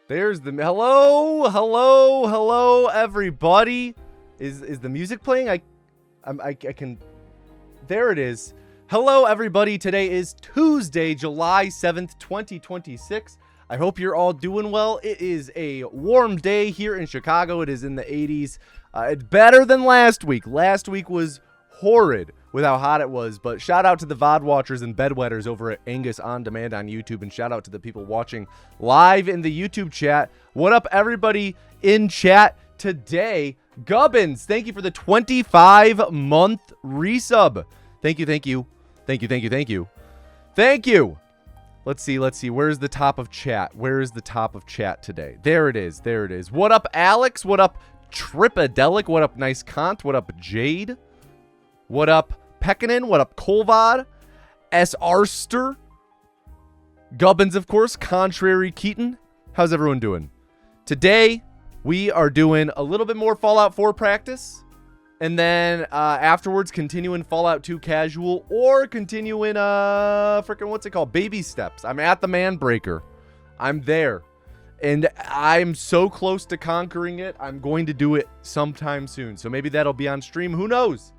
There's the hello, everybody. Is the music playing? I can. There it is. Hello, everybody. Today is Tuesday, July 7th, 2026. I hope you're all doing well. It is a warm day here in Chicago. It is in the 80s. It's better than last week. Last week was horrid with how hot it was, but shout out to the VOD watchers and bedwetters over at Angus On Demand on YouTube, and shout out to the people watching live in the YouTube chat. What up, everybody in chat today? Gubbins, thank you for the 25-month resub. Thank you. Thank you. Let's see. Where's the top of chat? Where is the top of chat today? There it is. What up, Alex? What up, Tripadelic? What up, Nice Kant? What up, Jade? What up, Pekkanen? What up, Kolvad? S. Arster? Gubbins, of course. Contrary Keaton. How's everyone doing? Today, we are doing a little bit more Fallout 4 practice. And then afterwards, continuing Fallout 2 casual, or continuing what's it called? Baby steps. I'm at the MANBREAKER. I'm there. And I'm so close to conquering it. I'm going to do it sometime soon. So maybe that'll be on stream. Who knows?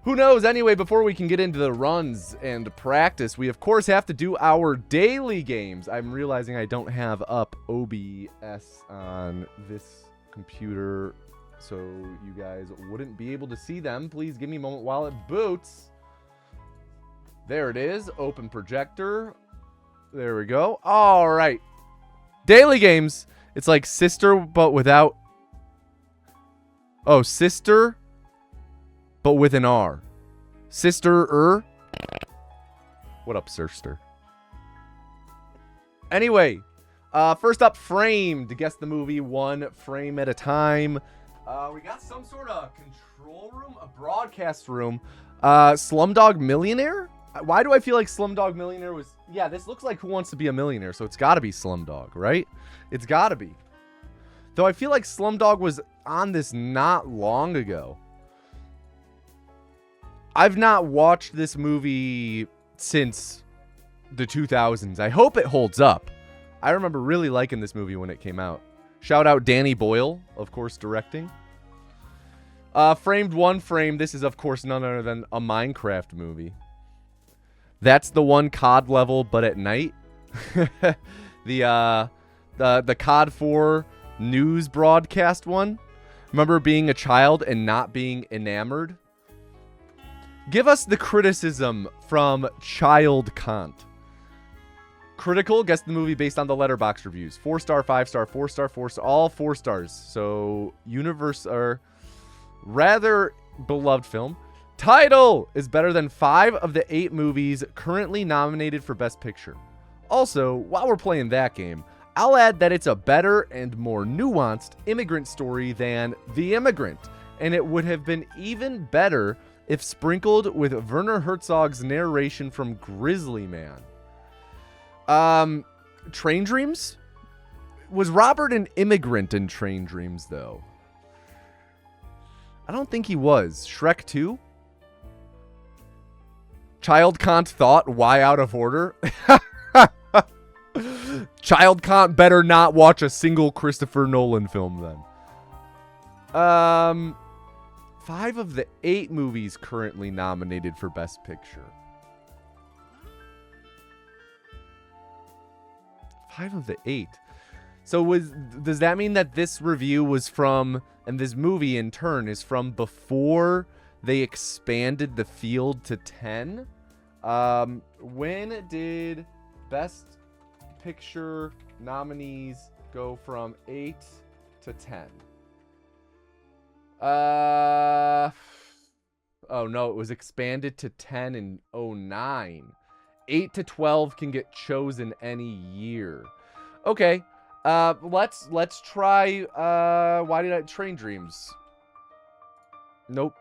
Anyway, before we can get into the runs and practice, we of course have to do our daily games. I'm realizing I don't have up OBS on this computer, so you guys wouldn't be able to see them. Please give me a moment while it boots. There it is. Open projector. There we go. All right. Daily games. It's like sister, but without... Oh, sister, but with an R. Sister-er. What up, Sirster? Anyway, first up, Framed. Guess the movie one frame at a time. We got some sort of control room, a broadcast room. Slumdog Millionaire? Why do I feel like Slumdog Millionaire was... Yeah, this looks like Who Wants to Be a Millionaire, so it's got to be Slumdog, right? It's got to be. Though I feel like Slumdog was on this not long ago. I've not watched this movie since the 2000s. I hope it holds up. I remember really liking this movie when it came out. Shout out Danny Boyle, of course, directing. Framed one frame. This is, of course, none other than a Minecraft movie. That's the one COD level, but at night. The COD 4 news broadcast one. Remember being a child and not being enamored? Give us the criticism from Child Kant. Critical, guess the movie based on the Letterboxd reviews. 4-star, 5-star, 4-star, 4-star, all 4 stars. So, rather beloved film. Title is better than 5 of the 8 movies currently nominated for Best Picture. Also, while we're playing that game, I'll add that it's a better and more nuanced immigrant story than The Immigrant, and it would have been even better if sprinkled with Werner Herzog's narration from Grizzly Man. Train Dreams? Was Robert an immigrant in Train Dreams, though? I don't think he was. Shrek 2? Child Kant thought, why out of order? Child Kant better not watch a single Christopher Nolan film then. 5 of the 8 movies currently nominated for Best Picture. 5 of the 8. So does that mean that this review was from, and this movie in turn is from before they expanded the field to 10? When did Best Picture nominees go from 8 to 10? Oh no, it was expanded to 10 in 09. 8 to 12 can get chosen any year. Okay. Let's try Train Dreams. Nope.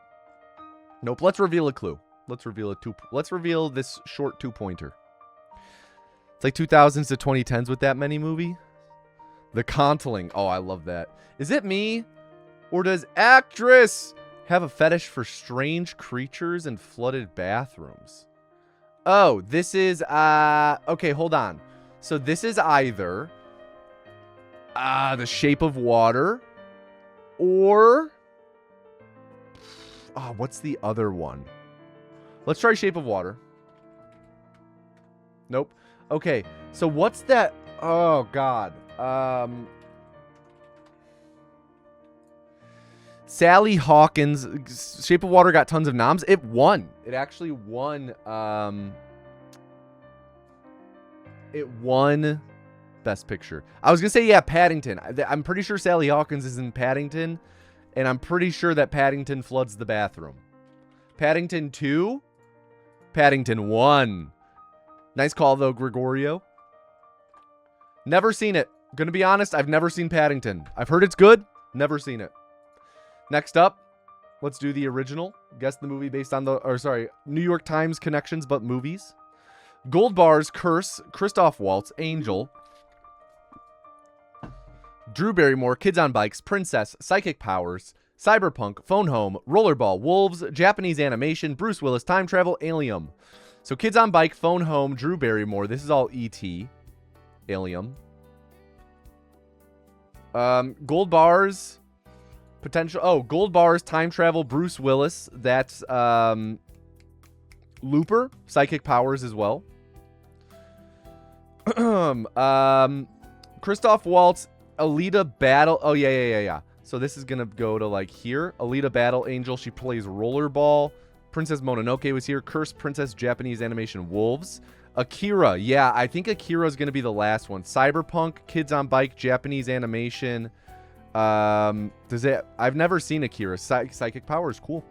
Let's reveal a clue. Let's reveal this short 2-pointer. It's like 2000s to 2010s with that many movie. The Contling. Oh, I love that. Is it me? Or does actress have a fetish for strange creatures and flooded bathrooms? Oh, this is, okay, hold on. So this is either The Shape of Water. Or... what's the other one? Let's try Shape of Water. Nope. Okay, so what's that? Oh, God. Sally Hawkins. Shape of Water got tons of noms. It won. It actually won. It won Best Picture. I was going to say, yeah, Paddington. I'm pretty sure Sally Hawkins is in Paddington. And I'm pretty sure that Paddington floods the bathroom. Paddington 2. Paddington 1. Nice call, though, Gregorio. Never seen it. Gonna be honest, I've never seen Paddington. I've heard it's good. Never seen it. Next up, let's do the original. Guess the movie based on New York Times connections, but movies. Gold Bars, Curse, Christoph Waltz, Angel. Drew Barrymore, Kids on Bikes, Princess, Psychic Powers, Cyberpunk, Phone Home, Rollerball, Wolves, Japanese Animation, Bruce Willis, Time Travel, Alien. So Kids on Bike, Phone Home, Drew Barrymore. This is all E.T. Alien. Gold Bars, potential. Oh, Gold Bars, Time Travel, Bruce Willis. That's Looper, Psychic Powers as well. Christoph Waltz, Alita Battle. Oh, yeah. So this is going to go to like here. Alita Battle Angel. She plays Rollerball. Princess Mononoke was here. Curse, Princess, Japanese Animation, Wolves. Akira. Yeah, I think Akira is going to be the last one. Cyberpunk, Kids on Bike, Japanese Animation. I've never seen Akira. Psychic Powers. Cool.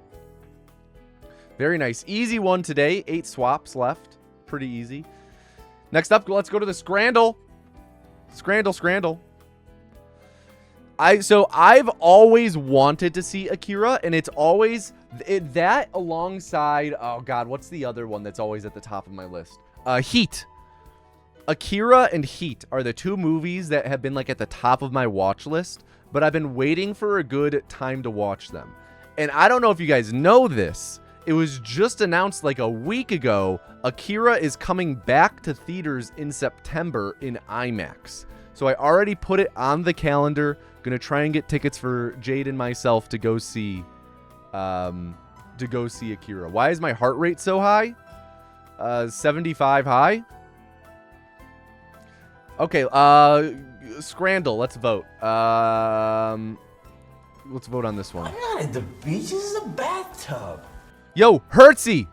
Very nice. Easy one today. 8 swaps left. Pretty easy. Next up, let's go to the Scrandle. Scrandle. I've always wanted to see Akira, and it's always that alongside, oh God, what's the other one that's always at the top of my list? Heat. Akira and Heat are the 2 movies that have been like at the top of my watch list, but I've been waiting for a good time to watch them. And I don't know if you guys know this. It was just announced like a week ago. Akira is coming back to theaters in September in IMAX. So I already put it on the calendar. Gonna try and get tickets for Jade and myself to go see Akira. Why is my heart rate so high? 75 high. Okay, Scrandle, let's vote. Let's vote on this one. I'm not at the beach, this is a bathtub. Yo, Hertzy!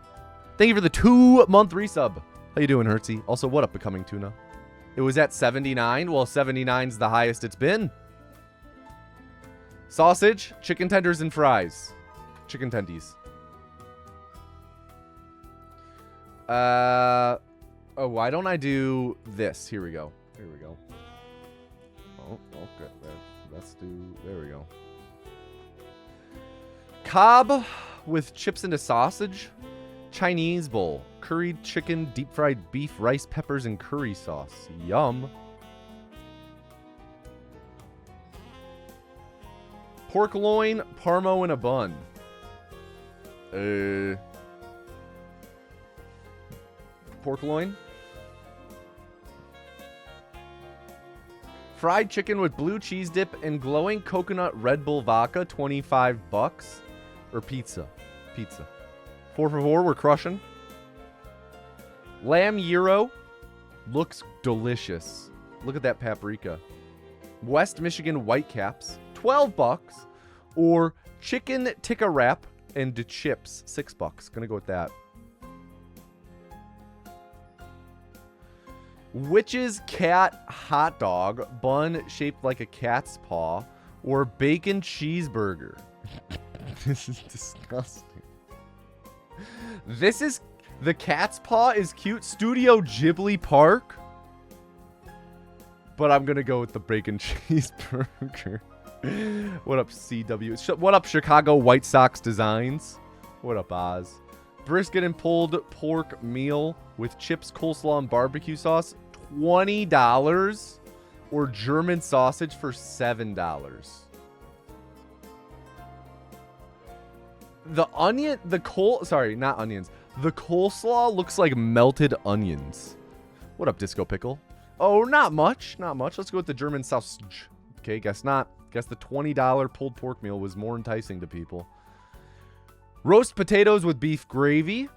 Thank you for the 2-month resub. How you doing, Hertzy? Also, what up, Becoming Tuna? It was at 79. Well, 79's the highest it's been. Sausage, chicken tenders, and fries. Chicken tendies. Oh, why don't I do this? Here we go. Oh, okay. There we go. Cobb with chips into sausage. Chinese bowl. Curried chicken, deep fried beef, rice, peppers, and curry sauce. Yum. Pork loin, parmo in a bun. Pork loin. Fried chicken with blue cheese dip and glowing coconut Red Bull vodka, $25. Or pizza. 4 for 4, we're crushing. Lamb gyro. Looks delicious. Look at that paprika. West Michigan Whitecaps, $12. Or chicken tikka wrap and chips, $6. Gonna go with that. Witch's cat hot dog, bun shaped like a cat's paw, or bacon cheeseburger. This is disgusting. The cat's paw is cute. Studio Ghibli Park. But I'm gonna go with the bacon cheeseburger. What up, CW? What up, Chicago White Sox Designs? What up, Oz? Brisket and pulled pork meal with chips, coleslaw, and barbecue sauce, $20. Or German sausage for $7. The coleslaw looks like melted onions. What up, Disco Pickle? Oh, not much. Let's go with the German sausage. Okay, guess not. Guess the $20 pulled pork meal was more enticing to people. Roast potatoes with beef gravy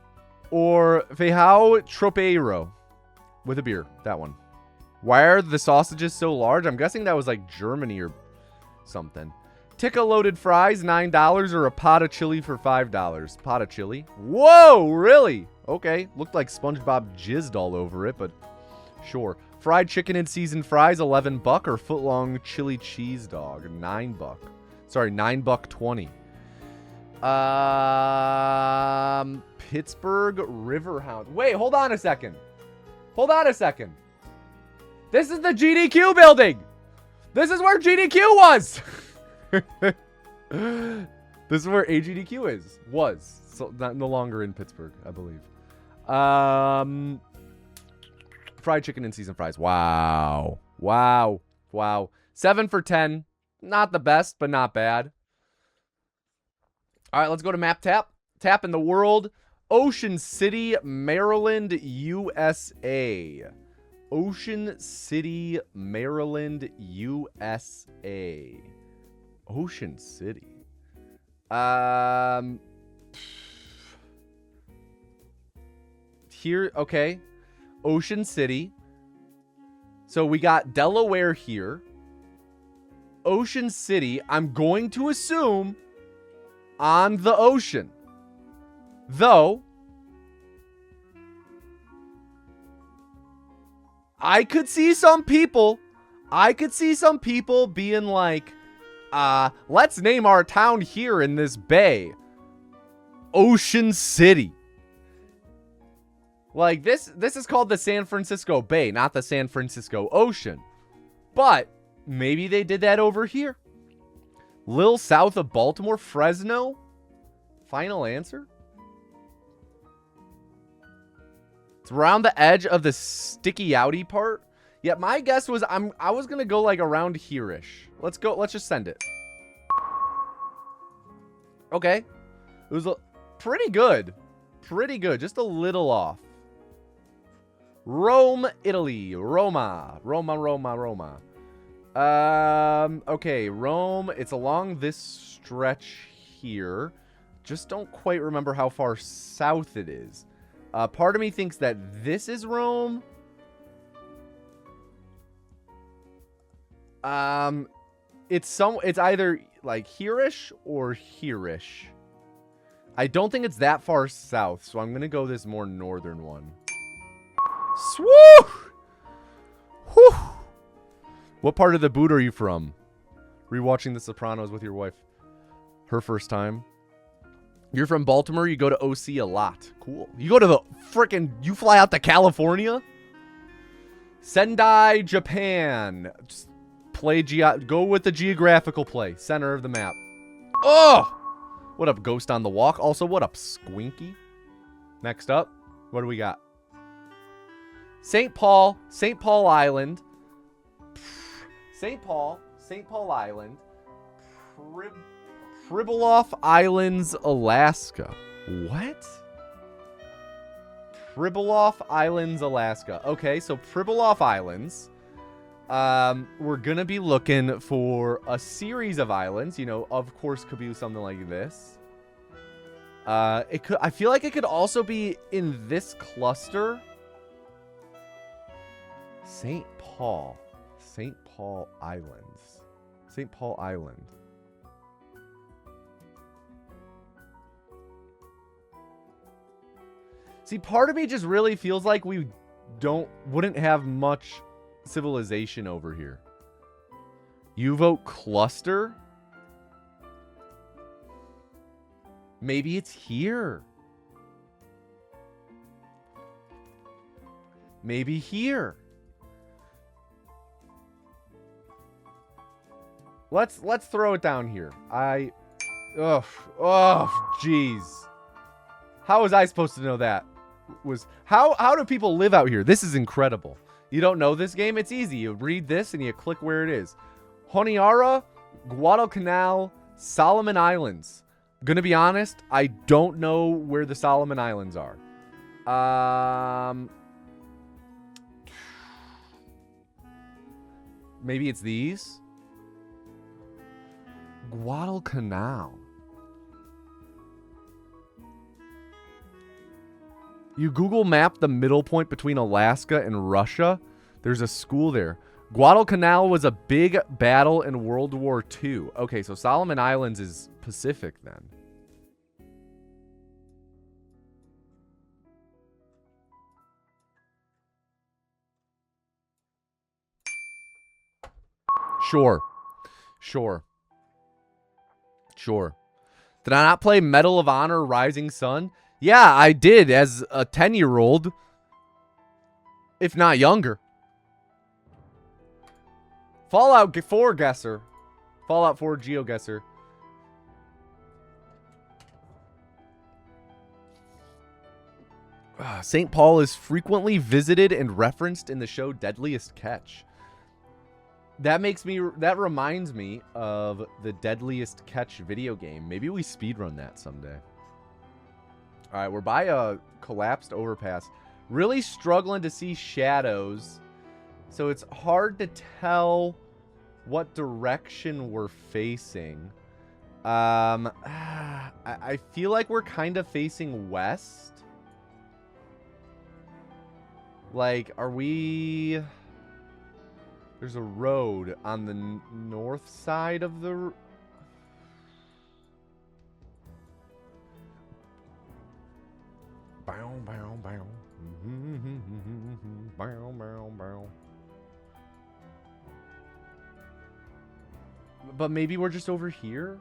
or feijão tropeiro with a beer. That one. Why are the sausages so large? I'm guessing that was like Germany or something. Tikka loaded fries, $9 or a pot of chili for $5. Pot of chili? Whoa, really? Okay. Looked like SpongeBob jizzed all over it, but sure. Fried chicken and seasoned fries, $11 or footlong chili cheese dog, $9. Sorry, $9.20. Pittsburgh Riverhound. Wait, hold on a second. Hold on a second. This is the GDQ building. This is where GDQ was. This is where AGDQ is. Was. So no longer in Pittsburgh, I believe. Fried chicken and seasoned fries. Wow. Wow. Wow. 7 for 10. Not the best, but not bad. All right, let's go to map tap. Tap in the world. Ocean City, Maryland, USA. Ocean City, Maryland, USA. Ocean City. Here, okay. Ocean City. So we got Delaware here. Ocean City, I'm going to assume on the ocean. Though, I could see some people being like, let's name our town here in this bay Ocean City. Like, this is called the San Francisco Bay, not the San Francisco Ocean. But maybe they did that over here. Little south of Baltimore, Fresno. Final answer? It's around the edge of the sticky outy part. Yeah, my guess was I was gonna go like around here-ish. Let's go. Let's just send it. Okay, it was pretty good. Pretty good. Just a little off. Rome, Italy. Roma. Okay, Rome. It's along this stretch here. Just don't quite remember how far south it is. Part of me thinks that this is Rome. It's either like here-ish or here-ish. I don't think it's that far south, so I'm gonna go this more northern one. Swoo! Whew! What part of the boot are you from? Rewatching The Sopranos with your wife. Her first time. You're from Baltimore, you go to OC a lot. Cool. You go to the frickin', you fly out to California? Sendai, Japan. Just go with the geographical play. Center of the map. Oh! What up, Ghost on the Walk? Also, what up, Squinky? Next up, what do we got? St. Paul Island. St. Paul Island. Pribilof Islands, Alaska. What? Pribilof Islands, Alaska. Okay, so Pribilof Islands. We're gonna be looking for a series of islands. You know, of course, could be something like this. I feel like it could also be in this cluster. St. Paul Islands. St. Paul Island. See, part of me just really feels like we wouldn't have much civilization over here. You vote cluster? Maybe it's here. Maybe here. Let's throw it down here. Jeez. How was I supposed to know that? How do people live out here? This is incredible. You don't know this game? It's easy. You read this and you click where it is. Honiara, Guadalcanal, Solomon Islands. Gonna be honest, I don't know where the Solomon Islands are. Maybe it's these? Guadalcanal. You Google map the middle point between Alaska and Russia. There's a school there. Guadalcanal was a big battle in World War II. Okay, so Solomon Islands is Pacific then. Sure. Did I not play Medal of Honor Rising Sun? Yeah, I did as a 10-year-old. If not younger. Fallout 4 guesser. Fallout 4 GeoGuessr. St. Paul is frequently visited and referenced in the show Deadliest Catch. That reminds me of the Deadliest Catch video game. Maybe we speedrun that someday. All right, we're by a collapsed overpass. Really struggling to see shadows. So it's hard to tell what direction we're facing. I feel like we're kind of facing west. Like, are we... There's a road on the north side of the... Bow, bow, bow. Bow, bow, bow. But maybe we're just over here?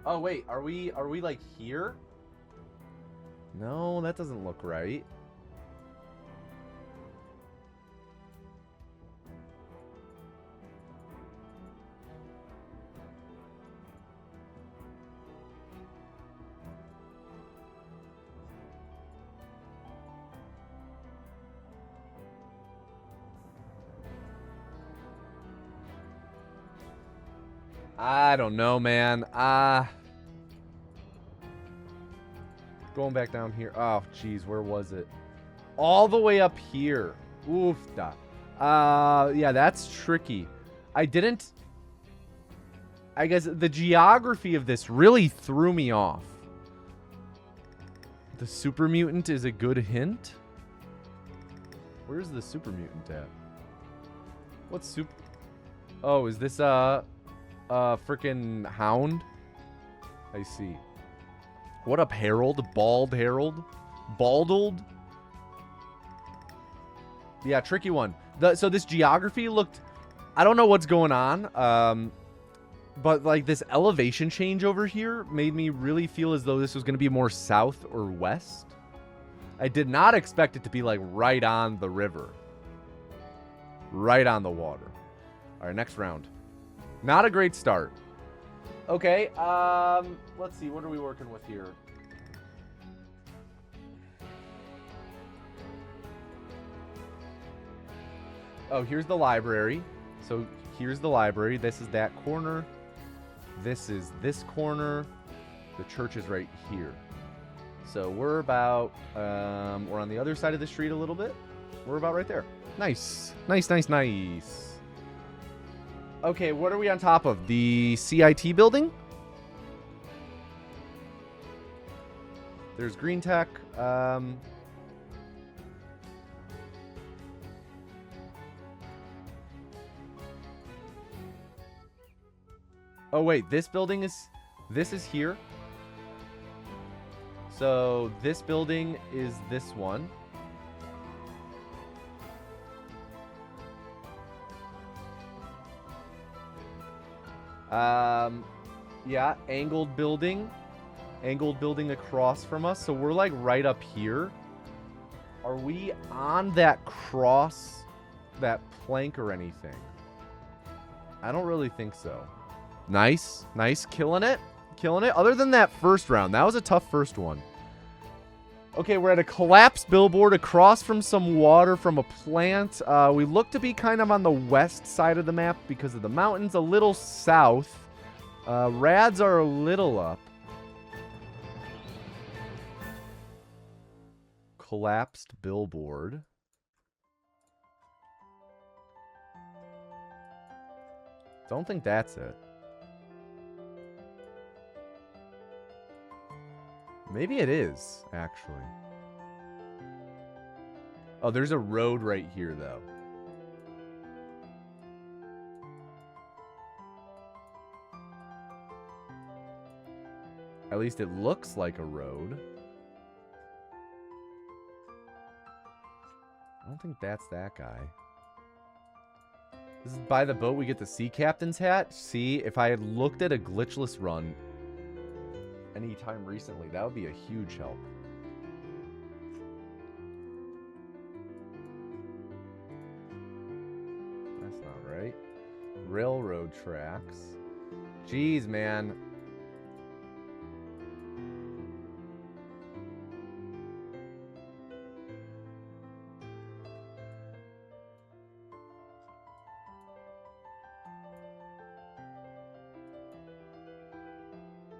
Oh, wait. Are we like here? No, that doesn't look right. I don't know, man. Going back down here. Oh, jeez, where was it? All the way up here. Oofda. Yeah, that's tricky. I guess the geography of this really threw me off. The super mutant is a good hint. Where's the super mutant at? What's super... Oh, is this, freaking hound? I see. What up, Harold? Bald Harold? Baldled? Yeah, tricky one. So this geography looked... I don't know what's going on. But, like, this elevation change over here made me really feel as though this was going to be more south or west. I did not expect it to be, like, right on the river. Right on the water. All right, next round. Not a great start. Okay, let's see. What are we working with here? Oh, here's the library. So here's the library. This is that corner. This is this corner. The church is right here. So we're about, we're on the other side of the street a little bit. We're about right there. Nice. Nice, nice, nice. Okay, what are we on top of? The CIT building? There's green tech. Oh, wait. This building is... This is here. So this building is this one. Yeah, angled building across from us. So we're like right up here. Are we on that cross, that plank or anything? I don't really think so. Nice, nice, killing it. Other than that first round, that was a tough first one. Okay, we're at a collapsed billboard across from some water from a plant. We look to be kind of on the west side of the map because of the mountains, a little south. Rads are a little up. Collapsed billboard. Don't think that's it. Maybe it is, actually. Oh, there's a road right here, though. At least it looks like a road. I don't think that's that guy. This is by the boat we get the sea captain's hat. See, if I had looked at a glitchless run anytime recently, that would be a huge help. That's not right. Railroad tracks. Jeez, man.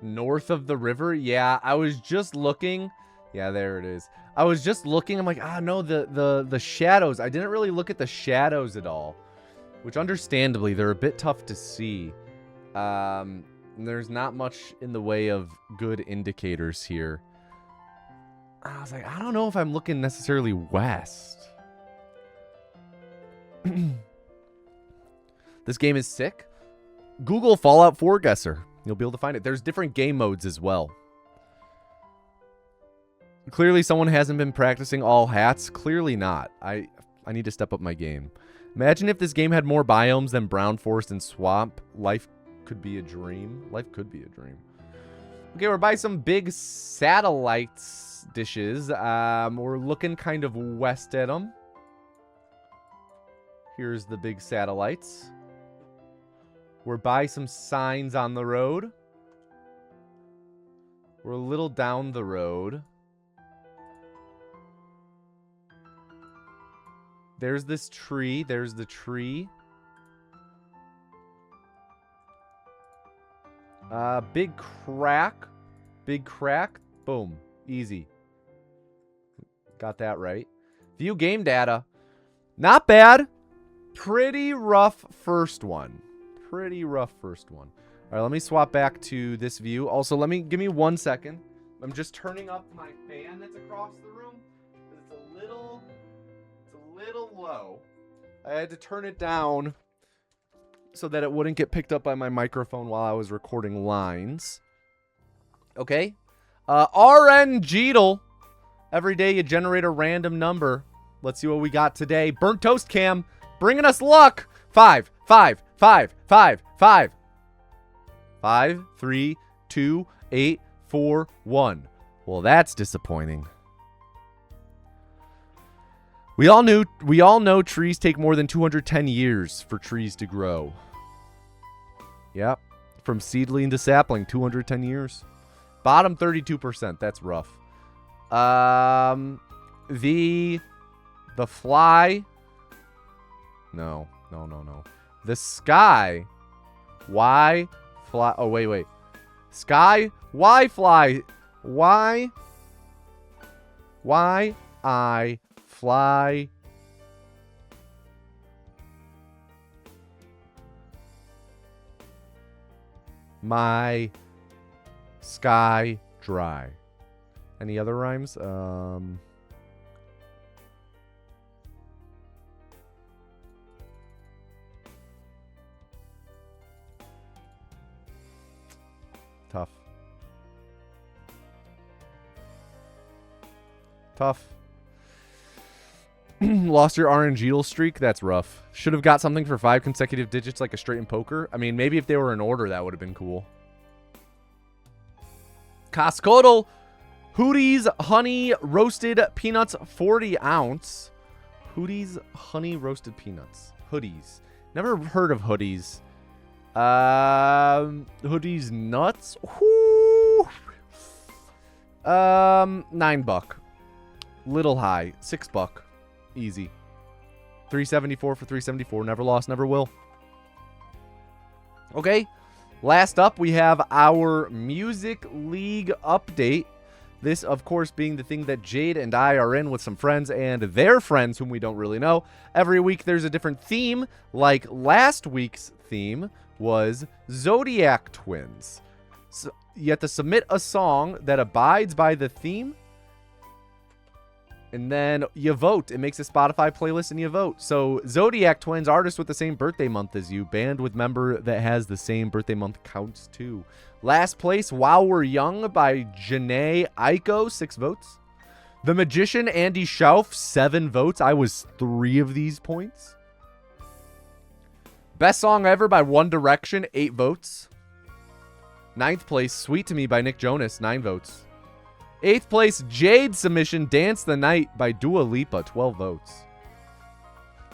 North of the river? Yeah, I was just looking. Yeah, there it is. I was just looking. I'm like, no, the shadows. I didn't really look at the shadows at all. Which, understandably, they're a bit tough to see. There's not much in the way of good indicators here. I was like, I don't know if I'm looking necessarily west. This game is sick. Google Fallout 4 Guesser. You'll be able to find it. There's different game modes as well. Clearly someone hasn't been practicing all hats. Clearly not. I need to step up my game. Imagine if this game had more biomes than brown forest and swamp. Life could be a dream. Life could be a dream. Okay, we're by some big satellites dishes. We're looking kind of west at them. Here's the big satellites. We're by some signs on the road. We're a little down the road. There's this tree. There's the tree. Big crack. Big crack. Boom. Easy. Got that right. View game data. Not bad. Pretty rough first one. Pretty rough first one. All right, let me swap back to this view. Also, give me 1 second. I'm just turning up my fan that's across the room because it's a little low. I had to turn it down so that it wouldn't get picked up by my microphone while I was recording lines. Okay. RNGeedle. Every day you generate a random number. Let's see what we got today. Burnt Toast Cam, bringing us luck. 5, 5, 5, 5, 5. 5, 3, 2, 8, 4, 1. Well, that's disappointing. We all know trees take more than 210 years for trees to grow. Yep. From seedling to sapling, 210 years. Bottom 32%. That's rough. The fly. No. The sky. Why fly? Oh, wait. Sky. Why fly? Why I fly? My sky dry. Any other rhymes? Tough. Lost your RNGeedle streak? That's rough. Should have got something for 5 consecutive digits like a straight in poker. I mean, maybe if they were in order, that would have been cool. Cascodal Hootie's Honey Roasted Peanuts 40 ounce. Hootie's Honey Roasted Peanuts. Hoodies. Never heard of hoodies. Hoodies nuts. Whoo. $9. Little high. $6. Easy. 374 for 374. Never lost, never will. Okay. Last up, we have our Music League update. This, of course, being the thing that Jade and I are in with some friends and their friends whom we don't really know. Every week there's a different theme, like last week's theme was Zodiac Twins. So you have to submit a song that abides by the theme, and then you vote. It makes a Spotify playlist and you vote. So Zodiac Twins, artist with the same birthday month as you, band with member that has the same birthday month counts too. Last place, While We're Young by Janae Aiko, 6 votes. The Magician, Andy Schauf, 7 votes. I was 3 of these points. Best Song Ever by One Direction, 8 votes. 9th place, Sweet to Me by Nick Jonas, 9 votes. 8th place, Jade submission, Dance the Night by Dua Lipa, 12 votes.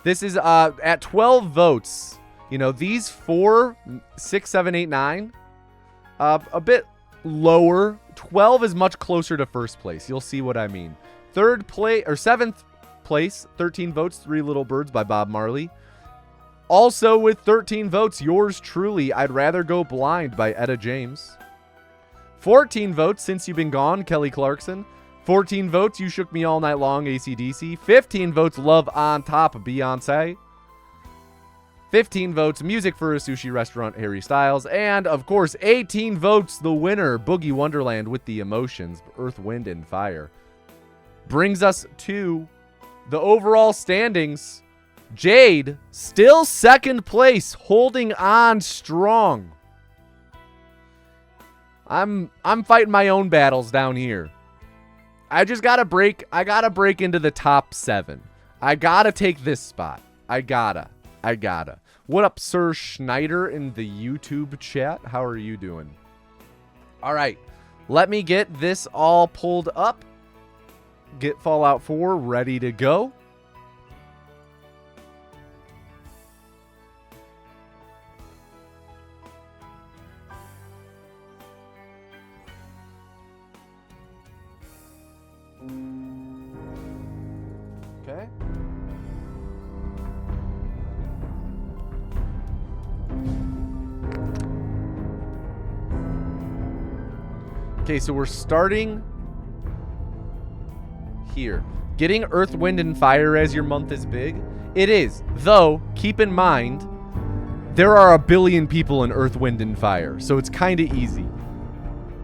This is at 12 votes. You know, these 4, 6, 7, 8, 9, a bit lower. 12 is much closer to first place. You'll see what I mean. 7th place, 13 votes, 3 Little Birds by Bob Marley. Also with 13 votes, yours truly, I'd Rather Go Blind by Etta James. 14 votes, Since You've Been Gone, Kelly Clarkson. 14 votes, You Shook Me All Night Long, AC/DC. 15 votes, Love on Top, Beyonce. 15 votes, Music for a Sushi Restaurant, Harry Styles. And, of course, 18 votes, the winner, Boogie Wonderland with the Emotions, Earth, Wind, and Fire. Brings us to the overall standings. Jade, still second place, holding on strong. I'm fighting my own battles down here. I gotta break into the top 7. I gotta take this spot. I gotta. What up, Sir Schneider in the YouTube chat? How are you doing? All right, let me get this all pulled up. Get Fallout 4 ready to go. Okay. Okay, so we're starting here. Getting Earth, Wind, and Fire as your month is big. It is, though, keep in mind, there are a billion people in Earth, Wind, and Fire, so it's kind of easy.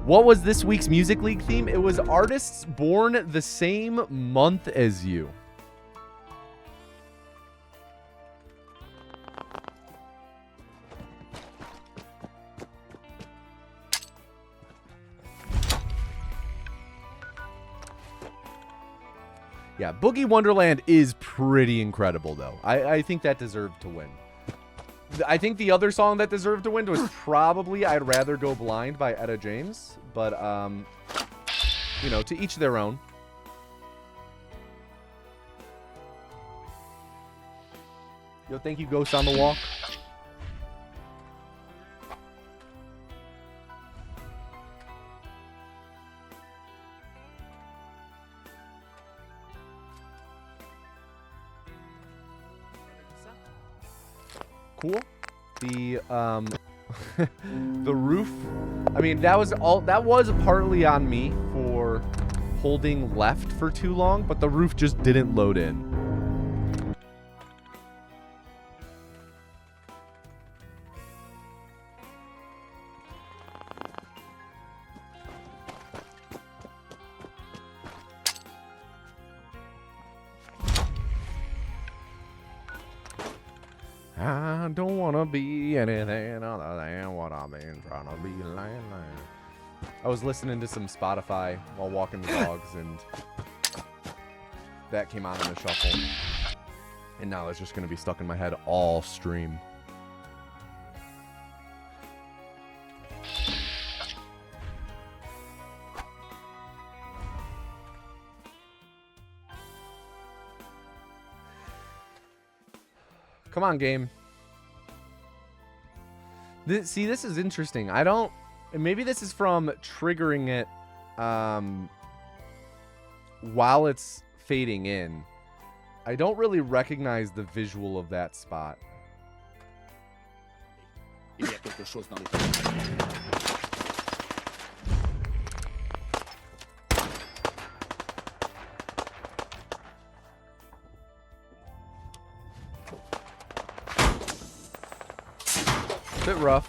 What was this week's Music League theme? It was artists born the same month as you. Yeah, Boogie Wonderland is pretty incredible, though. I think that deserved to win. I think the other song that deserved to win was probably I'd Rather Go Blind by Etta James. But, you know, to each their own. Yo, thank you, Ghost on the Walk. Cool. The the roof, I mean, that was partly on me for holding left for too long, but the roof just didn't load in. I don't want to be anything other than what I've been trying to be lately. I was listening to some Spotify while walking the dogs, and that came on in the shuffle. And now it's just going to be stuck in my head all stream. Come on, game. See, this is interesting. Maybe this is from triggering it while it's fading in. I don't really recognize the visual of that spot. Bit rough.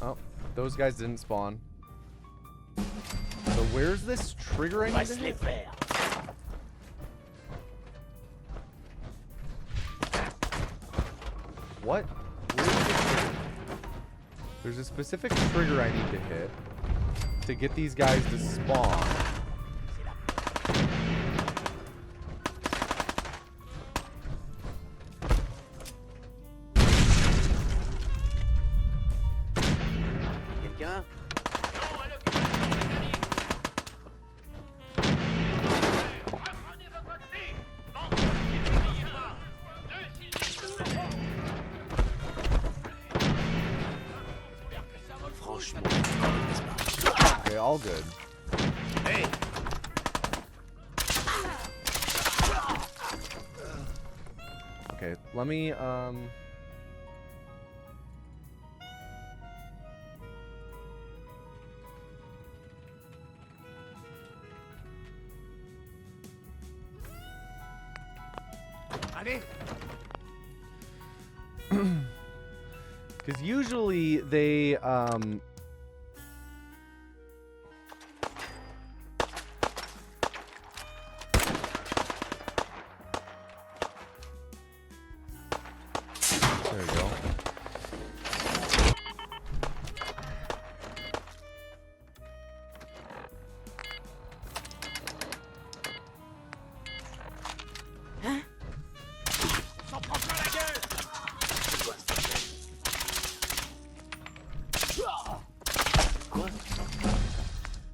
Oh, those guys didn't spawn. So where's this trigger I need to hit? What? Where's the trigger? There's a specific trigger I need to hit to get these guys to spawn. Okay, all good. Hey. Okay, let me because usually they there you go.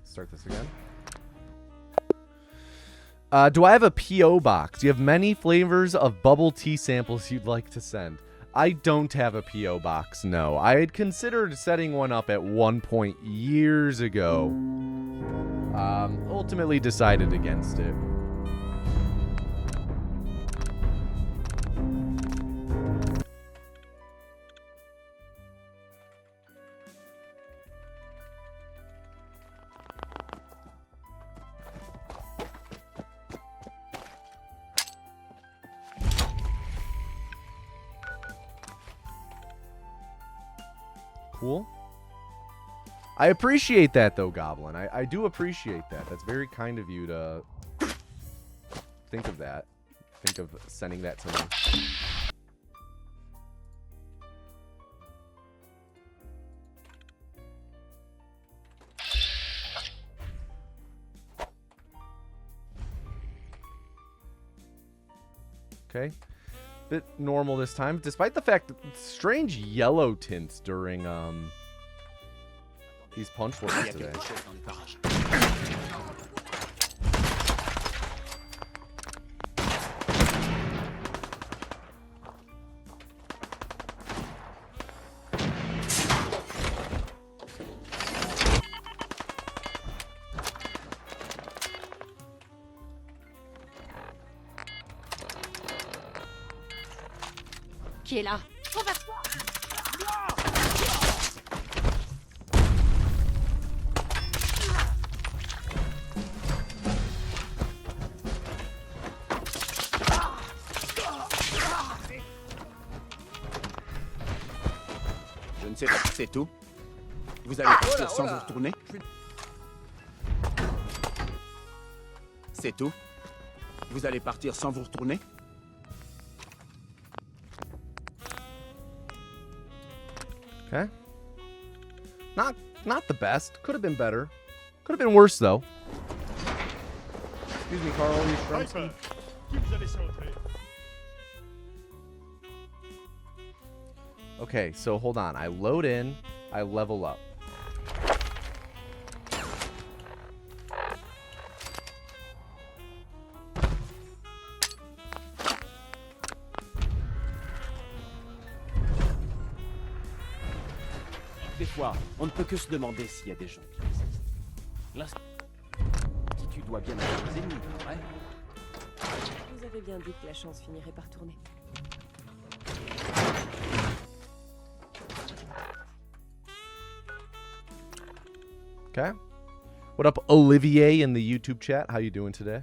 Start this again. Do I have a P.O. box? Do you have many flavors of bubble tea samples you'd like to send? I don't have a P.O. box, no. I had considered setting one up at one point years ago. Ultimately decided against it. Cool. I appreciate that, though, Goblin. I do appreciate that. That's very kind of you to think of that. Think of sending that to me. Okay. Bit normal this time, despite the fact that strange yellow tints during these punch works today. Qui est là? Renverse-toi! Je ne sais pas, c'est tout. Vous allez partir sans vous retourner? C'est tout. Vous allez partir sans vous retourner? Okay. Not the best. Could have been better. Could have been worse, though. Excuse me, Carl. You Shrunsky. Okay, so hold on. I load in. I level up. Des fois, on ne peut que se demander s'il y a des gens qui existent. L'institut doit bien avoir des ennemis, vrai? Vous avez bien dit que la chance finirait par tourner. Okay. What up, Olivier in the YouTube chat? How you doing today?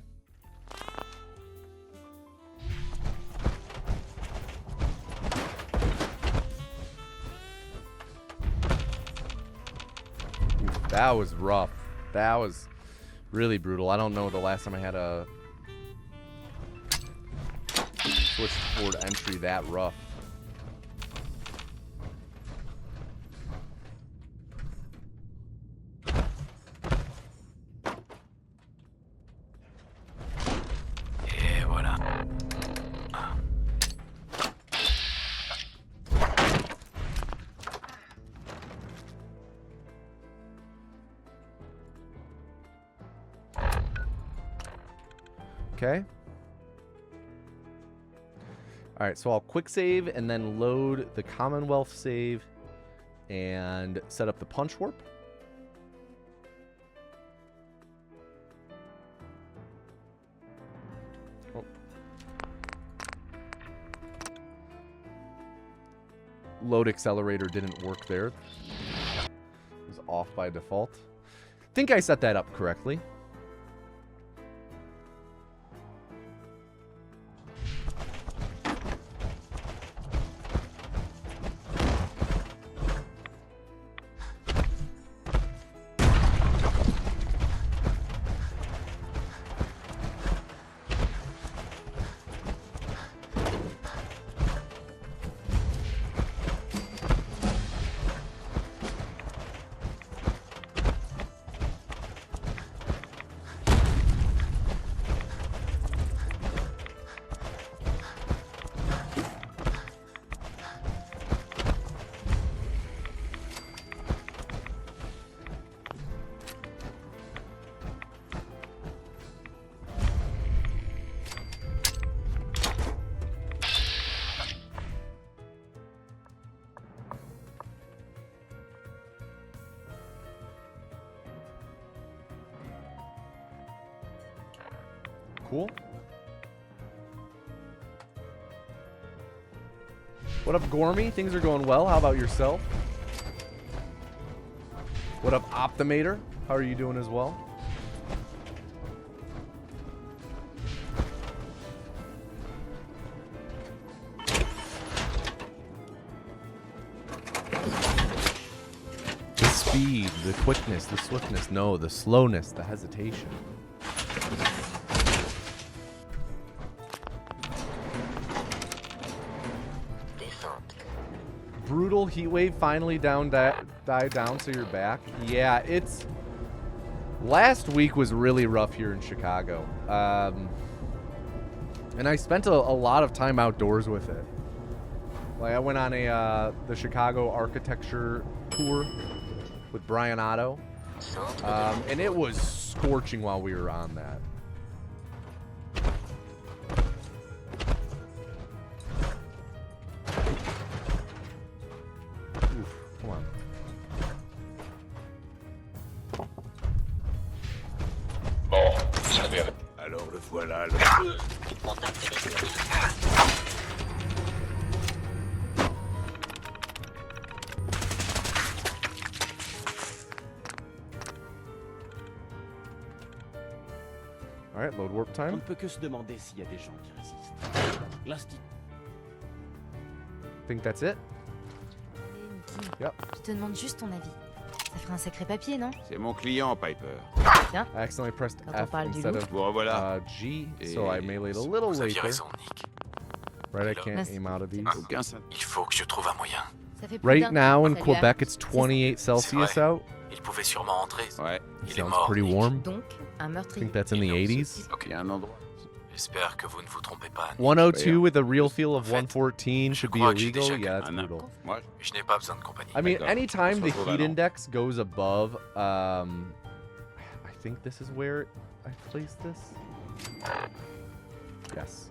Ooh, that was rough. That was really brutal. I don't know the last time I had a switchboard entry that rough. Okay. All right, so I'll quick save and then load the Commonwealth save and set up the punch warp. Oh. Load accelerator didn't work there. It was off by default. Think I set that up correctly. Cool. What up, Gormy? Things are going well. How about yourself? What up, Optimator? How are you doing as well? The speed, the quickness, the swiftness. No, the slowness, the hesitation. Brutal heat wave finally died down, so you're back. Yeah, it's last week was really rough here in Chicago, and I spent a lot of time outdoors with it. Like I went on the Chicago architecture tour with Brian Otto, and it was scorching while we were on that. Voilà le... All right, load warp On time. ne peut que se demander s'il y a des gens qui résistent. L'instinct. Think that's it? Mickey, Yep. je te demande juste ton avis. Ça ferait un sacré papier, non? C'est mon client, Piper. Tiens, I accidentally pressed Quand on F parle du instead loup. of Bon, voilà. G, so I meleeed a little Vous aviez later. raison, Nick. Right, I Là. can't aim out of these. Aucun sens. Il faut que je trouve un moyen. ça fait plus Right d'un now coup in que ça lui Quebec, arrive. it's 28 Celsius vrai. out. Il pouvait sûrement entrer. Ouais, Il est Sounds mort. pretty Nick. warm. Donc, un I meurtrier. think that's in the Et donc, 80s. Ok. il y a un endroit. J'espère que vous ne vous trompez pas. Nick. 102 with a real feel of En fait, 114 should be crois que j'ai illegal. déjà Yeah, that's Ah, non. brutal. Moi, Je n'ai pas besoin de compagnie. I mean, D'accord. anytime On the se retrouve à heat Nantes. index goes above, I think this is where I placed this. Yes.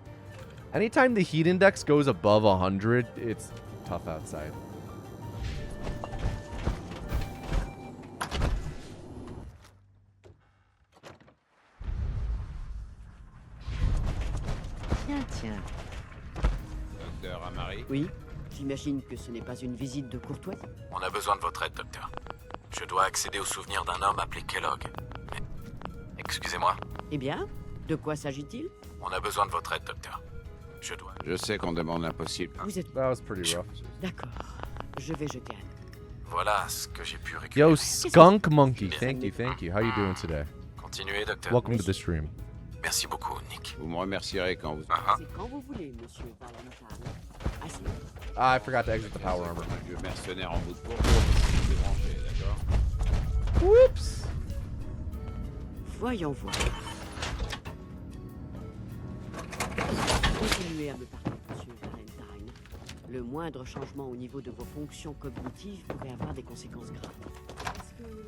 Anytime the heat index goes above 100, it's tough outside. Tiens. docteur Amari. Oui, j'imagine que ce n'est pas une visite de courtoisie. On a besoin de votre aide, docteur. Je dois accéder au souvenir d'un homme appelé Kellogg. Mais... Excusez-moi, Eh bien, de quoi s'agit-il? on a besoin de votre aide, docteur. Je dois... Je sais qu'on demande l'impossible. Vous êtes... That was pretty rough. D'accord. Je vais jeter un œil. Voilà ce que j'ai pu récupérer. Yo, Skunk Monkey. Thank you, thank you. How you doing today? Continuez, docteur. Welcome to the stream. Merci beaucoup, Nick. Vous me remercierez quand vous... C'est quand vous voulez, monsieur Valentine. Assez. I forgot to exit the power armor. Un vieux mercenaire en bout de course pour débrancher, d'accord? Whoops. Voyons voir. Continuez à me parler, monsieur Valentine. Le moindre changement au niveau de vos fonctions cognitives pourrait avoir des conséquences graves. Est-ce que vous...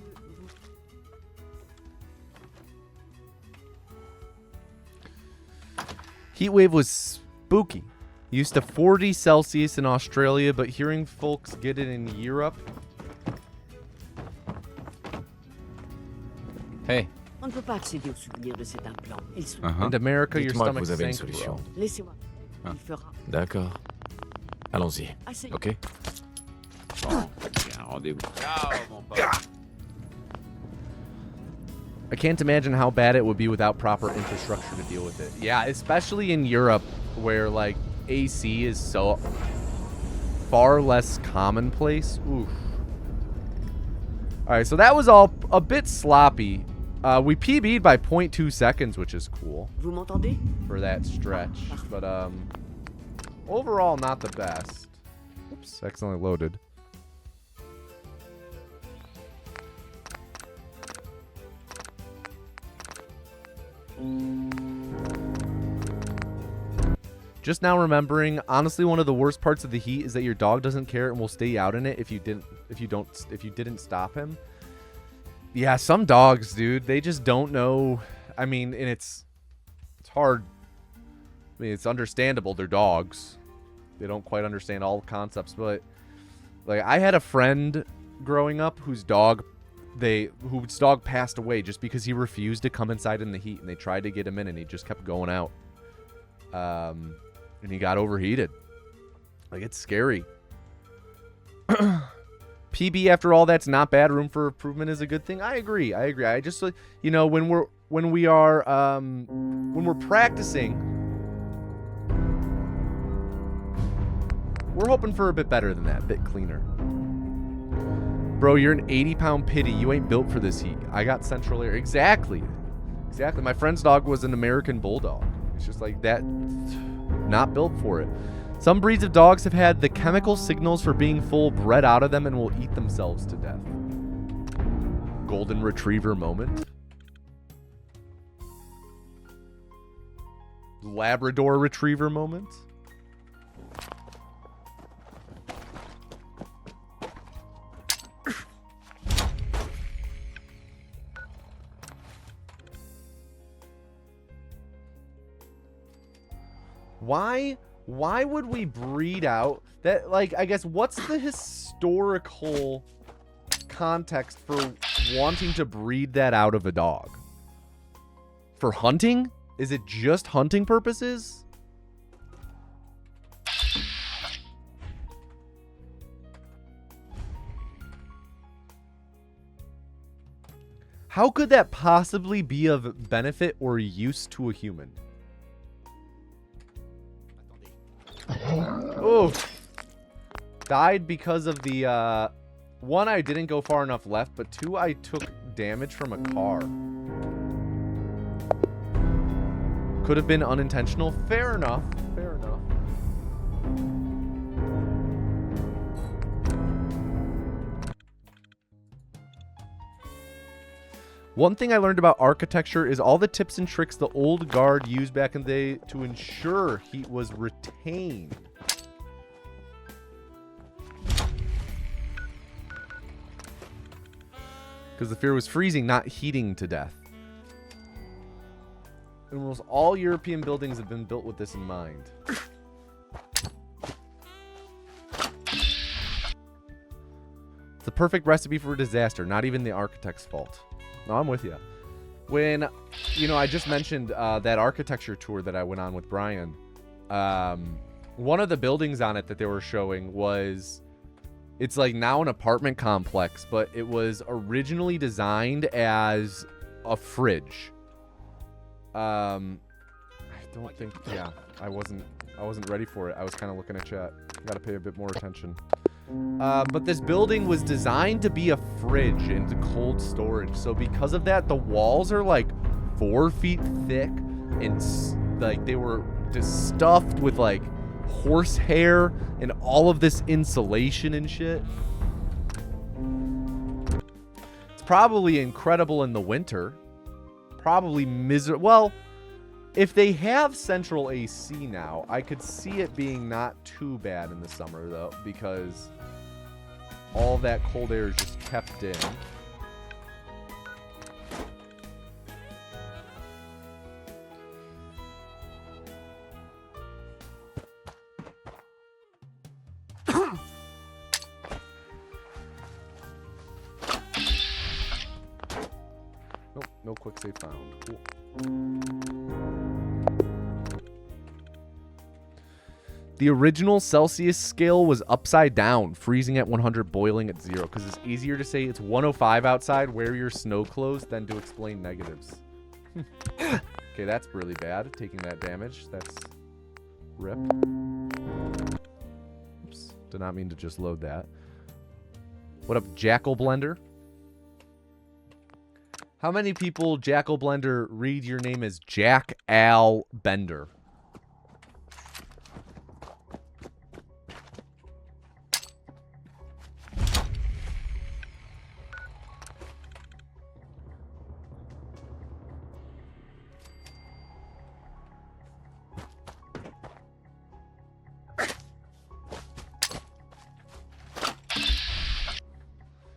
Heatwave was spooky. Used to 40 Celsius in Australia, but hearing folks get it in Europe. Hey. On ne peut pas accéder au souvenir de cet implant. Il se... In America, your Dites-moi que stomach vous avez une sank, solution. bro. Laissez-moi. Ah. Il fera... D'accord. Allons-y. Assez. Ok. Bon, j'ai un rendez-vous. Ciao, mon pote. I can't imagine how bad it would be without proper infrastructure to deal with it. Yeah, especially in Europe, where like AC is so far less commonplace. Oof. All right, so that was all a bit sloppy. We PB'd by 0.2 seconds, which is cool Vous m'entendez? for that stretch. But overall, not the best. Oops, accidentally loaded. Just now remembering, honestly, one of the worst parts of the heat is that your dog doesn't care and will stay out in it if you didn't stop him. Yeah, some dogs, dude, they just don't know. I mean, and it's hard. I mean, it's understandable. They're dogs. They don't quite understand all the concepts, but like I had a friend growing up whose dog passed away just because he refused to come inside in the heat, and they tried to get him in and he just kept going out. And he got overheated. Like, it's scary. PB after all that's not bad. Room for improvement is a good thing. I agree. I just, you know, when we're practicing, we're hoping for a bit better than that, a bit cleaner. Bro, you're an 80-pound pitty. You ain't built for this heat. I got central air. Exactly. My friend's dog was an American bulldog. It's just like that. Not built for it. Some breeds of dogs have had the chemical signals for being full bred out of them and will eat themselves to death. Golden retriever moment. Labrador retriever moment. Why would we breed out that? Like, I guess, what's the historical context for wanting to breed that out of a dog? For hunting? Is it just hunting purposes? How could that possibly be of benefit or use to a human? Oh, died because of the one, I didn't go far enough left, but two, I took damage from a car. Could have been unintentional. Fair enough. One thing I learned about architecture is all the tips and tricks the old guard used back in the day to ensure heat was retained. Because the fear was freezing, not heating to death. And almost all European buildings have been built with this in mind. It's the perfect recipe for a disaster, not even the architect's fault. No, I'm with you. When, you know, I just mentioned that architecture tour that I went on with Brian. One of the buildings on it that they were showing was It's like now an apartment complex, but it was originally designed as a fridge. I don't think, yeah, I wasn't ready for it. I was kind of looking at chat. Got to pay a bit more attention. But this building was designed to be a fridge and cold storage. So because of that, the walls are like 4 feet thick and like they were just stuffed with like horsehair and all of this insulation and shit. It's probably incredible in the winter. Probably miserable. Well, if they have central AC now, I could see it being not too bad in the summer, though, because all that cold air is just kept in. Nope, no quick save found. Cool. The original Celsius scale was upside down, freezing at 100, boiling at 0, because it's easier to say it's 105 outside, wear your snow clothes, than to explain negatives. Okay, that's really bad, taking that damage. That's rip. Oops, did not mean to just load that. What up, Jackal Blender? How many people, Jackal Blender, read your name as Jack Al Bender?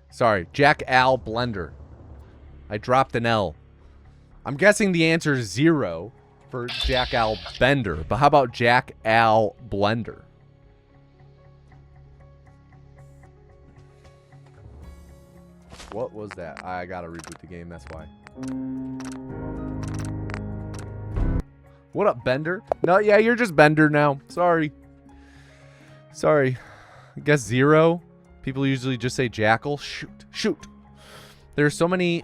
Sorry, Jack Al Blender. I dropped an L. I'm guessing the answer is 0 for Jack Al Bender, but how about Jack Al Blender? What was that? I gotta reboot the game, that's why. What up, Bender? No, yeah, you're just Bender now. Sorry. Sorry. I guess 0. People usually just say Jackal. Shoot. There are so many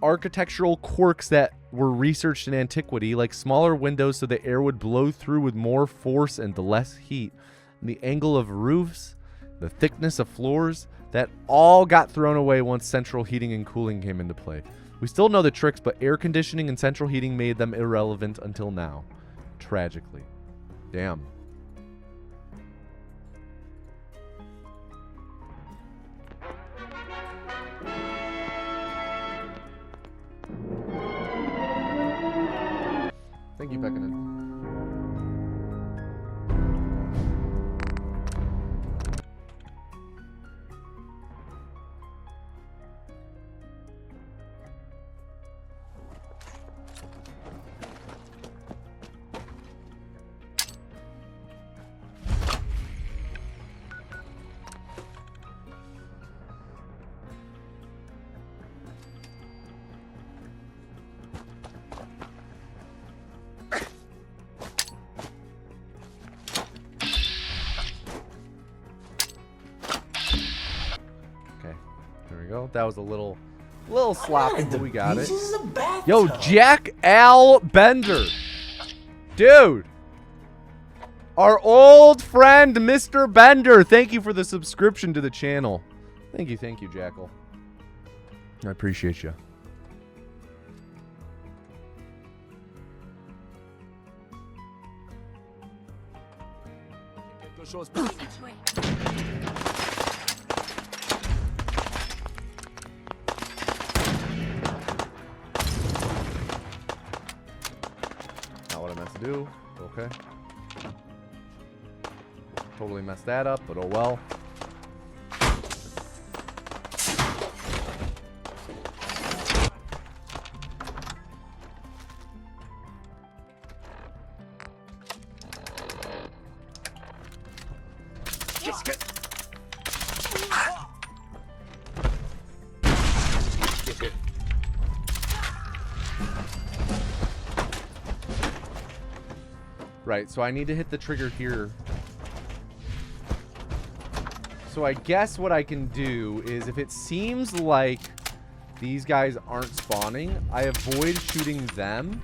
architectural quirks that were researched in antiquity, like smaller windows so the air would blow through with more force and less heat, and the angle of roofs, the thickness of floors, that all got thrown away once central heating and cooling came into play. We still know the tricks, but air conditioning and central heating made them irrelevant until now. Tragically. Damn. Thank you, Pekkanen. That was a little sloppy, but we got it. Yo, Jack Al Bender. Dude. Our old friend, Mr. Bender. Thank you for the subscription to the channel. Thank you, Jackal. I appreciate you. Do. Okay. Totally messed that up, but oh well. Right, so I need to hit the trigger here So I guess what I can do is if it seems like these guys aren't spawning, I avoid shooting them.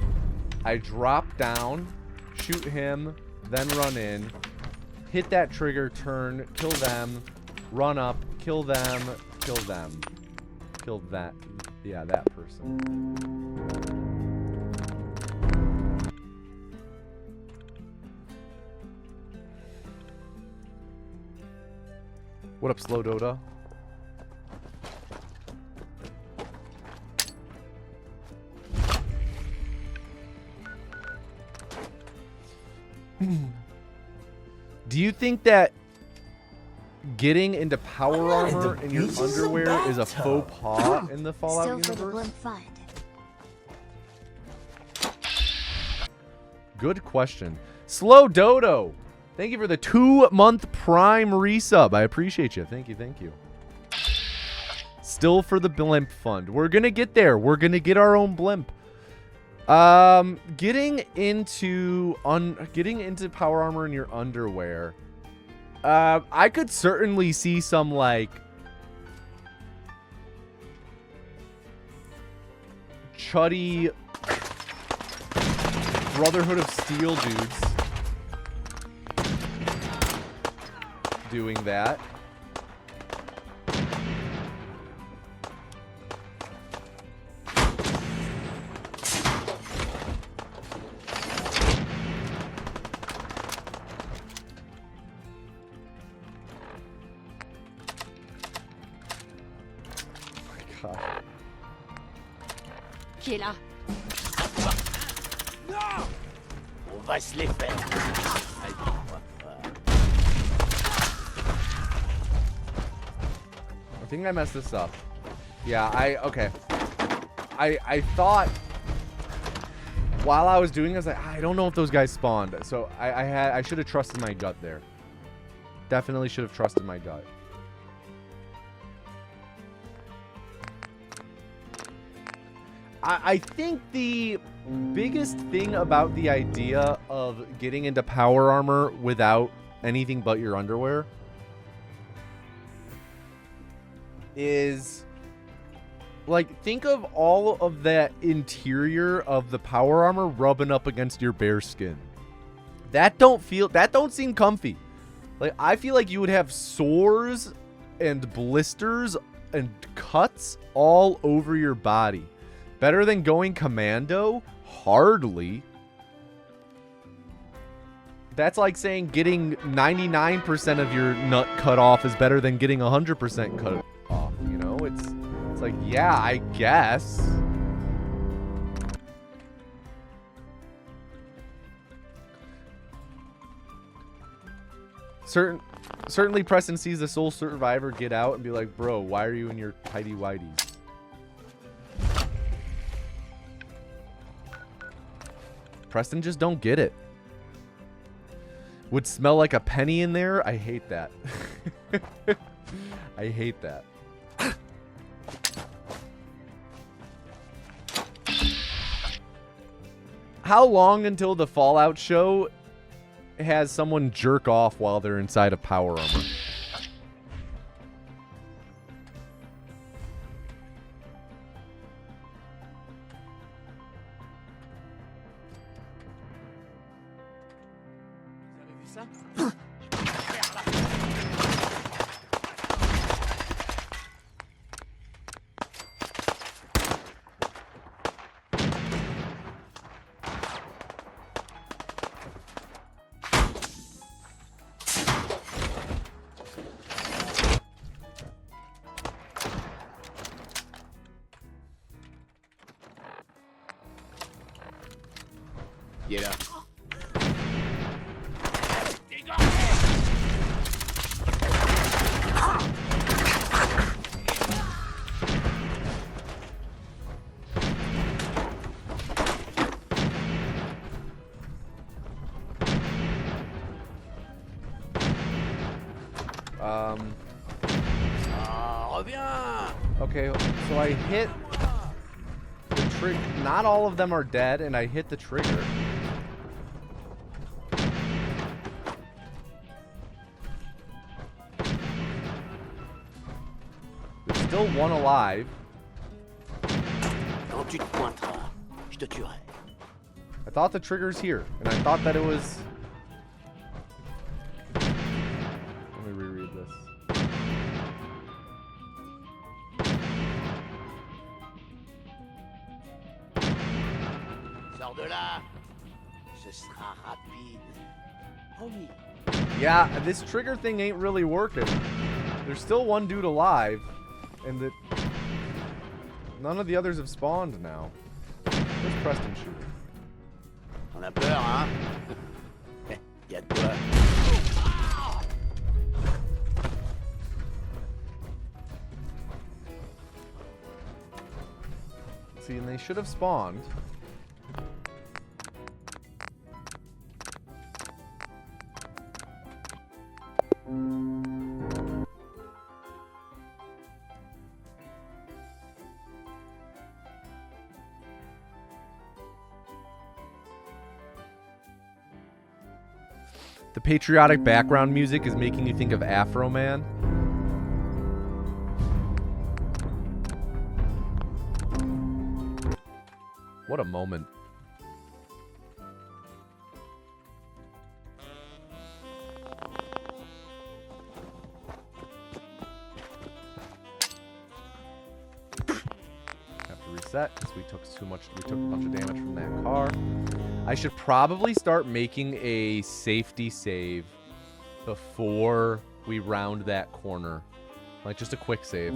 I drop down, shoot him, then run in, hit that trigger, turn, kill them, run up, kill them, kill them. Kill that. Yeah, that person. What up, Slow Dota? Do you think that getting into power armor in your underwear is a faux pas in the Fallout universe? Good question. Slow Dodo, thank you for the 2-month Prime resub. I appreciate you. Thank you, thank you. Still for the blimp fund. We're gonna get there. We're gonna get our own blimp. Getting into power armor in your underwear. I could certainly see some like chuddy Brotherhood of Steel dudes doing that. Qui est là? Non! On va se les faire. I think I messed this up. Yeah, okay. I thought while I was doing this, I don't know if those guys spawned. So I should have trusted my gut there. Definitely should have trusted my gut. I think the biggest thing about the idea of getting into power armor without anything but your underwear is, like, think of all of that interior of the power armor rubbing up against your bare skin. That don't seem comfy. Like, I feel like you would have sores and blisters and cuts all over your body. Better than going commando? Hardly. That's like saying getting 99% of your nut cut off is better than getting 100% cut off. You know, it's like, yeah, I guess. Certainly Preston sees the Soul Survivor get out and be like, bro, why are you in your tighty whities? Preston just don't get it. Would smell like a penny in there? I hate that. I hate that. How long until the Fallout show has someone jerk off while they're inside of power armor? Get up. Reviens! Okay, so I hit the trigger. Not all of them are dead, and I hit the trigger. still one alive. Quand tu te pointeras, je te tuerai. I thought the trigger's here, and I thought that it was... Let me reread this. Sors de là. Ce sera rapide. Promis. Yeah, this trigger thing ain't really working. There's still one dude alive, and none of the others have spawned now. Where's Preston shooting? On a peur, hein? Y a de quoi. See, and they should have spawned. The patriotic background music is making you think of Afro Man. What a moment. Have to reset because we took too much. We took a bunch of damage from that car. I should probably start making a safety save before we round that corner. Like just a quick save.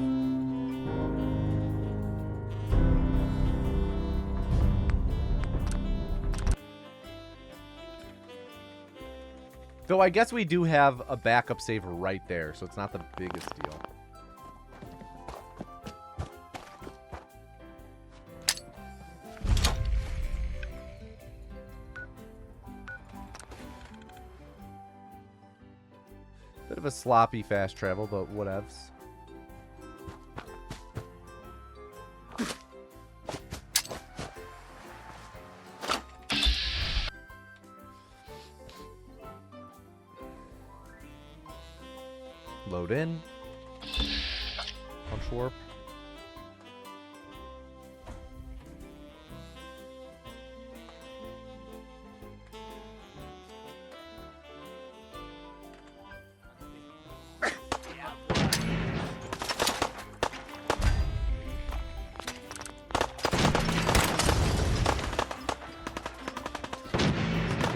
Though I guess we do have a backup save right there, so it's not the biggest deal. Bit of a sloppy fast travel, but whatevs. Load in. Punch warp.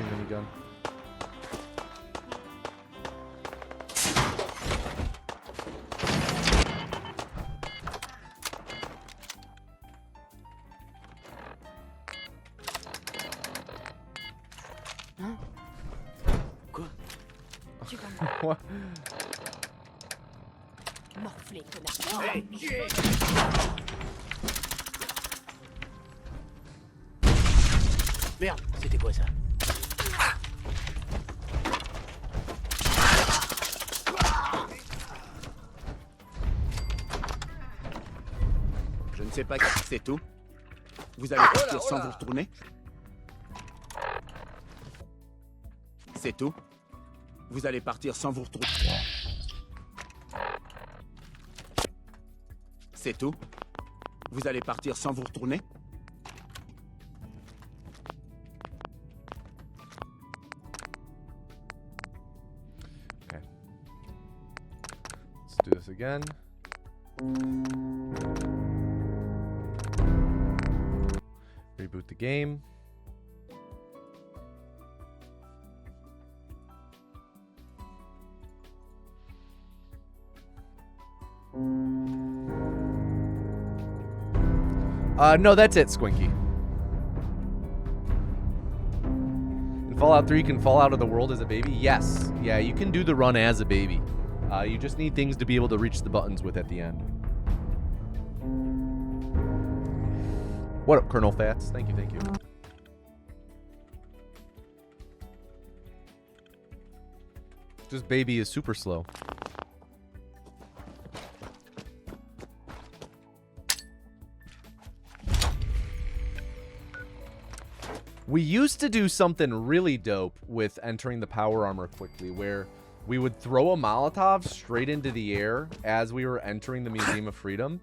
Minigun. Tu vas me What? morfler, connard. Merde, c'était quoi ça? Je ne sais pas qui c'est tout. Vous allez partir sans vous retourner? C'est tout? Vous allez partir sans vous retourner? C'est tout? Vous allez partir sans vous retourner? Okay. Let's do this again. Reboot the game. No, that's it, Squinky. In Fallout 3, you can fall out of the world as a baby? Yes. Yeah, you can do the run as a baby. You just need things to be able to reach the buttons with at the end. What up, Colonel Fats? Thank you, thank you. This baby is super slow. We used to do something really dope with entering the power armor quickly, where we would throw a Molotov straight into the air as we were entering the Museum of Freedom.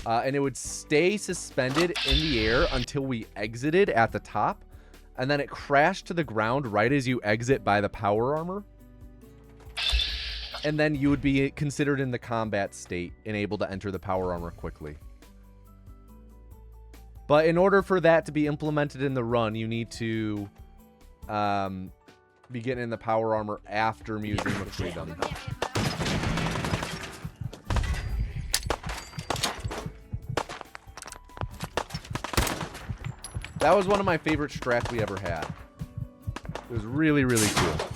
And it would stay suspended in the air until we exited at the top. And then it crashed to the ground right as you exit by the power armor. And then you would be considered in the combat state and able to enter the power armor quickly. But in order for that to be implemented in the run, you need to be getting in the power armor after Museum of Freedom. That was one of my favorite strats we ever had. It was really, really cool.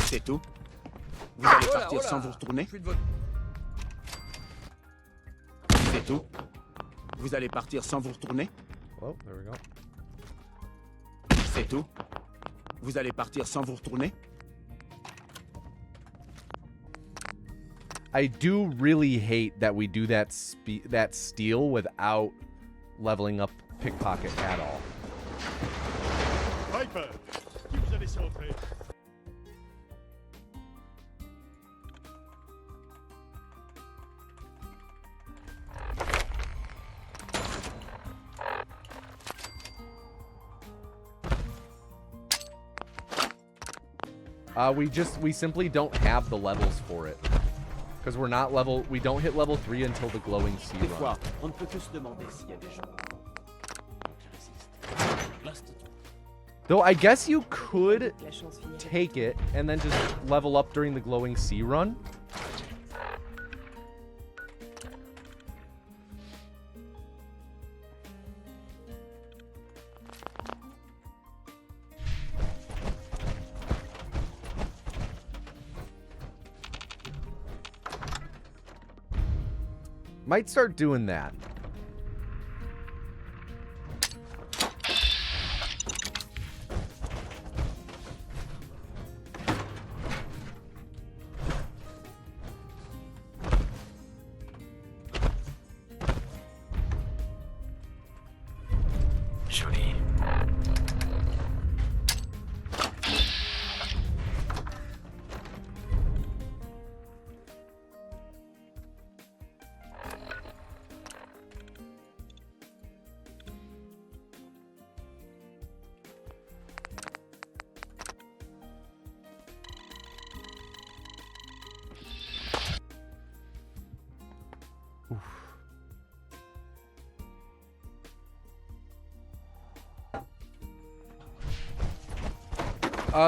C'est tout? Vous allez partir sans vous retourner? C'est tout? Vous allez partir sans vous retourner? Oh, there we go. C'est tout? Vous allez partir sans vous retourner? I do really hate that we do that steal without leveling up pickpocket at all. Piper, qui vous a laissé entrer? We simply don't have the levels for it. Because we're not level, we don't hit level 3 until the glowing sea Des run. fois, on ne peut que se demander s'il y a des gens qui résistent. Though I guess you could take it and then just level up during the glowing sea run. Might start doing that. Joli.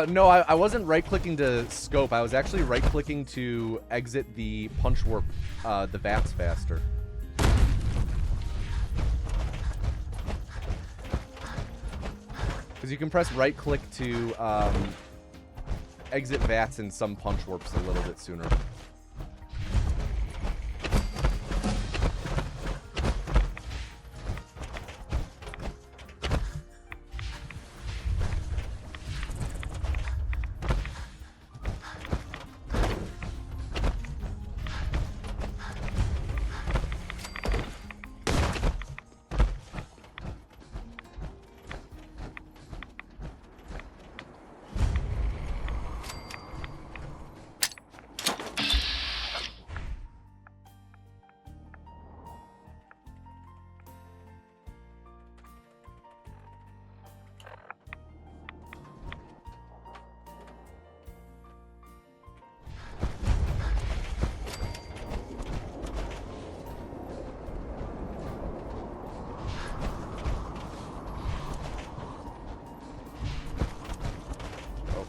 No, I wasn't right-clicking to scope. I was actually right-clicking to exit the punch warp, the vats faster. Because you can press right-click to exit vats in some punch warps a little bit sooner.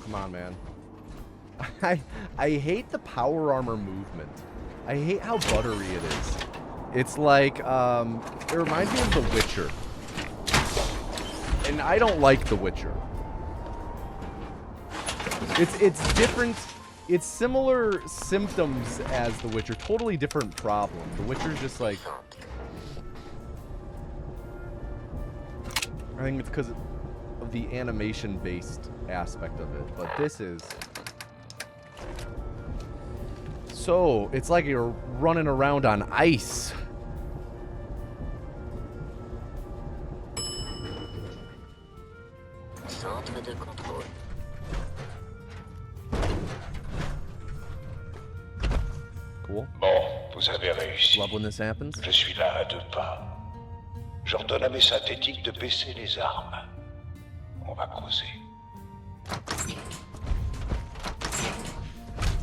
Come on, man. I hate the power armor movement. I hate how buttery it is. It's like, it reminds me of The Witcher. And I don't like The Witcher. It's different It's similar symptoms as The Witcher. Totally different problem. The Witcher's just like... I think it's because of the animation-based aspect of it. But this is... So, it's like you're running around on ice. Centre de contrôle. Cool. Bon, vous avez réussi. Love when this happens. Je suis là à 2 pas. J'ordonne à mes synthétiques de baisser les armes. On va causer.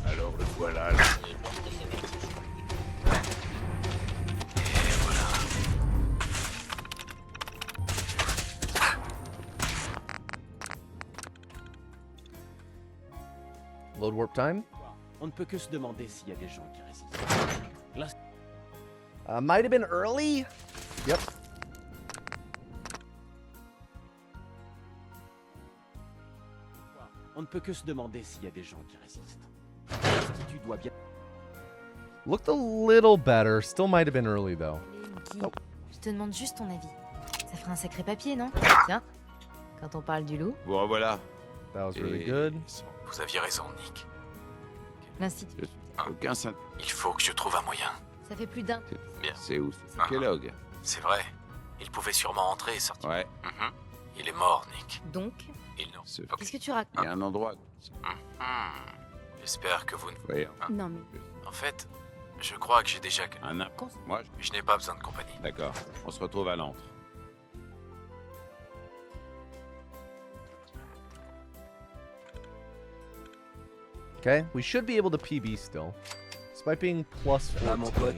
Alors le voilà. Load warp time. On ne peut que se demander s'il y a des gens qui résistent. Might have been early. Yep. On ne peut que se demander s'il y a des gens qui résistent. L'Institut doit bien... Looked a little better. Still might have been early though. Allez, Mickey, je te demande juste ton avis. Ça ferait un sacré papier, non? Tiens, quand on parle du loup, Vous revoilà. That was really Et- good. Vous aviez raison, Nick. l'Institut. Aucun synth... Il faut que je trouve un moyen. Ça fait plus d'un. Bien. C'est où? C'est Kellogg. C'est vrai. Il pouvait sûrement entrer et sortir. Ouais. Mhm. Il est mort, Nick. Donc, Il nous... Ce- Ok. qu'est-ce que tu racontes? Il y a un endroit... Mhm. J'espère que vous ne... Voyons. Non mais, En fait, je crois que j'ai déjà... Un imp... Moi, Je n'ai pas besoin de compagnie. D'accord. On se retrouve à l'antre. Okay, we should be able to PB still. Despite being plus va, mon pote?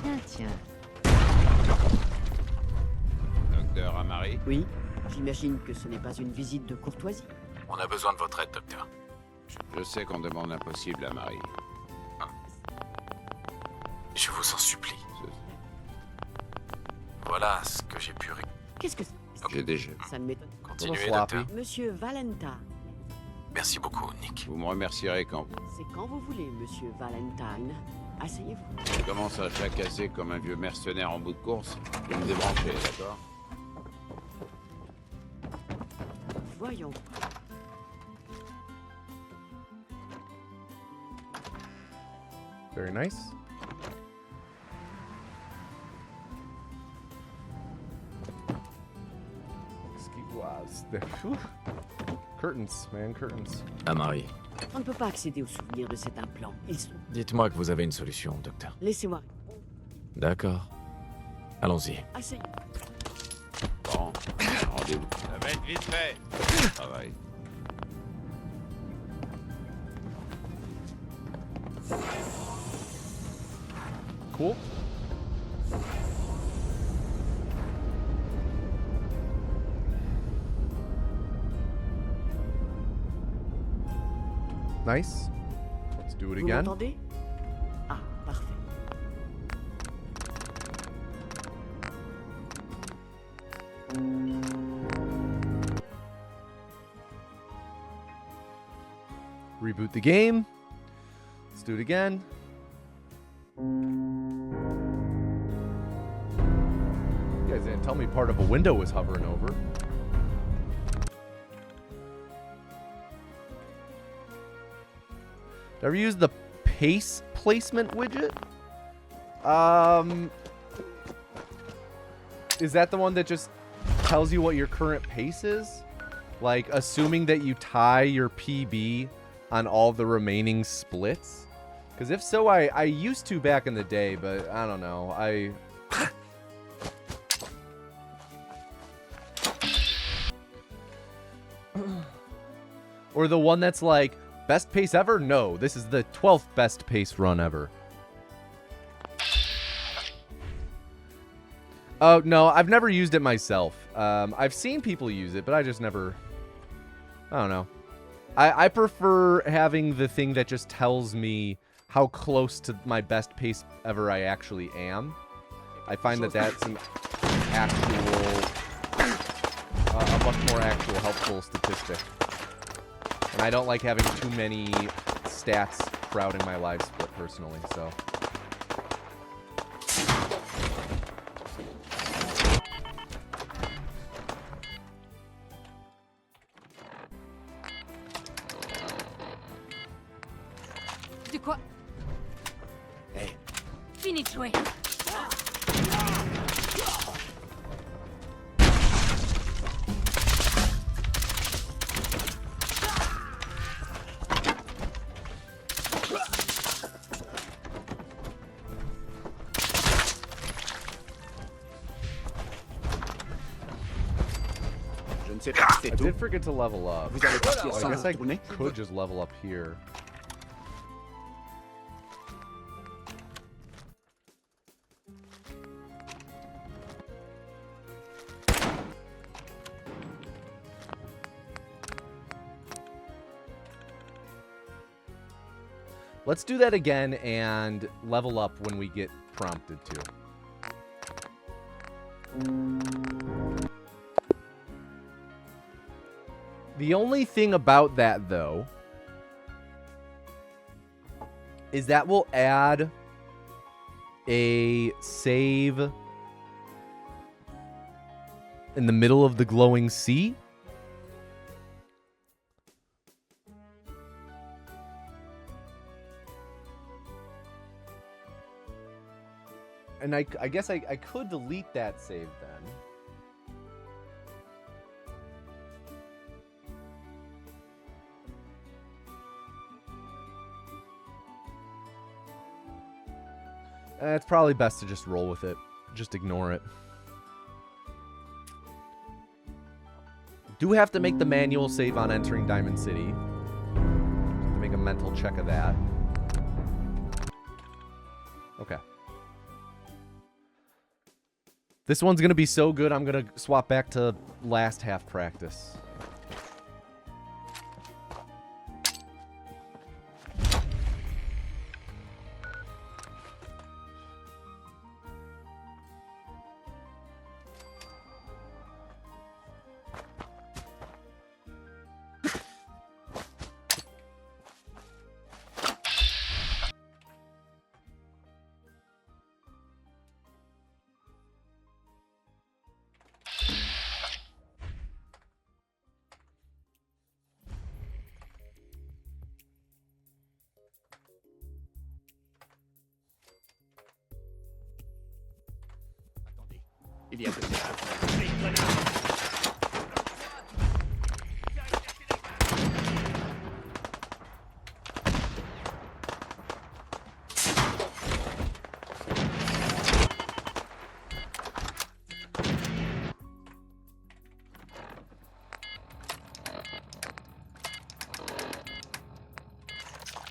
14. tiens. Docteur Amari. Oui, j'imagine que ce n'est pas une visite de courtoisie. On a besoin de votre aide, docteur. Je sais qu'on demande l'impossible à Marie. Je vous en supplie. Voilà ce que j'ai pu... Qu'est-ce que c'est? J'ai déjà... Ça ne m'étonne. Continuez, sloppy. docteur. Monsieur Valentine. Merci beaucoup, Nick. Vous me remercierez quand... C'est quand vous voulez, monsieur Valentine. Asseyez-vous. Je commence à jacasser comme un vieux mercenaire en bout de course. Je vais me débrancher, d'accord? Voyons. Very nice. Curtains, man, curtains. Amari, On ne peut pas accéder aux souvenirs de cet implant. Ils sont... dites-moi que vous avez une solution, docteur. Laissez-moi. D'accord. Allons-y. Asseyez. Bon, rendez-vous. Ça va être vite fait. Travail. Cool. Nice. Let's do it Vous again. m'entendez? Ah, parfait. Reboot the game. Let's do it again. You guys didn't tell me part of a window was hovering over. Did I ever use the pace placement widget? Is that the one that just tells you what your current pace is? Like, assuming that you tie your PB on all the remaining splits? Because if so, I used to back in the day, but I don't know. Or the one that's like, best pace ever? No, this is the 12th best pace run ever. Oh, no, I've never used it myself. I've seen people use it, but I just never... I don't know. I prefer having the thing that just tells me how close to my best pace ever I actually am. I find that that's... actual, a much more actual helpful statistic. And I don't like having too many stats crowding my live split personally, so. De quoi? Hey. Fini de jouer. Je ne sais pas si I c'est tout. did forget to level up. Vous allez partir Oh, I sans guess vous I retourner. could just level up here. Let's do that again and level up when we get prompted to. The only thing about that, though, is that we'll add a save in the middle of the glowing sea. And I guess I could delete that save then. It's probably best to just roll with it. Just ignore it. Do have to make the manual save on entering Diamond City. To make a mental check of that. Okay. This one's going to be so good, I'm going to swap back to last half practice. Il y a peut-être.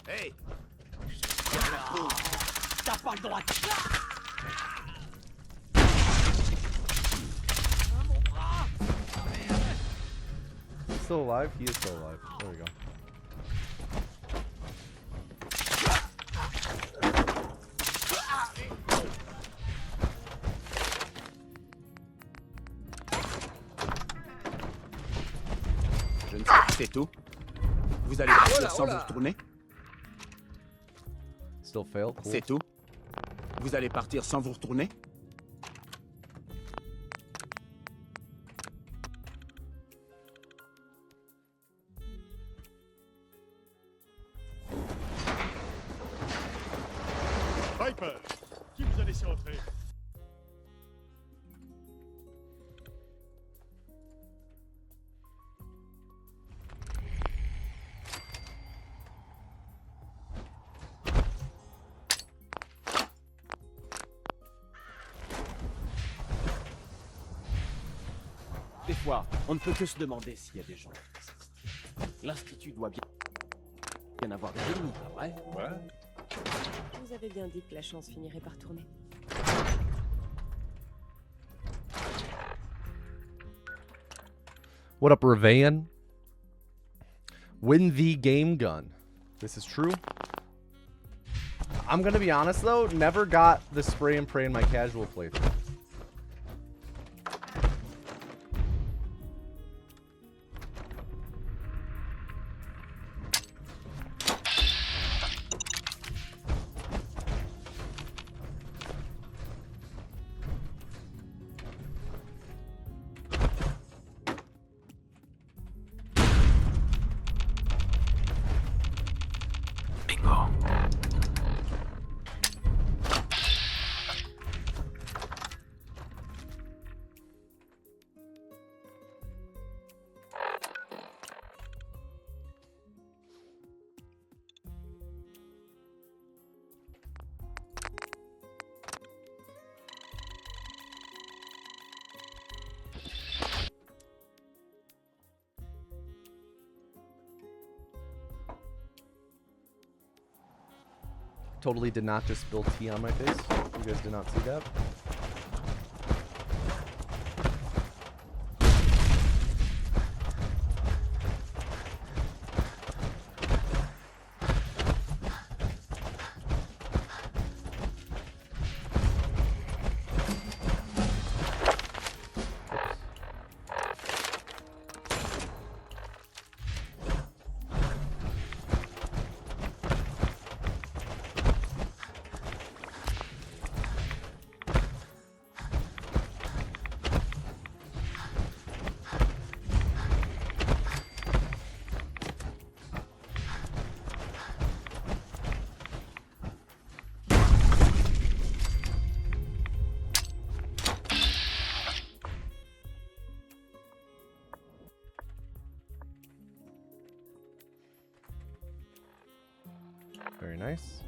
Hey! T'as pas le droit de... Still alive? He is still alive. There we go. Je ne sais pas, c'est tout. Vous allez partir sans vous retourner. Still fail? Cool. C'est tout. Vous allez partir sans vous retourner. Viper, qui vous a laissé entrer? Des fois, on ne peut que se demander s'il y a des gens. L'Institut doit bien avoir des ennemis, pas vrai? Ouais. Vous avez bien dit que la chance finirait par tourner. What up, Revan? Win the game gun. This is true. I'm gonna be honest though, never got the spray and pray in my casual playthrough. Totally did not just spill tea on my face. You guys did not see that. Very nice.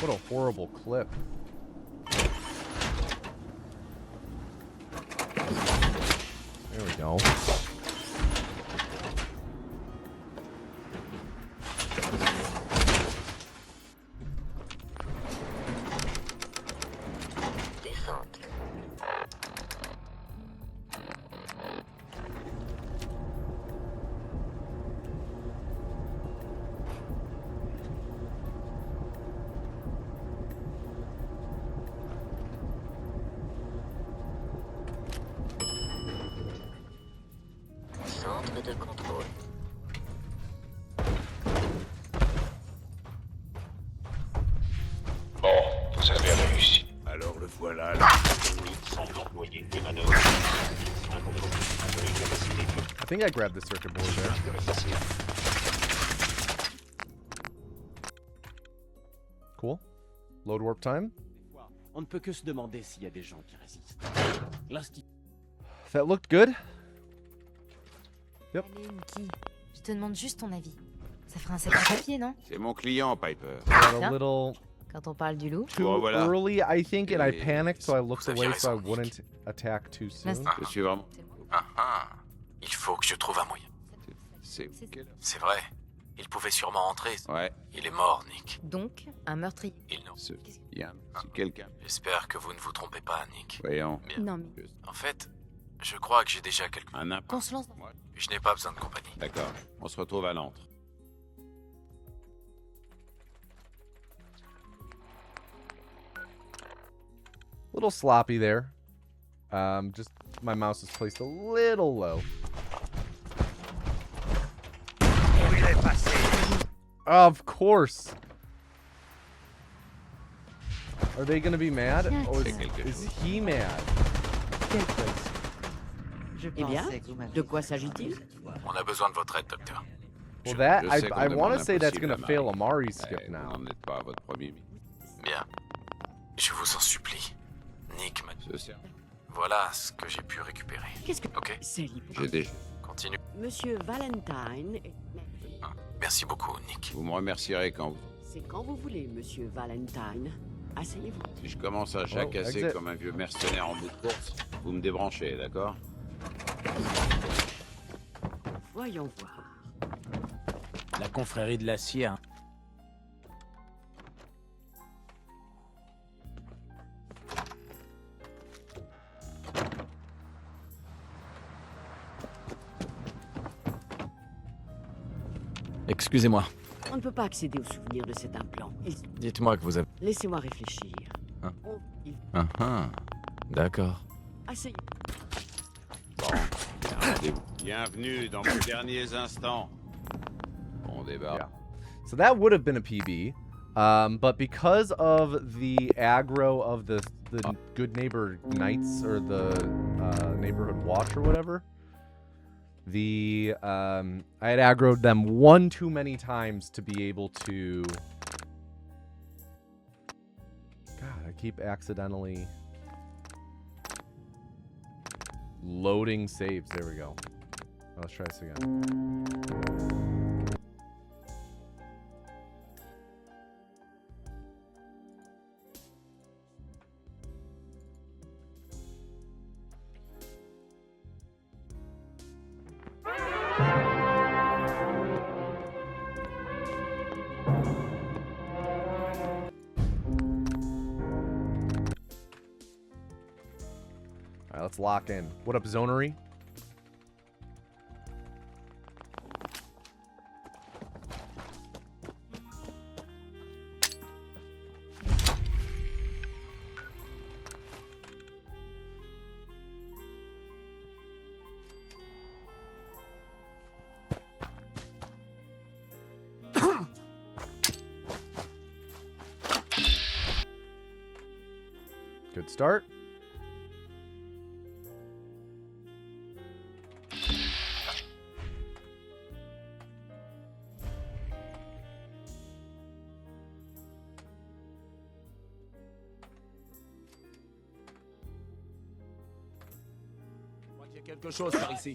What a horrible clip. There we go. Centre de contrôle. Bon, vous avez réussi. Alors le voilà. I think I grabbed the circuit board there. Cool. Load warp time. On ne peut que se demander s'il y a des gens qui résistent. L'institut. That looked good. Yep. Allez, Nicky, je te demande juste ton avis. Ça fera un sacré papier, non? C'est mon client, Piper. Got a little Quand on parle du loup. too voilà. early, I think, and I Et panicked, so I looked vous aviez away so I raison, wouldn't attack too soon. Je suis vraiment... Ah ah. Il faut que je trouve un moyen. C'est quelle heure? C'est vrai. Il pouvait sûrement entrer. Ouais. Il est mort, Nick. Donc, un meurtrier. Il nous. C'est quelqu'un. J'espère que vous ne vous trompez pas, Nick. Voyons. Bien. Non, mais En fait, je crois que j'ai déjà quelqu'un. Un imp. qu'on se lance. Je n'ai pas besoin de compagnie. D'accord. On se retrouve à l'antre. Little sloppy there. Just my mouse is placed a little low. Of course. Are they gonna be mad? Or is he mad? Eh bien, de quoi s'agit-il? On a besoin de votre aide, docteur. Well, that Je sais qu'on I demande want to say that's l'impossible gonna à fail Marie. Amari's Ouais, skip vous now. n'en êtes pas à votre premier ministre. Bien. Je vous en supplie. Nick m'a... Ce sert. Voilà ce que j'ai pu récupérer. Qu'est-ce que Ok, c'est libre? J'ai déjà... continue. Monsieur Valentine, Merci beaucoup, Nick. Vous me remercierez quand vous... c'est quand vous voulez, Monsieur Valentine. Asseyez-vous. Si je commence à jacasser exit. comme un vieux mercenaire en bout de course, vous me débranchez, d'accord? Voyons voir. La confrérie de l'acier. Hein. Excusez-moi. On ne peut pas accéder au souvenir de cet implant. Dites-moi que vous avez... Laissez-moi réfléchir. Hein? Il... D'accord. Asseyez. Bon, rendez-vous. Bienvenue dans mes derniers instants. Bon débat. Yeah. So that would have been a PB, but because of the aggro of the Good Neighbor Knights or the Neighborhood Watch or whatever, the I had aggroed them one too many times to be able to. God, I keep accidentally. Loading saves. There we go. Let's try this again. Alright, let's lock in. What up, Zonery? Good start. Il y a quelque chose par ici.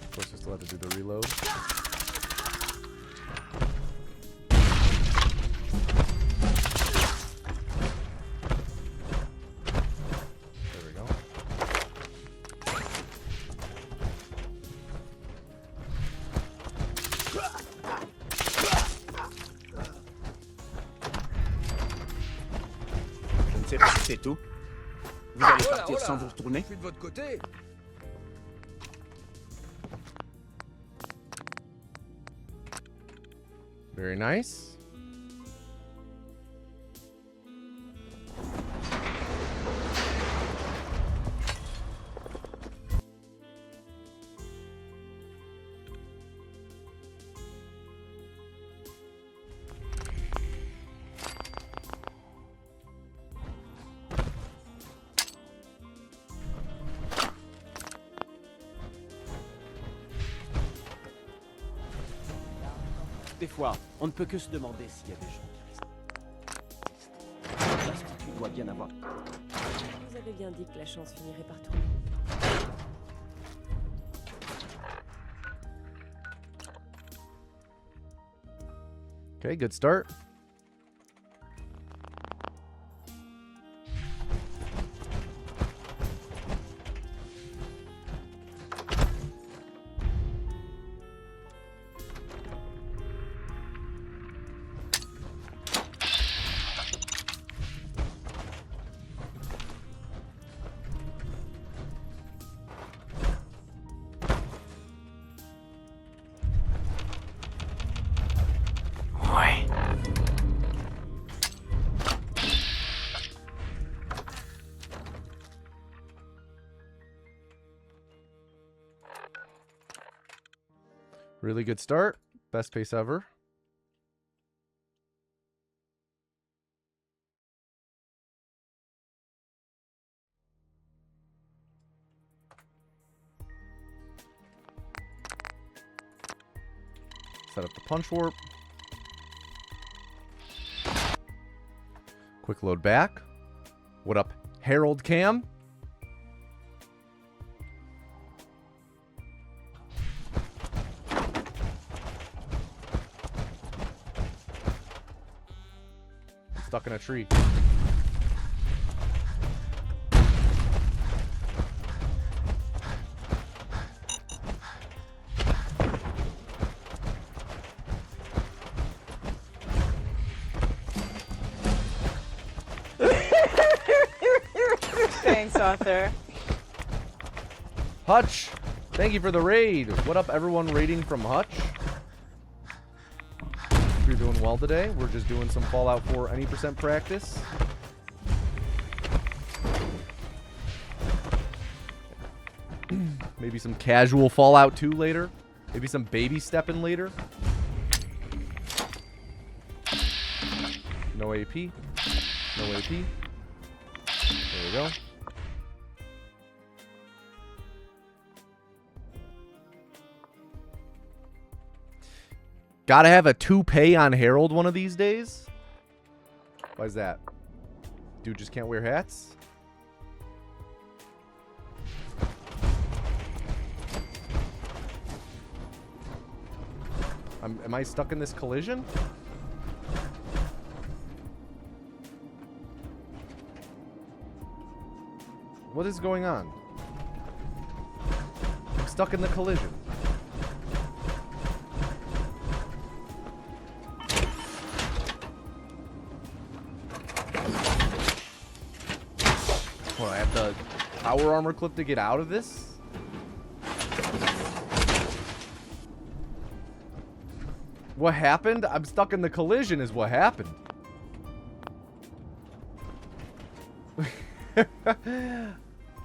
Of course, just let it do the reload. There we go. Je ne sais pas si c'est tout. Vous allez partir sans vous retourner? Je suis de votre côté. Very nice. Des fois, on ne peut que se demander s'il y a des gens qui restent. L'Institut doit bien avoir... Vous avez bien dit que la chance finirait par tourner. Okay, good start. Ouais. Really good start. Best pace ever. Set up the punch warp. Quick load back. What up, Harold Cam? I'm stuck in a tree. Thanks, Arthur. Hutch, thank you for the raid. What up, everyone raiding from Hutch? Hope you're doing well today. We're just doing some Fallout 4 any percent practice. Maybe some casual Fallout 2 later. Maybe some baby stepping later. No AP. No AP. There we go. Gotta have a toupee on Harold one of these days? Why is that? Dude just can't wear hats? Am I stuck in this collision? What is going on? I'm stuck in the collision. Well, I have the power armor clip to get out of this? What happened? I'm stuck in the collision is what happened.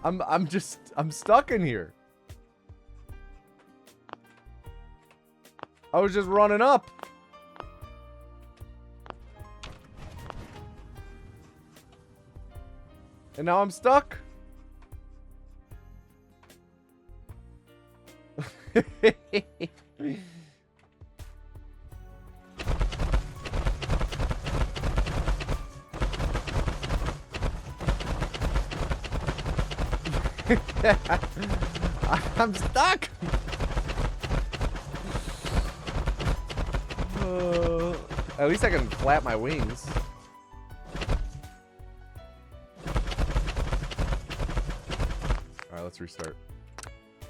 I'm stuck in here. I was just running up. And now I'm stuck. I'm stuck. At least I can flap my wings. Alright, let's restart.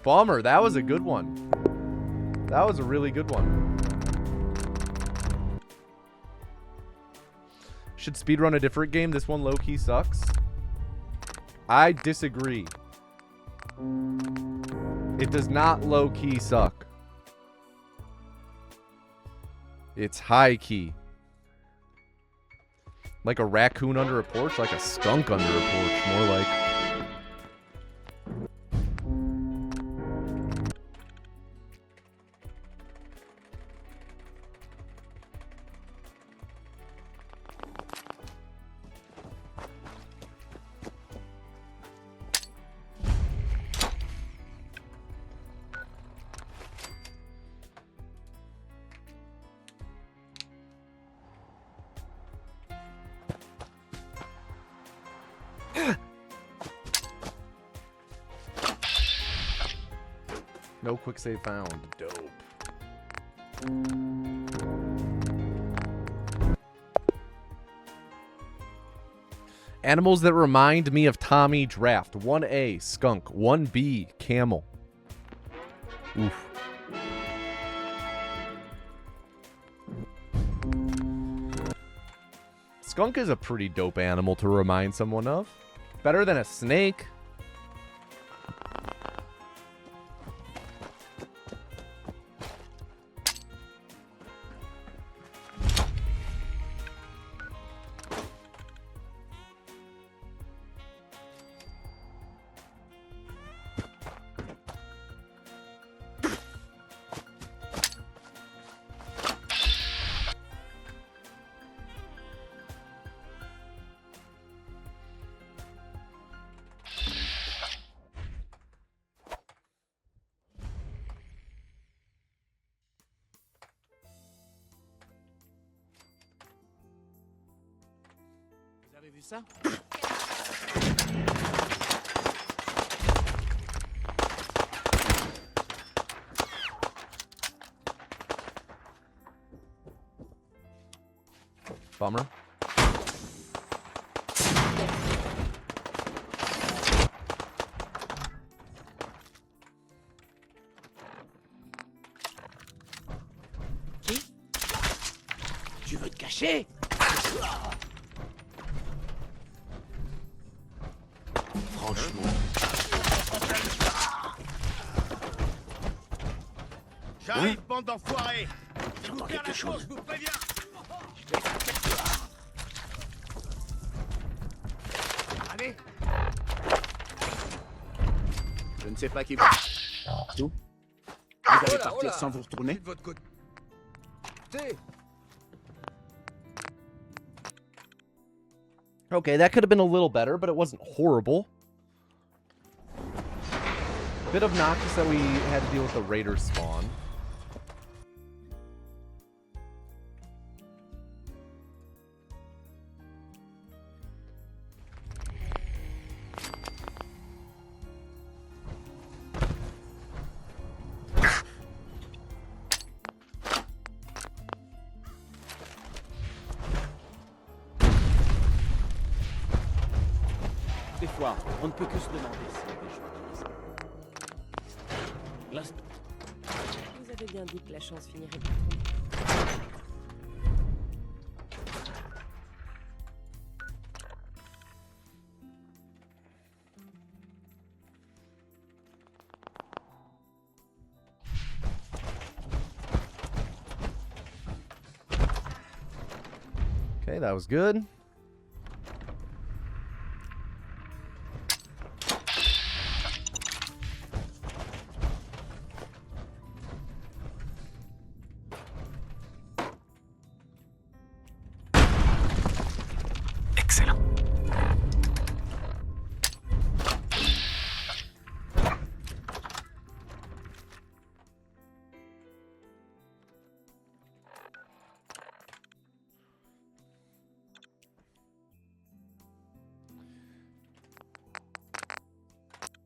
Bummer, that was a good one. That was a really good one. Should speedrun a different game? This one low-key sucks. I disagree. It does not low-key suck. It's high-key. Like a raccoon under a porch? Like a skunk under a porch, more like. No quick save found. Dope. Animals that remind me of Tommy Draft. 1A, skunk. 1B, camel. Oof. Skunk is a pretty dope animal to remind someone of. Better than a snake. Vous avez vu ça? Bummer. Tu veux te cacher? Franchement. J'arrive, bande d'enfoirés. J'entends quelque chose. Je vous préviens. Allez. Je ne sais pas qui... Tout. Vous allez partir sans vous retourner? De votre côté. Okay, that could have been a little better, but it wasn't horrible. Bit obnoxious that we had to deal with the raider spawn. Des fois, on ne peut que se demander s'il y a des gens comme ça. Vous avez bien dit que la chance finirait par tomber. Okay, that was good. Excellent.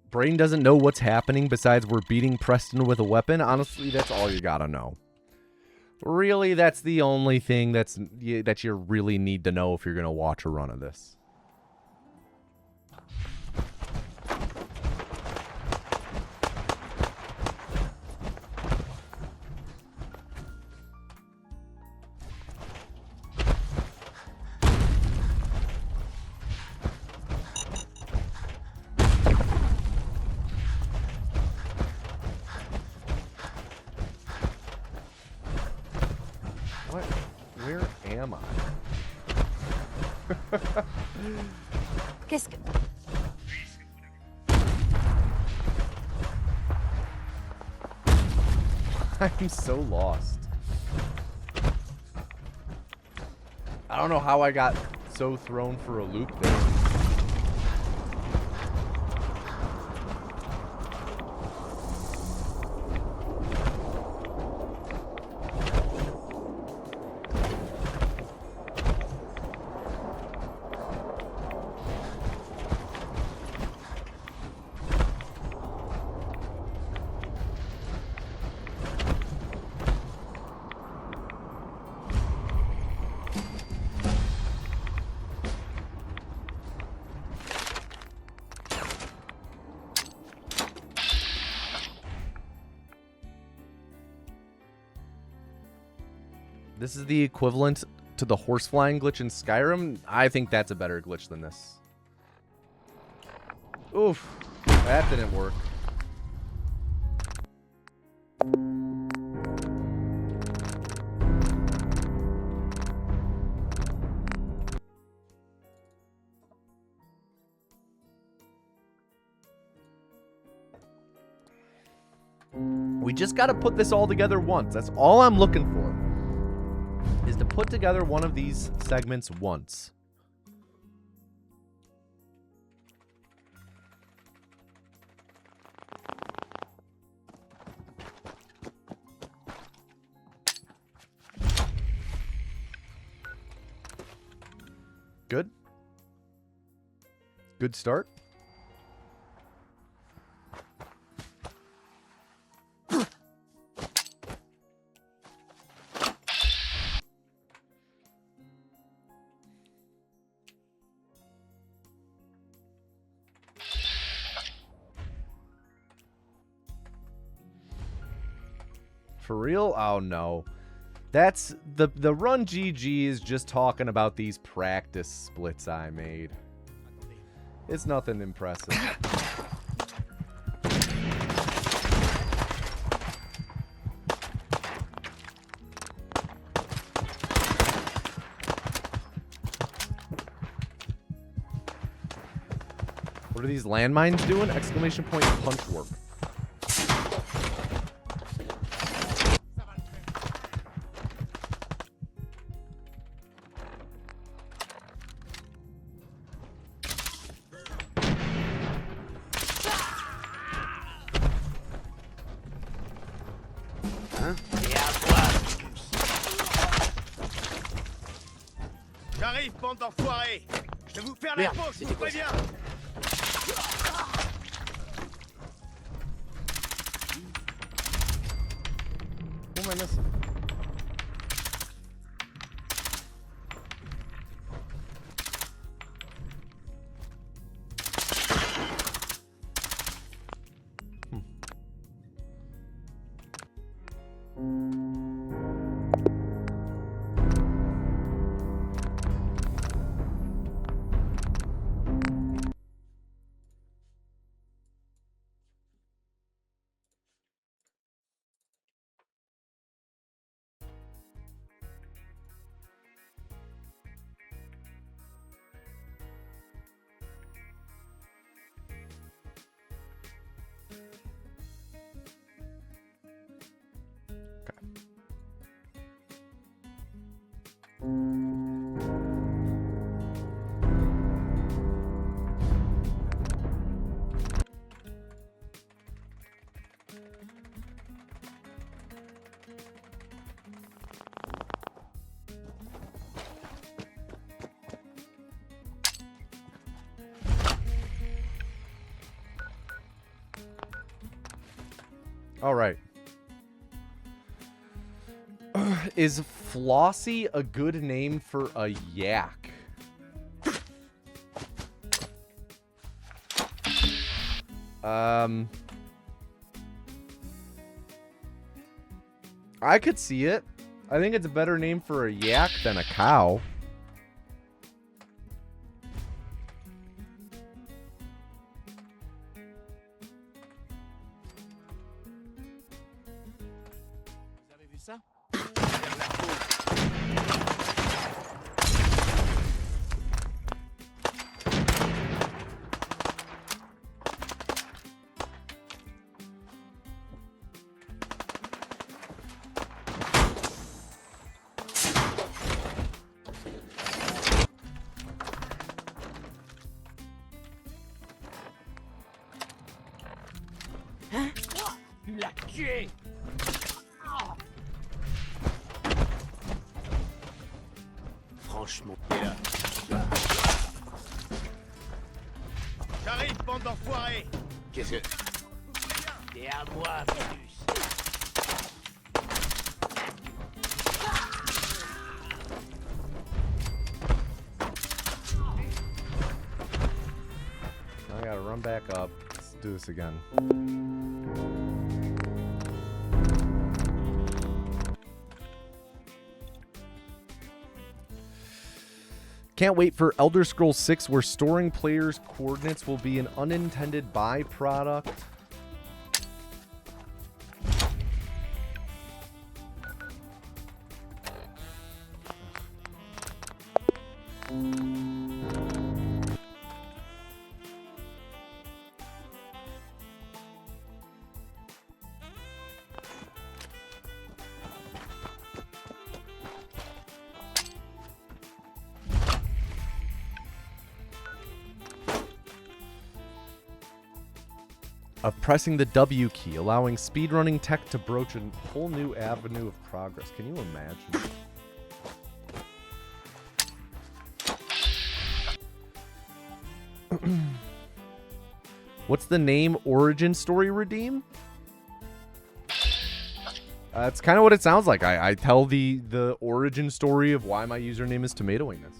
Brain doesn't know what's happening besides we're beating Preston with a weapon. Honestly, that's all you gotta know. Really, that's the only thing that you really need to know if you're gonna watch a run of this. What? Where am I? Qu'est-ce que... I'm so lost. I don't know how I got so thrown for a loop there. This is the equivalent to the horse flying glitch in Skyrim. I think that's a better glitch than this. Oof. That didn't work. We just got to put this all together once. That's all I'm looking for. Is to put together one of these segments once. Good. Good start. For real? Oh no. That's the run GG is just talking about these practice splits I made. It's nothing impressive. What are these landmines doing? Exclamation point punch work. d'enfoirés! Je vais vous faire la Merde, peau, je c'était vous quoi préviens! Who am I missing? All right. Is Flossie a good name for a yak? I could see it. I think it's a better name for a yak than a cow. Vous avez vu ça? Tu l'as tué! Franchement. J'arrive, bande d'enfoirés! Qu'est-ce que... T'es à moi, Vénus. I gotta run back up. Let's do this again. Can't wait for Elder Scrolls 6 where storing players' coordinates will be an unintended byproduct. Of pressing the W key, allowing speedrunning tech to broach a whole new avenue of progress. Can you imagine? What's the name origin story redeem? That's kind of what it sounds like. I tell the origin story of why my username is Tomatoiness.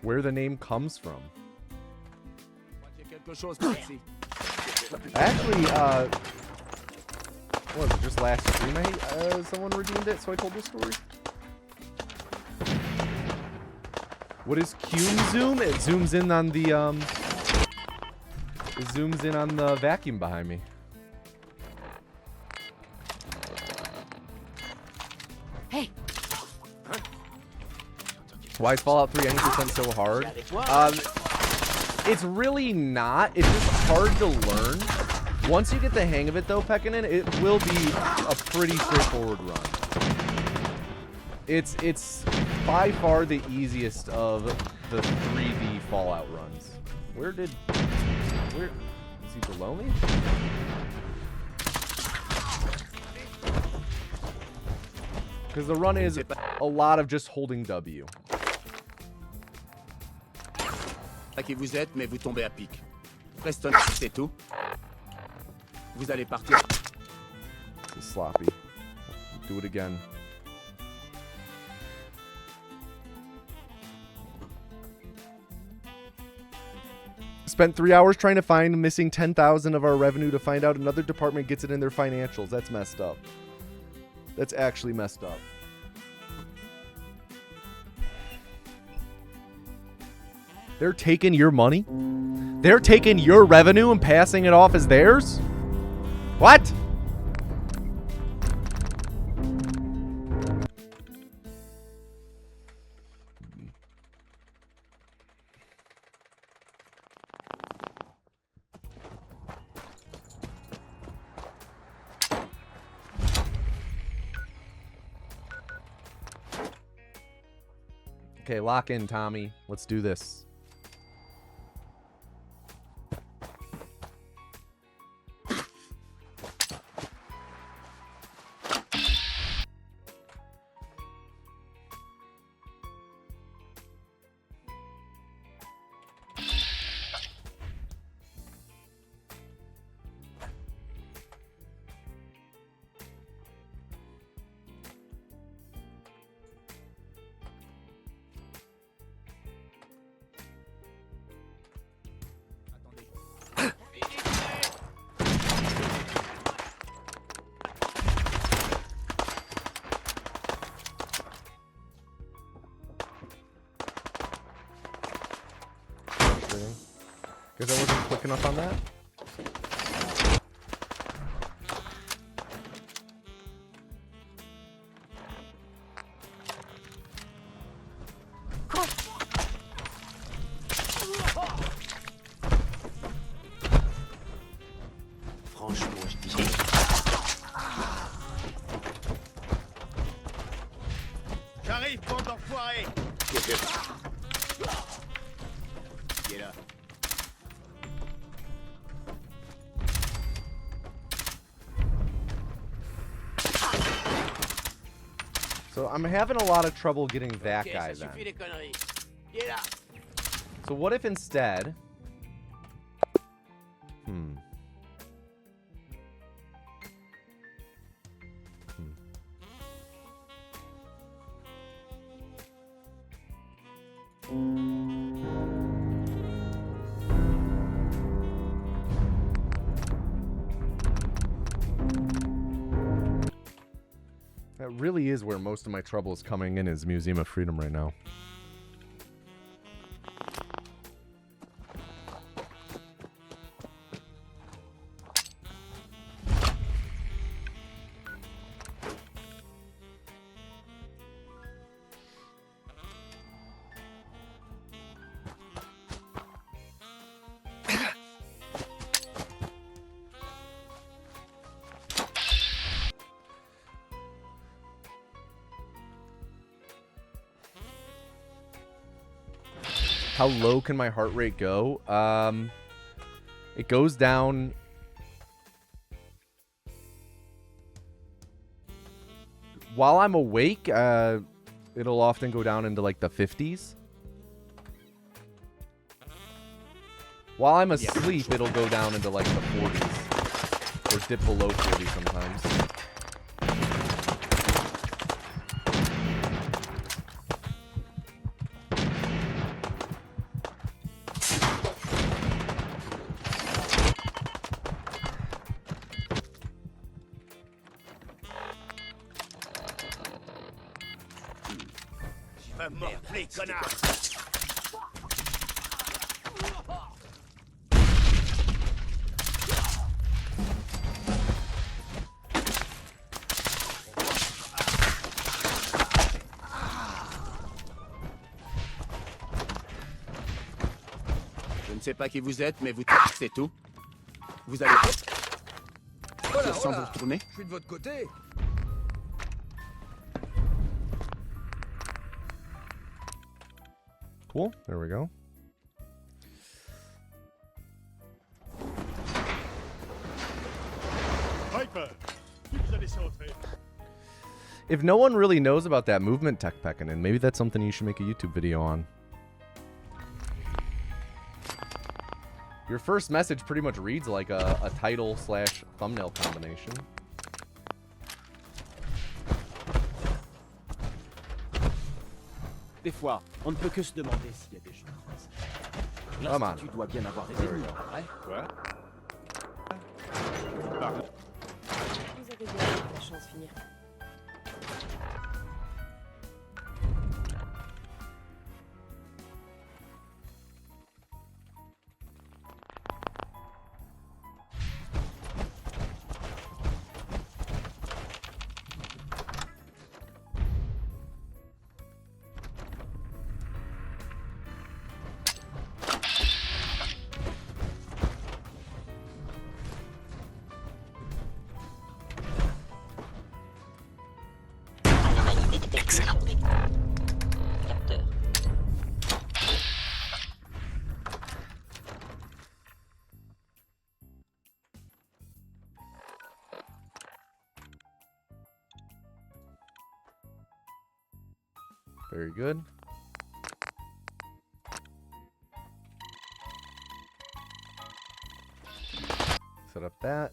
Where the name comes from. Actually, what was it, just last stream someone redeemed it, so I told this story. What is Cume Zoom? It zooms in on the, it zooms in on the vacuum behind me. Hey! Why is Fallout 3 90% so hard? It's really not. It's just hard to learn. Once you get the hang of it, though, Pekkanen, it will be a pretty straightforward run. It's by far the easiest of the 3D Fallout runs. Where is he below me? Because the run is a lot of just holding W. Pas qui vous êtes, mais vous tombez à pic. Preston, c'est tout. Vous allez partir. This is sloppy. Do it again. Spent 3 hours trying to find missing 10,000 of our revenue to find out another department gets it in their financials. That's messed up. That's actually messed up. They're taking your money? They're taking your revenue and passing it off as theirs? What? Okay, lock in, Tommy. Let's do this. Because I wasn't quick enough on that. Franchement, je dis. J'arrive, bande d'enfoirés. Qui est là? So I'm having a lot of trouble getting that guy then. So what if instead... That really is where most of my trouble is coming in, is Museum of Freedom right now. How low can my heart rate go? It goes down. While I'm awake, it'll often go down into like the 50s. While I'm asleep, it'll go down into like the 40s. Or dip below 40 sometimes. Morflé, connard. Je ne sais pas qui vous êtes, mais vous c'est tout. Vous allez partir sans vous retourner. Je suis de votre côté. Cool. There we go. If no one really knows about that movement tech Pekkanen, maybe that's something you should make a YouTube video on. Your first message pretty much reads like a title / thumbnail combination. Des fois, on ne peut que se demander s'il y a des gens comme ça. L'Institut doit bien avoir des ennemis, pas vrai? Quoi? Vous avez bien vu la chance finir. Excellent. Capteur. Very good. Set up that.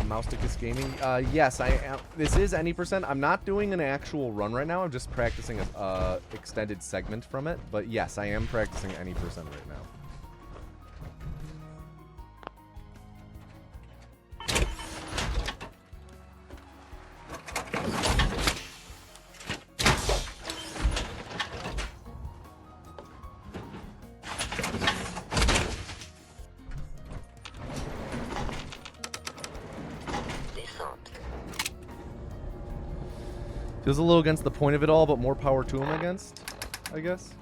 Mousticus Gaming. Yes, I am. This is any %. I'm not doing an actual run right now. I'm just practicing a extended segment from it. But yes, I am practicing any % right now. Feels a little against the point of it all, but more power to him against, I guess.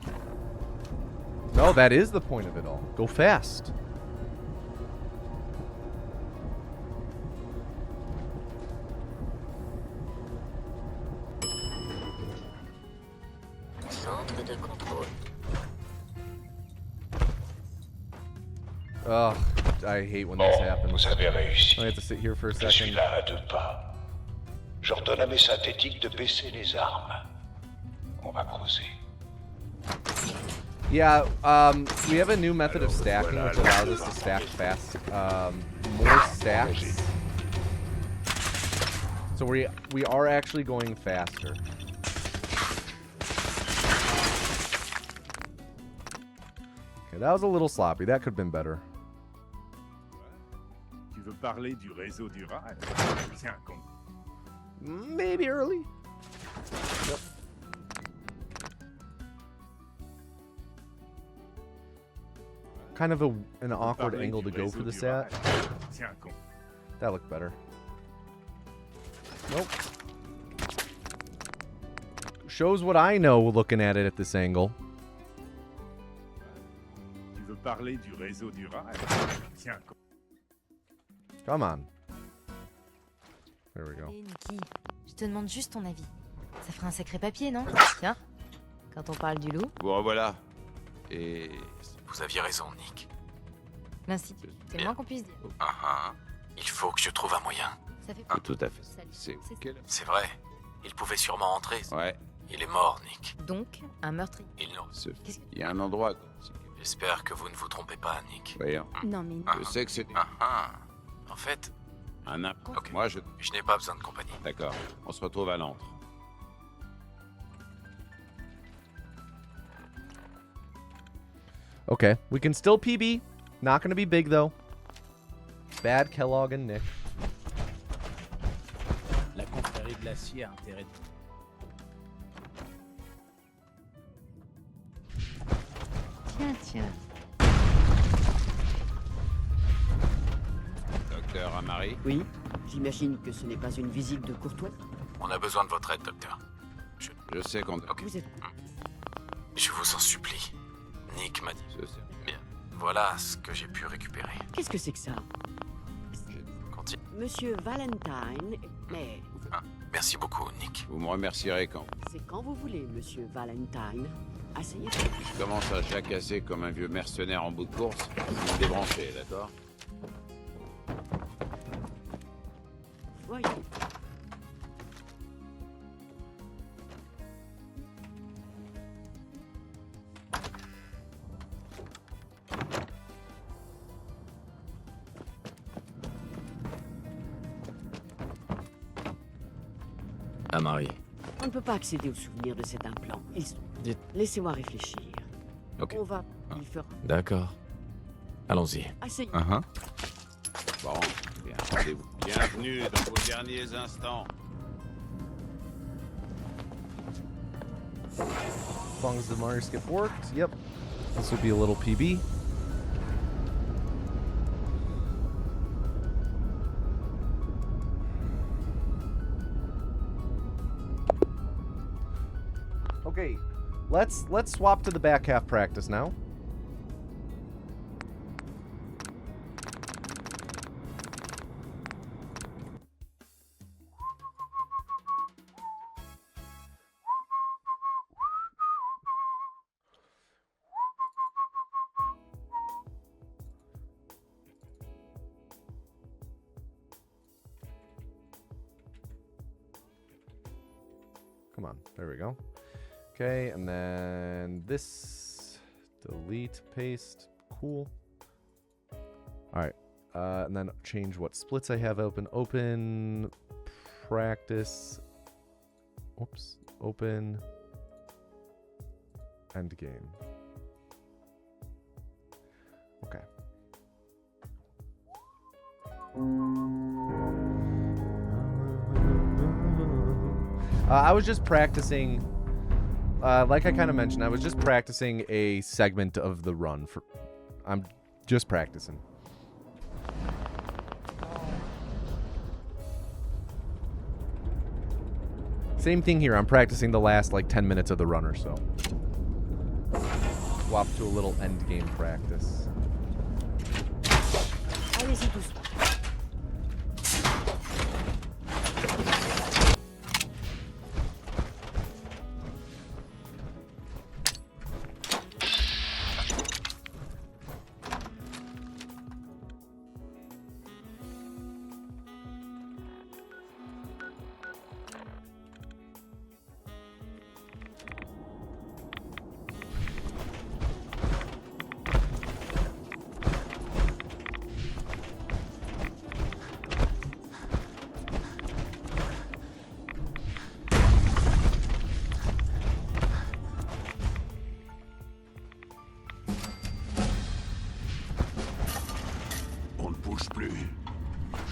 No, that is the point of it all. Go fast. Centre de contrôle. Ugh, I hate when this happens. Vous avez réussi. I have to sit here for a Je suis second. là à 2 pas. J'ordonne à mes synthétiques de baisser les armes. On va causer. Yeah, we have a new method of stacking which allows us to stack fast. More stacks. So we are actually going faster. Okay, that was a little sloppy. That could have been better. Tu veux parler du réseau du rail? Tiens, con. Maybe early. Yep. Kind of an awkward angle to go for this at. That looked better. Nope. Shows what I know looking at it at this angle. Tu veux parler du réseau du rail? Tiens, con. Come on. There we go. Hey, Niki, je te demande juste ton avis. Ça ferait un sacré papier, non? Tiens. quand on parle du loup. Vous revoilà. Et... Vous aviez raison, Nick. L'Institut, c'est le moins qu'on puisse dire. Il faut que je trouve un moyen. Ça fait Tout à fait. Salut. C'est quel... C'est vrai. Il pouvait sûrement entrer. Ouais. Il est mort, Nick. Donc, un meurtrier. Il nous... Qu'est-ce que... Il y a un endroit... J'espère que vous ne vous trompez pas, Nick. Voyons. Non, mais... Je sais que c'est... En fait, Un imp... Ok. Moi, je... je n'ai pas besoin de compagnie. D'accord. On se retrouve à l'antre. Okay, we can still PB. Not gonna be big though. Bad Kellogg and Nick. La confrérie glaciaire a intérêt. Tiens. Docteur Amari. Oui, j'imagine que ce n'est pas une visite de courtoisie. On a besoin de votre aide, docteur. Je sais qu'on... Vous êtes... Je vous en supplie. Nick m'a dit. Je sais. Bien. Voilà ce que j'ai pu récupérer. Qu'est-ce que c'est que ça? Continue. Monsieur Valentine... Mais Merci beaucoup, Nick. Vous me remercierez quand... c'est quand vous voulez, monsieur Valentine. Asseyez-vous. Si je commence à jacasser comme un vieux mercenaire en bout de course, vous me débranchez, d'accord? Voyons. Amari. On ne peut pas accéder aux souvenirs de cet implant. Ils sont... Dites. Laissez-moi réfléchir. Ok. On va... Il fera... D'accord. Allons-y. Asseyez. Bon, bien, rendez-vous. Bienvenue dans vos derniers instants. As long as the Mars skip worked. Yep. This will be a little PB. Okay, let's swap to the back half practice now. Come on, there we go. Okay, and then this, delete, paste, cool. All right, and then change what splits I have open. Open, practice, whoops, open, end game. Okay. I was just practicing, like I kind of mentioned, I was just practicing a segment of the run. I'm just practicing. Same thing here. I'm practicing the last like 10 minutes of the run or so. Swap to a little end game practice. Allez-y doucement.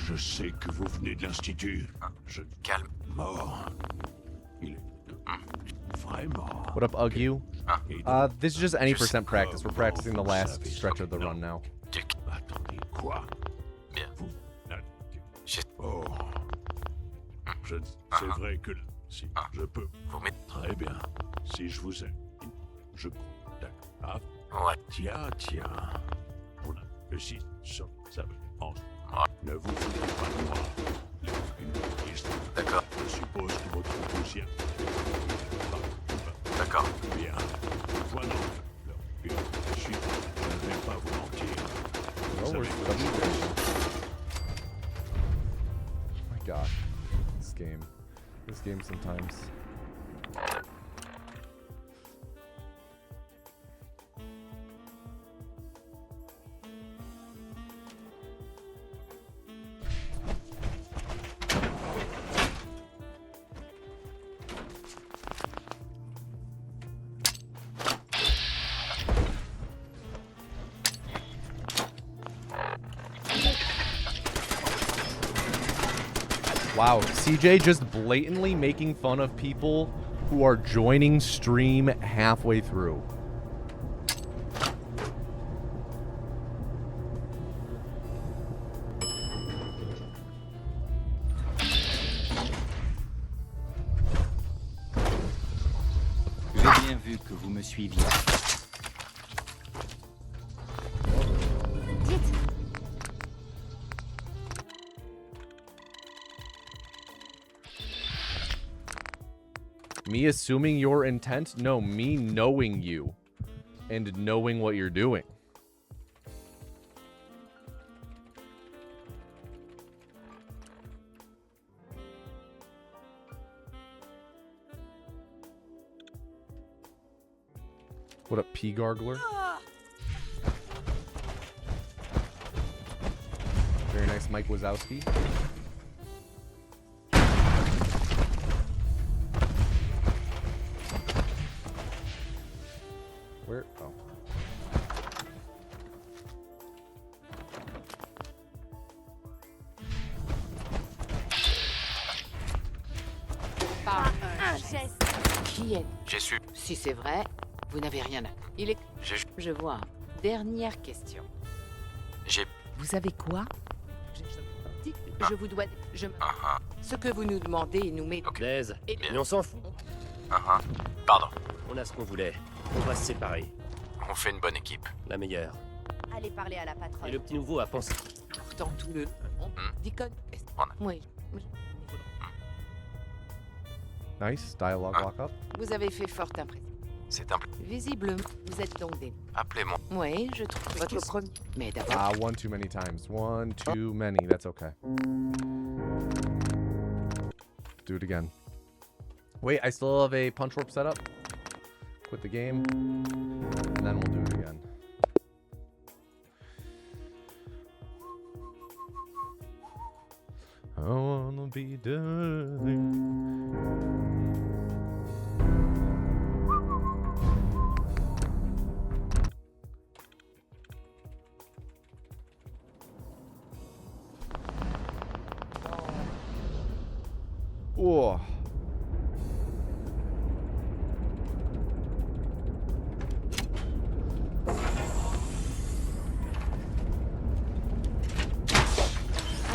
Je sais que vous venez de l'Institut. Calme. Mort. Il est vraiment. What up, Ugyu? This is just any percent practice. We're practicing the last stretch of the run now. Attendez, quoi? Bien. Oh. C'est vrai que si je peux. Vous mettez... Très bien. Si je vous aide, je contacte. Ah. Ouais. Tiens. On a le site, ça veut en. Ne vous voulez pas de moi. Une question. D'accord. Je suppose que votre poussière. D'accord. Bien. Voilà. Je ne vais pas vous mentir. Oh, we're studying this. Oh my god. This game sometimes. Wow, CJ just blatantly making fun of people who are joining stream halfway through. J'ai bien vu que vous me suiviez. Me assuming your intent? No, me knowing you and knowing what you're doing. What up, P Gargler? Very nice, Mike Wazowski. Where? Oh. Par un geste. Qui est? J'ai su. Si c'est vrai, vous n'avez rien à... Il est... Je vois. Dernière question. J'ai... Vous savez quoi? Je vous dois... Ce que vous nous demandez nous met... Blaise, mais on s'en fout. Pardon. On a ce qu'on voulait. On va se séparer. On fait une bonne équipe. La meilleure. Allez parler à la patronne. Et le petit nouveau a pensé. Pourtant tout le... Déconne. Oui. Nice. Dialogue lock-up. Vous avez fait forte impression. C'est un... Visiblement, vous êtes donc des... Appelez-moi. Oui, je trouve votre premier... Mais d'abord... Ah, one too many times. One too many. That's okay. Do it again. Wait, I still have a punch rope set up. Quit the game. And then we'll do it again. I wanna be darling. Oh.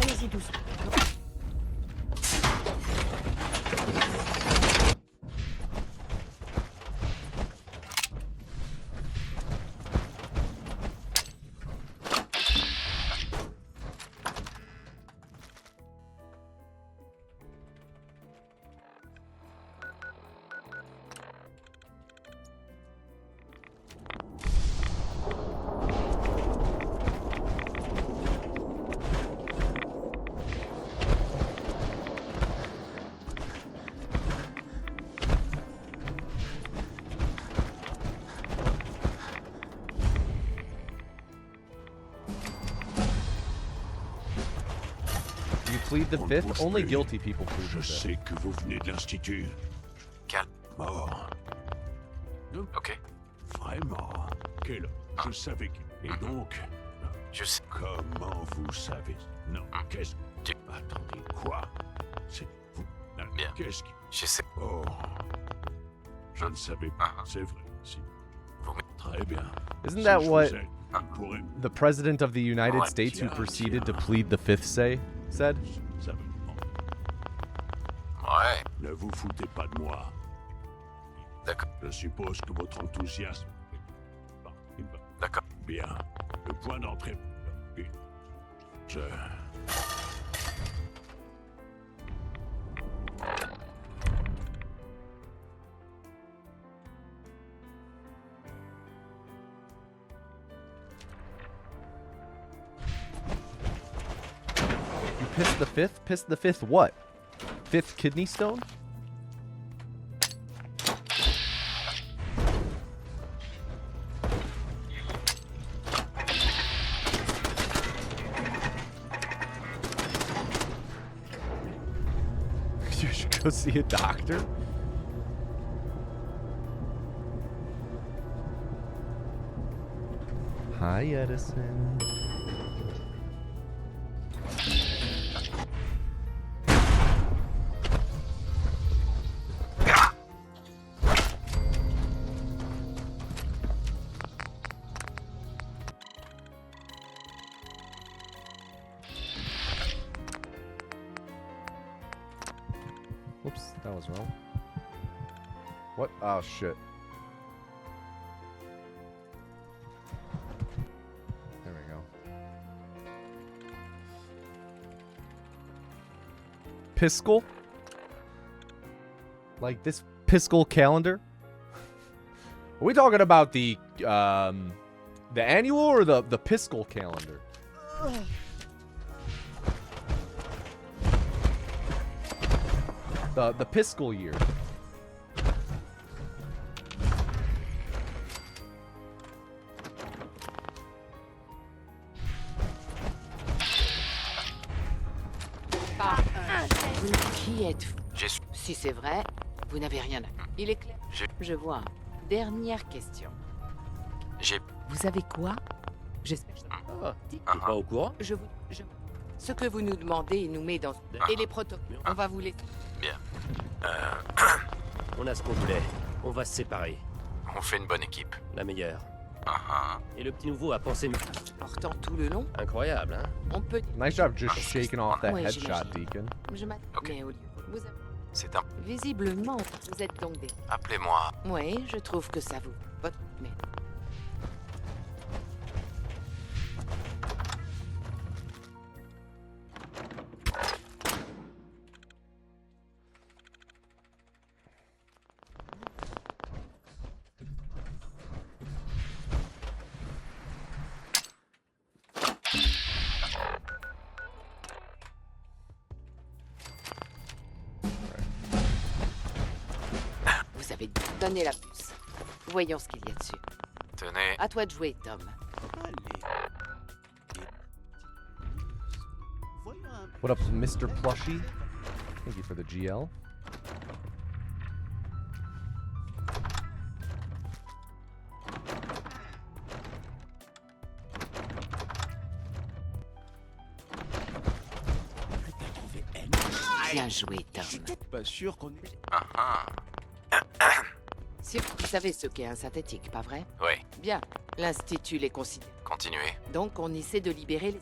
Allez-y doucement. Plead the fifth? Only guilty people plead Je the fifth. sais que vous venez de l'Institut. Calme. Mort. Ok. Vraiment. Quel... Je savais que... Et donc... Je sais. Comment vous savez? Non, qu'est-ce que... Attendez, quoi? C'est... Vous... Bien. Qu'est-ce que... Je sais. Oh... Je ne savais pas. C'est vrai. Si. Très bien. Isn't that Si je what vous aide, vous pourrez- the President of the United Ouais, States who tiens, proceeded to tiens. plead the fifth said? Ouais. Ne vous foutez pas de moi. D'accord. Je suppose que votre enthousiasme... D'accord. Bien. Le point d'entrée... Je... Piss the fifth? Piss the fifth what? Fifth kidney stone? You should go see a doctor. Hi, Edison. Whoops, that was wrong. What? Oh, shit. There we go. Piscal? Like this Piscal calendar? Are we talking about the annual or the Piscal calendar? The Piscal year. Qui êtes-vous? Si c'est vrai, vous n'avez rien à... Il est clair. Je vois. Dernière question. Vous avez quoi? J'espère. T'es pas au courant? Ce que vous nous demandez nous met dans... Et les protocoles. On va vous les... Bien. On a ce qu'on voulait. On va se séparer. On fait une bonne équipe. La meilleure. Et le petit nouveau a pensé... Portant tout le long. Incroyable, hein? On peut... Nice job just shaking off that Ouais, headshot, j'imagine. Deacon. Je m'attends. Mais au lieu... Vous avez... C'est un... Visiblement, vous êtes donc des... Appelez-moi. Oui, je trouve que ça vous... Mais... Vous avez donné la puce. Voyons ce qu'il y a dessus. Tenez. À toi de jouer, Tom. What up, Mr. Plushie? Thank you for the GL. Bien joué, Tom. Pas sûr qu'on... Si vous savez ce qu'est un synthétique, pas vrai? Oui. Bien. L'Institut les considère. Continuez. Donc, on essaie de libérer les...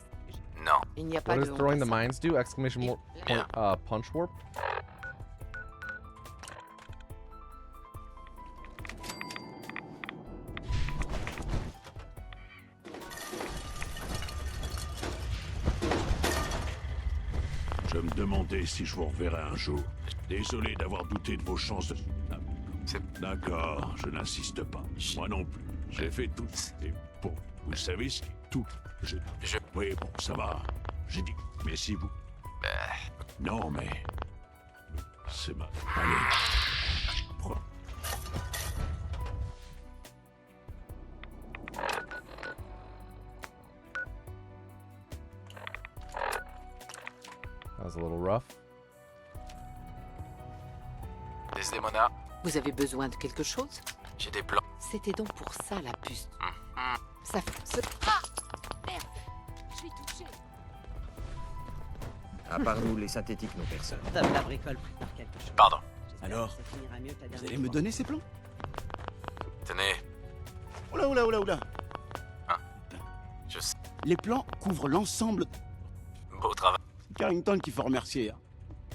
Non. Il n'y a pas What de... does throwing the mines do? Exclamation point, punch warp? Je me demandais si je vous reverrai un jour. Désolé d'avoir douté de vos chances de... D'accord, je n'insiste pas. Moi non plus. J'ai fait tout. Et bon, vous savez ce tout. Oui, bon, ça va. J'ai dit. Mais si vous... Non, mais... C'est ma... Allez. Prends. That was a little rough. Desdemona. Vous avez besoin de quelque chose? J'ai des plans. C'était donc pour ça, la puce. Ça fait... Ah! Merde! Je suis touché. À part nous, les synthétiques n'ont personne. La bricole prépare quelque chose. Pardon. Alors, vous allez me donner ces plans? Tenez. Oula, oula, oula, oula. Je sais. Les plans couvrent l'ensemble. Beau travail. C'est Carrington qu'il faut remercier. Hein.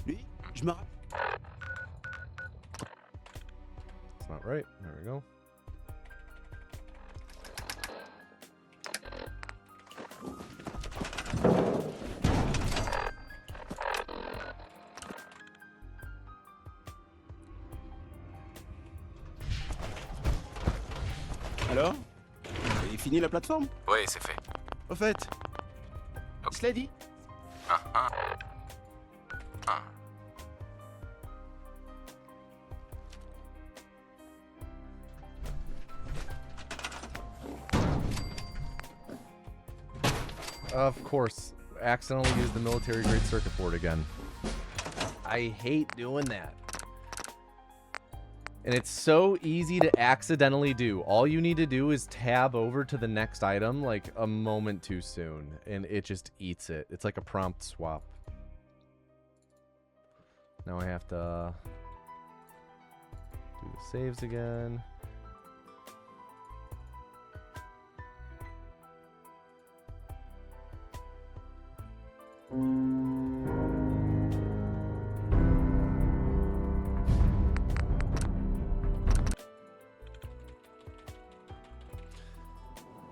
Lui, je me rappelle. That's not right. There we go. Alors? Vous avez fini la plateforme? Oui, c'est fait. Au fait, cela dit, Of course, accidentally used the military-grade circuit board again. I hate doing that. And it's so easy to accidentally do. All you need to do is tab over to the next item like a moment too soon, and it just eats it. It's like a prompt swap. Now I have to do the saves again.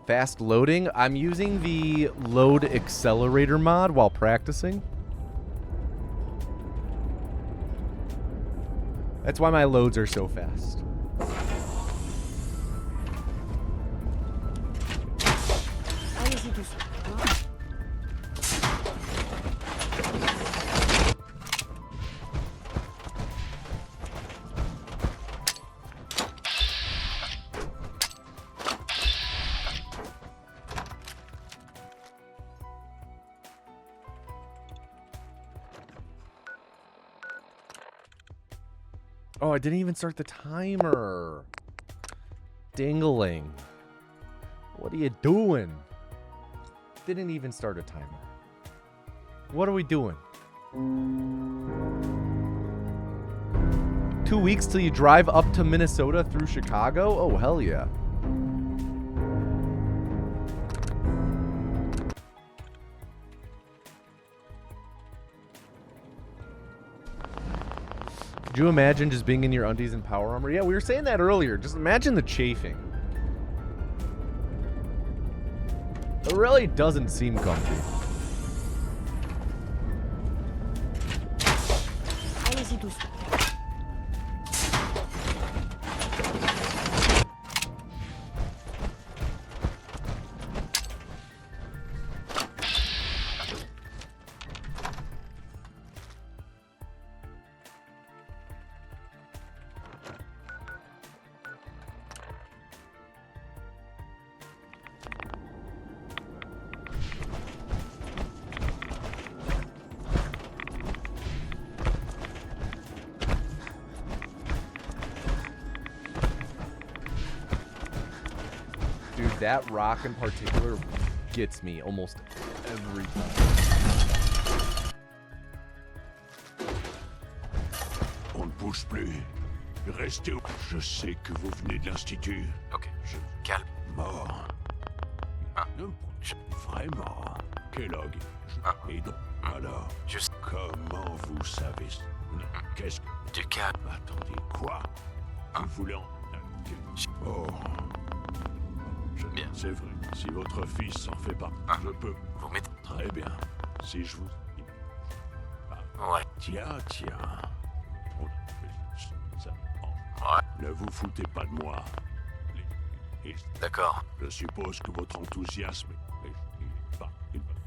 Fast loading. I'm using the load accelerator mod while practicing. That's why my loads are so fast. Allez-y doucement. Oh, I didn't even start the timer. Dingling. What are you doing? Didn't even start a timer. What are we doing? 2 weeks till you drive up to Minnesota through Chicago? Oh, hell yeah. Could you imagine just being in your undies and power armor? Yeah, we were saying that earlier. Just imagine the chafing. It really doesn't seem comfy. Allez-y doucement. That rock in particular gets me almost every time. On ne bouge plus. Restez où. Je sais que vous venez de l'Institut. Ok, calme. Mort. Vraiment. Kellogg. Et donc, alors, comment vous savez ça? Qu'est-ce que... Du calme. Attendez, quoi? Vous voulez en... Oh... Bien. C'est vrai. Si votre fils s'en fait pas, je peux. Vous mettez... Très bien. Si je vous... Ouais. Tiens. Ça... Ouais. Ne vous foutez pas de moi. D'accord. Je suppose que votre enthousiasme est pas...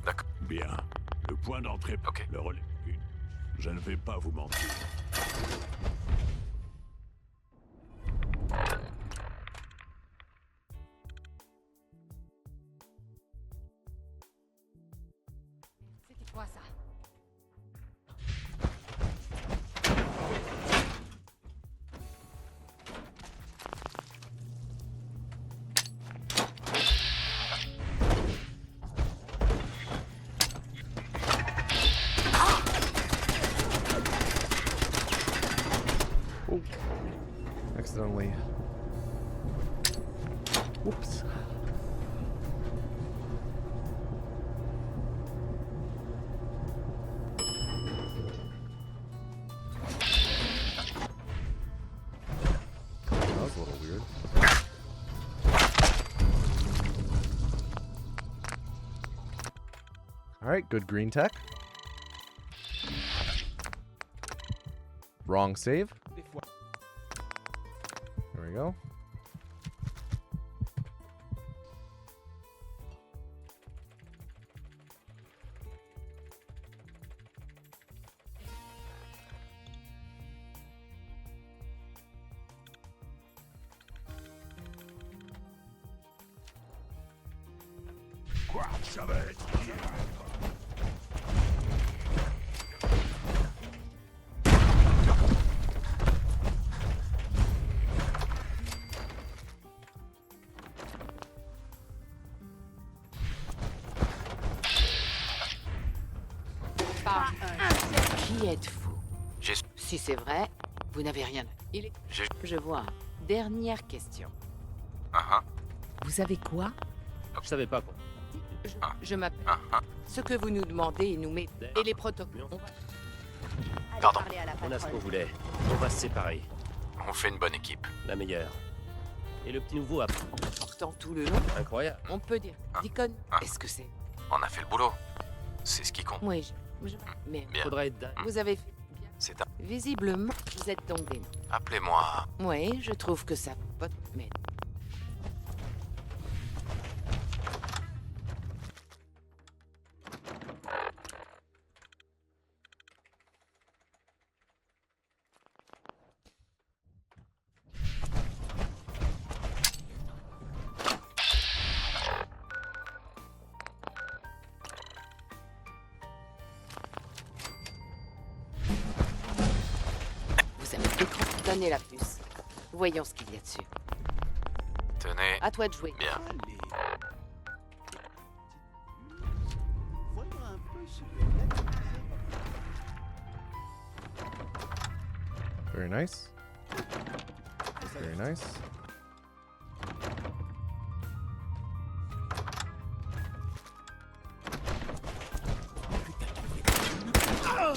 D'accord. Bien. Le point d'entrée... Ok. Le relais. Je ne vais pas vous mentir. C'était quoi ça? Oh. Accidentally. Whoops. That was a little weird. All right, good green tech. Wrong save. There we go. Ça va être bien. Qui êtes-vous? Si c'est vrai, vous n'avez rien. Je vois. Dernière question. Vous avez quoi? Je savais pas quoi. Je m'appelle. Ce que vous nous demandez, il nous met. Et les protocoles. Pardon. On a ce qu'on voulait. On va se séparer. On fait une bonne équipe. La meilleure. Et le petit nouveau a... Pourtant tout le long, Incroyable. on peut dire. Deacon, est-ce que c'est? On a fait le boulot. C'est ce qui compte. Oui, mais Bien. Faudrait être dingue. vous avez fait bien. C'est un... Visiblement, vous êtes donc des... Appelez-moi... Oui, je trouve que ça... Mais... Vous avez l'écran. Donnez la puce. Voyons ce qu'il y a dessus. Tenez. À toi de jouer. Bien. Allez. Voyons un peu ce que... Very nice. Very nice.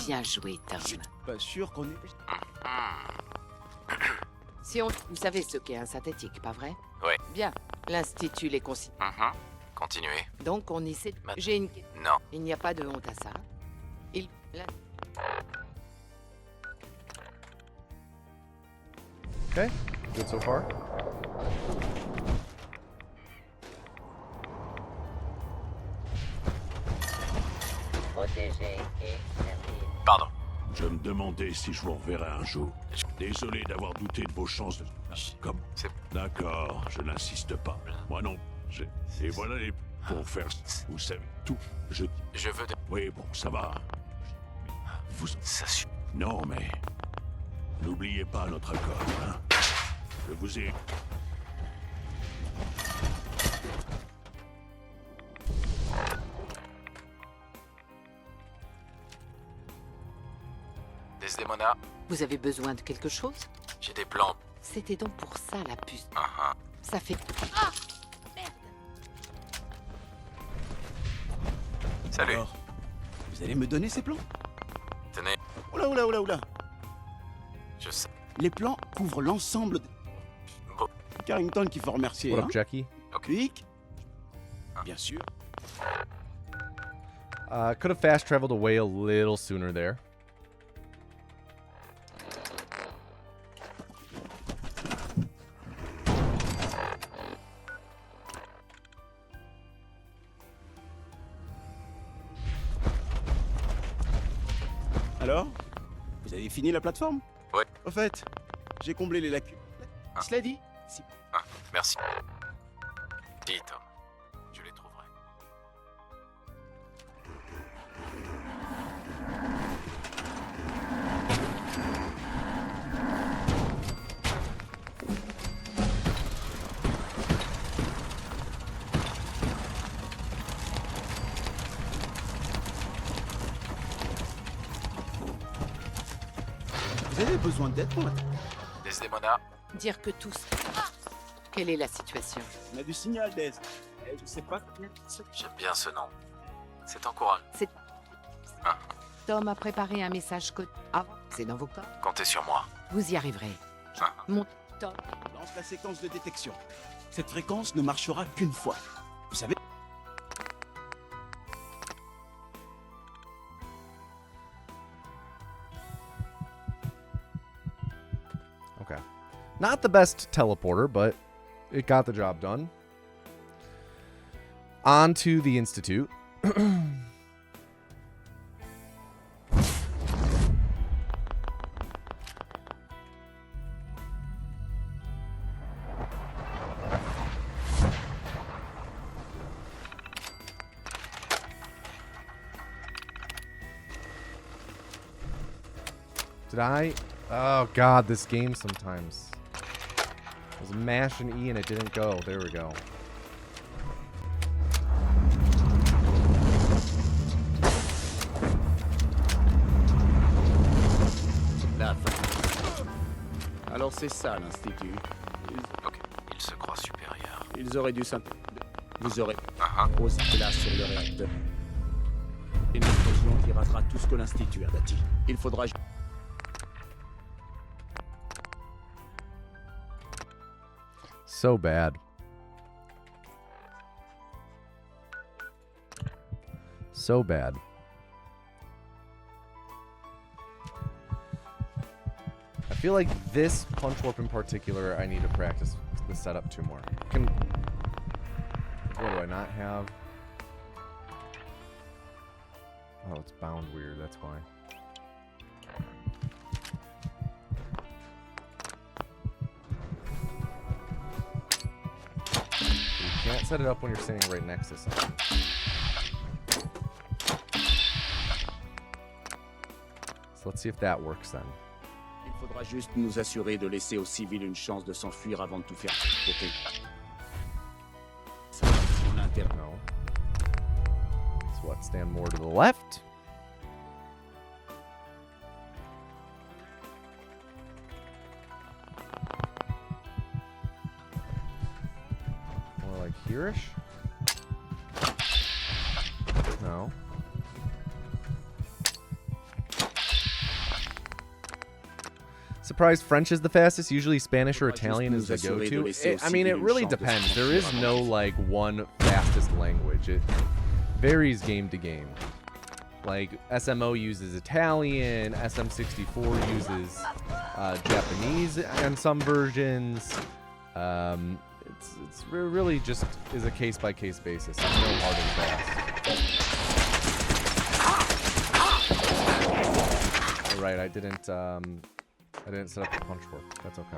Bien joué, Tom. Pas sûr qu'on est... Si on... Vous savez ce qu'est un synthétique, pas vrai? Ouais. Bien. L'Institut les consigne. Continuez. Donc on essaie... J'ai une... Non. Il n'y a pas de honte à ça. Il... Okay, good so far. Protégé et servi. Pardon. Je me demandais si je vous reverrai un jour. Désolé d'avoir douté de vos chances de... Comme... D'accord, je n'insiste pas. Moi non. Et voilà les... Pour faire... Vous savez tout. Je veux... Oui, bon, ça va. Vous... Ça suffit. Non, mais... N'oubliez pas notre accord, hein. Je vous ai... Desdemona, Vous avez besoin de quelque chose? j'ai des plans. C'était donc pour ça, la puce. Ça fait... Salut. Alors, vous allez me donner ces plans? Tenez. Oula, oula, oula, oula. Je sais. Les plans couvrent l'ensemble de... Bon. Carrington qu'il faut remercier, What hein? up, Jackie? Quick. Bien sûr. Could have fast traveled away a little sooner there. Alors, vous avez fini la plateforme? Ouais. Au fait, j'ai comblé les lacunes. Cela dit, si... Merci. Dis, Tom. Je les trouverai. Vous avez besoin d'aide pour la... Desdemona, Dire que tous... Quelle est la situation? On a du signal d'aide. Je sais pas... j'aime bien ce nom. C'est encourageant. C'est... Tom a préparé un message code. Avant, c'est dans vos corps. Comptez sur moi. Vous y arriverez. Mon Tom. Lance la séquence de détection. Cette fréquence ne marchera qu'une fois. Vous savez... Okay. Not the best teleporter, but it got the job done. On to the Institute. Did I? Oh, God, this game sometimes. I was mashing E and it didn't go. There we go. La fin. Alors c'est ça l'institut. Ok, il se croit supérieur. Ils auraient dû s'imp... Vous aurez posé là sur le réacteur. Une explosion qui rasera tout ce que l'institut a bâti. Il faudra... So bad. So bad. I feel like this punch warp in particular, I need to practice the setup 2 more. What do I not have? Oh, it's bound weird, that's why. You can't set it up when you're sitting right next to something. So let's see if that works then. Il faudra juste nous assurer de laisser aux civils une chance de s'enfuir avant de tout faire péter. Ça, on a intérêt. No. So what, stand more to the left? More like here-ish? No. Surprised French is the fastest. Usually Spanish or Italian is the go-to. I mean, it really depends. There is no, like, one fastest language. It varies game to game. Like, SMO uses Italian. SM64 uses Japanese on some versions. It's really just is a case-by-case basis. There's no hard and fast. All right, I didn't set up the punch warp. That's okay.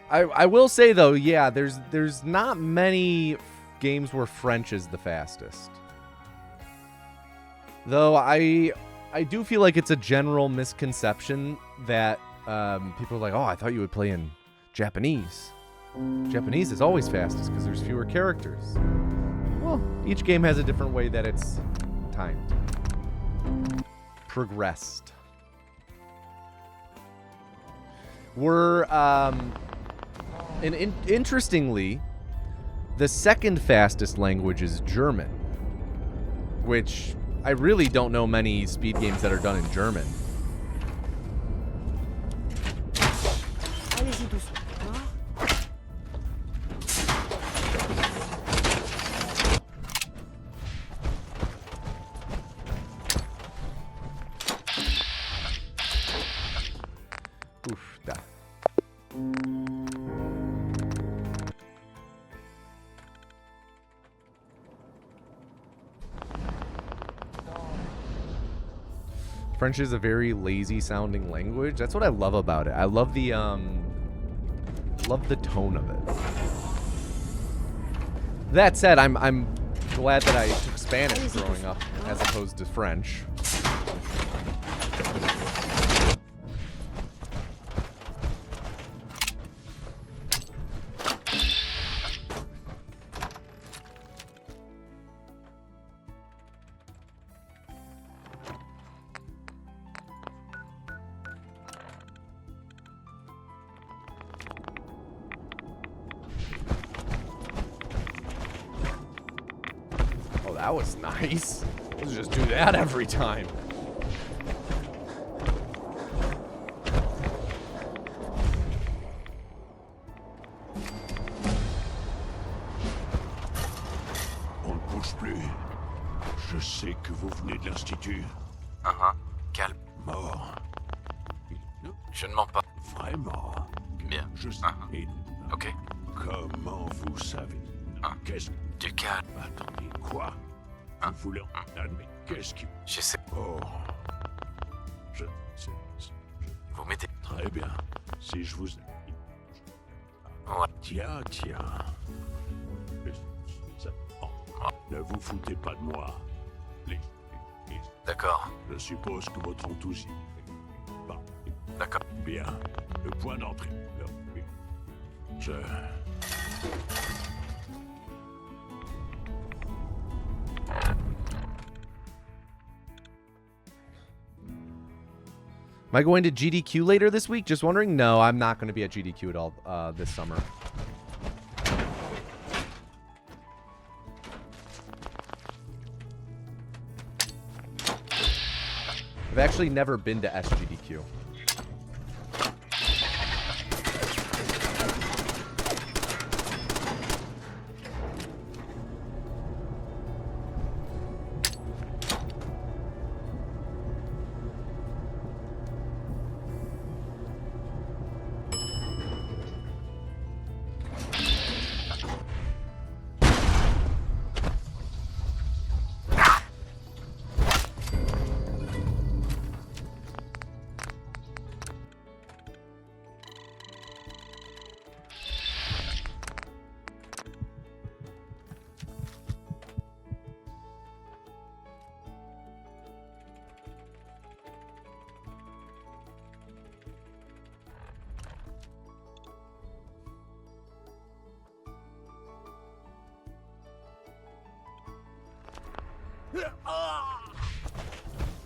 I will say though, yeah, there's not many games where French is the fastest. Though I do feel like it's a general misconception that people are like, oh, I thought you would play in Japanese. Japanese is always fastest because there's fewer characters. Well, each game has a different way that it's timed. Progressed. We're interestingly, the second fastest language is German, which I really don't know many speed games that are done in German. Allez-y doucement. Oof, da. French is a very lazy sounding language. That's what I love about it. I love the tone of it. That said, I'm glad that I took Spanish growing up as opposed to French. That was nice. Let's just do that every time. On ne bouge plus. Je sais que vous venez de l'Institut. Calme. Mort. Je ne mens pas. Vraiment. Bien. Je sais. Ok. Comment vous savez? Qu'est-ce... Du calme. Attendez, quoi? Vous voulez... Mais qu'est-ce qui... Je sais. Oh... Je sais... Vous mettez... Très bien. Si je vous... Ouais. Tiens. Ça... Oh. Ne vous foutez pas de moi. Les D'accord. Je suppose que votre enthousiasme... Bah, D'accord. bien. Le point d'entrée. Je... Am I going to GDQ later this week? Just wondering. No, I'm not going to be at GDQ at all this summer. I've actually never been to SGDQ.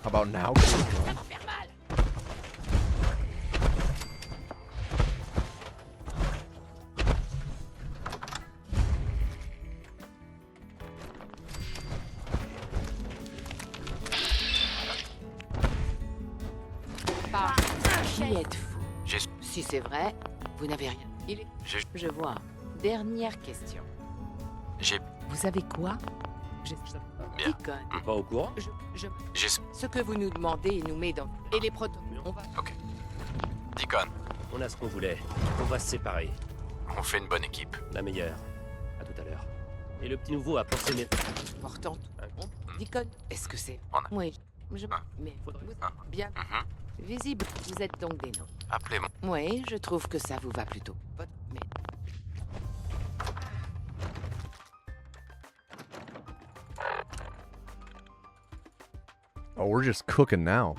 How about now? Qui êtes-vous? Si c'est vrai, vous n'avez rien. Je vois. Dernière question. Vous savez quoi? Bien. Déconne. Pas au courant? Ce que vous nous demandez nous met dans... Et les protocoles, on va... Ok. Deacon, On a ce qu'on voulait. On va se séparer. on fait une bonne équipe. La meilleure. À tout à l'heure. Et le petit nouveau a pensé mes... Important. Déconne. Est-ce que c'est... On a- Oui. Mais... Bien. Visible. Vous êtes donc des noms. Appelez-moi. Oui, je trouve que ça vous va plutôt. Mais... Oh, we're just cooking now.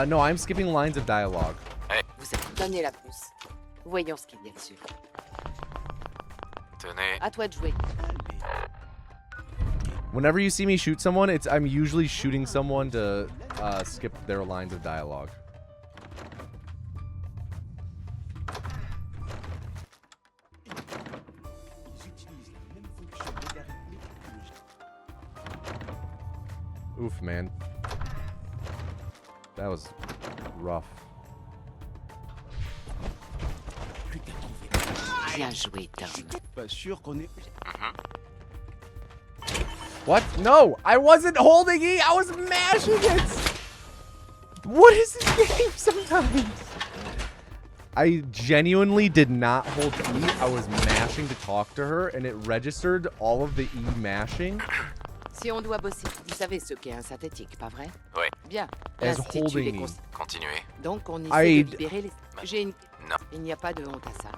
No, I'm skipping lines of dialogue. Vous avez donné la pousse. Voyons ce qu'il y a dessus. Tenez. À toi de jouer. Whenever you see me shoot someone, I'm usually shooting someone to skip their lines of dialogue. Oof, man. That was rough. Bien joué, Tom. Pas sûr qu'on est... What? No! I wasn't holding E! I was mashing it! What is this game sometimes? I genuinely did not hold E. I was mashing to talk to her, and it registered all of the E mashing. Si on doit bosser, vous savez ce qu'est un synthétique, pas vrai? Oui. Bien. As L'Institut holding les E. Continuez. Donc on essaie I- de libérer les... J'ai une... Non. Il n'y a pas de honte à ça.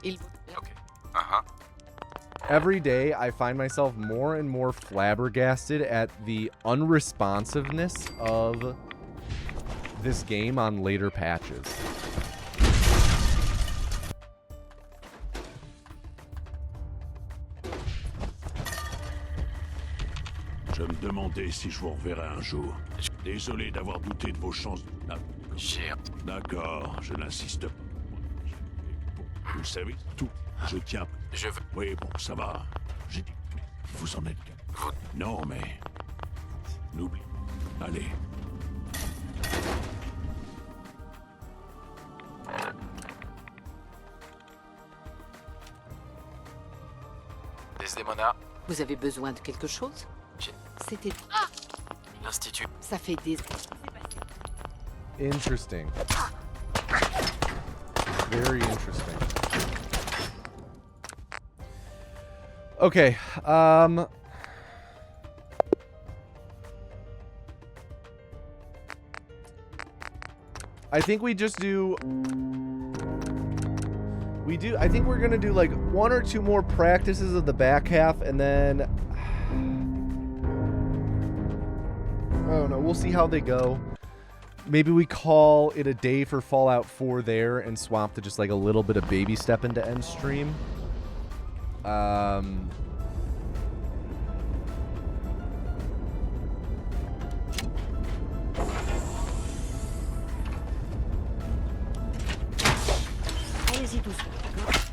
Il... Ok. Every day, I find myself more and more flabbergasted at the unresponsiveness of this game on later patches. Je me demandais si je vous reverrai un jour. Désolé d'avoir douté de vos chances. D'accord, je n'insiste pas. Vous savez, tout. Je tiens. Je veux... Oui, bon, ça va. J'ai dit... Vous en êtes... Non, mais... N'oublie... Allez. Desdemona, Vous avez besoin de quelque chose? C'était... l'Institut. Ça fait des... Interesting. Very interesting. Okay, I think we just do... I think we're gonna do like 1 or 2 more practices of the back half, and then... I don't know. We'll see how they go. Maybe we call it a day for Fallout 4 there and swap to just like a little bit of baby step into end stream. Allez-y doucement, d'accord?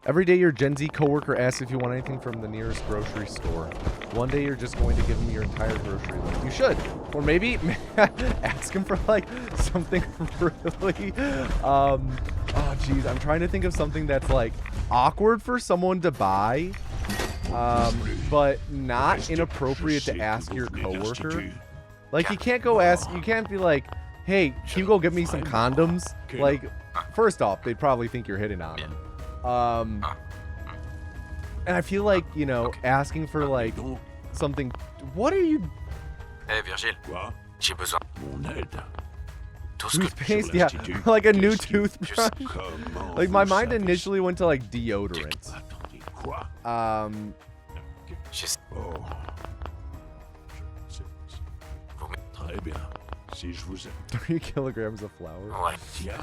Every day your Gen Z coworker asks if you want anything from the nearest grocery store. One day you're just going to give them your entire grocery list. You should. Or maybe ask them for like something really... oh, geez. I'm trying to think of something that's like awkward for someone to buy, but not inappropriate to ask your coworker. Like, you can't go ask... You can't be like, hey, can you go get me some condoms? Like, first off, they'd probably think you're hitting on them. And I feel like, you know, asking for like something. What are you? Hey, Virgile. Quoi? J'ai besoin. Mon aide. Toothpaste? Yeah, like a new toothbrush. Like, my mind initially went to like deodorant. Oh. Très bien. Si je vous aide. 3 kilograms of flour. Ouais. Tiens.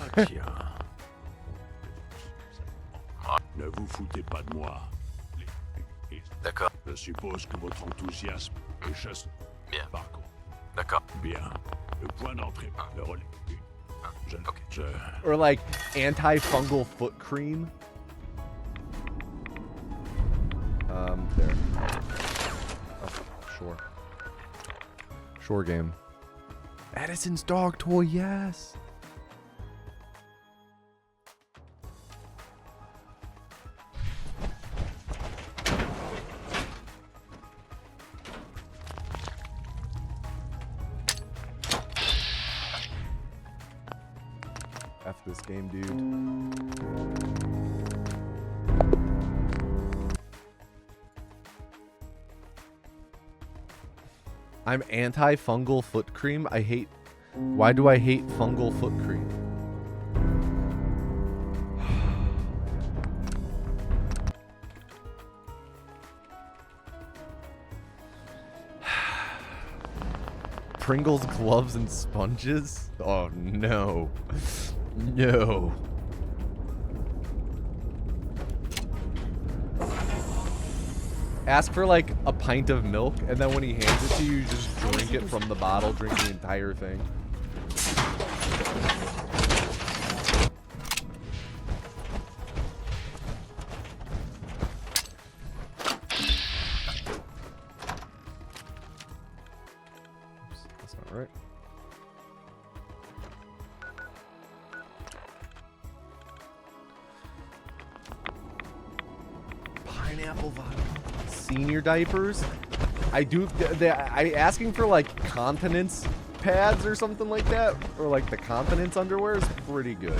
Ne vous foutez pas de moi. D'accord. Je suppose que votre enthousiasme est chasse. Bien. Par contre. D'accord. Bien. Le point d'entrée. Le relais. Or like antifungal foot cream. There. Oh, sure. Sure game. Edison's dog toy, yes. F this game, dude. I'm anti-fungal foot cream. I hate... Why do I hate fungal foot cream? Pringles, gloves, and sponges? Oh, no. No. Ask for like a pint of milk, and then when he hands it to you, you just drink it from the bottle, drink the entire thing. Oops, that's not right. Pineapple vodka. Senior diapers. I do. I asking for like continence pads or something like that, or like the continence underwear is pretty good.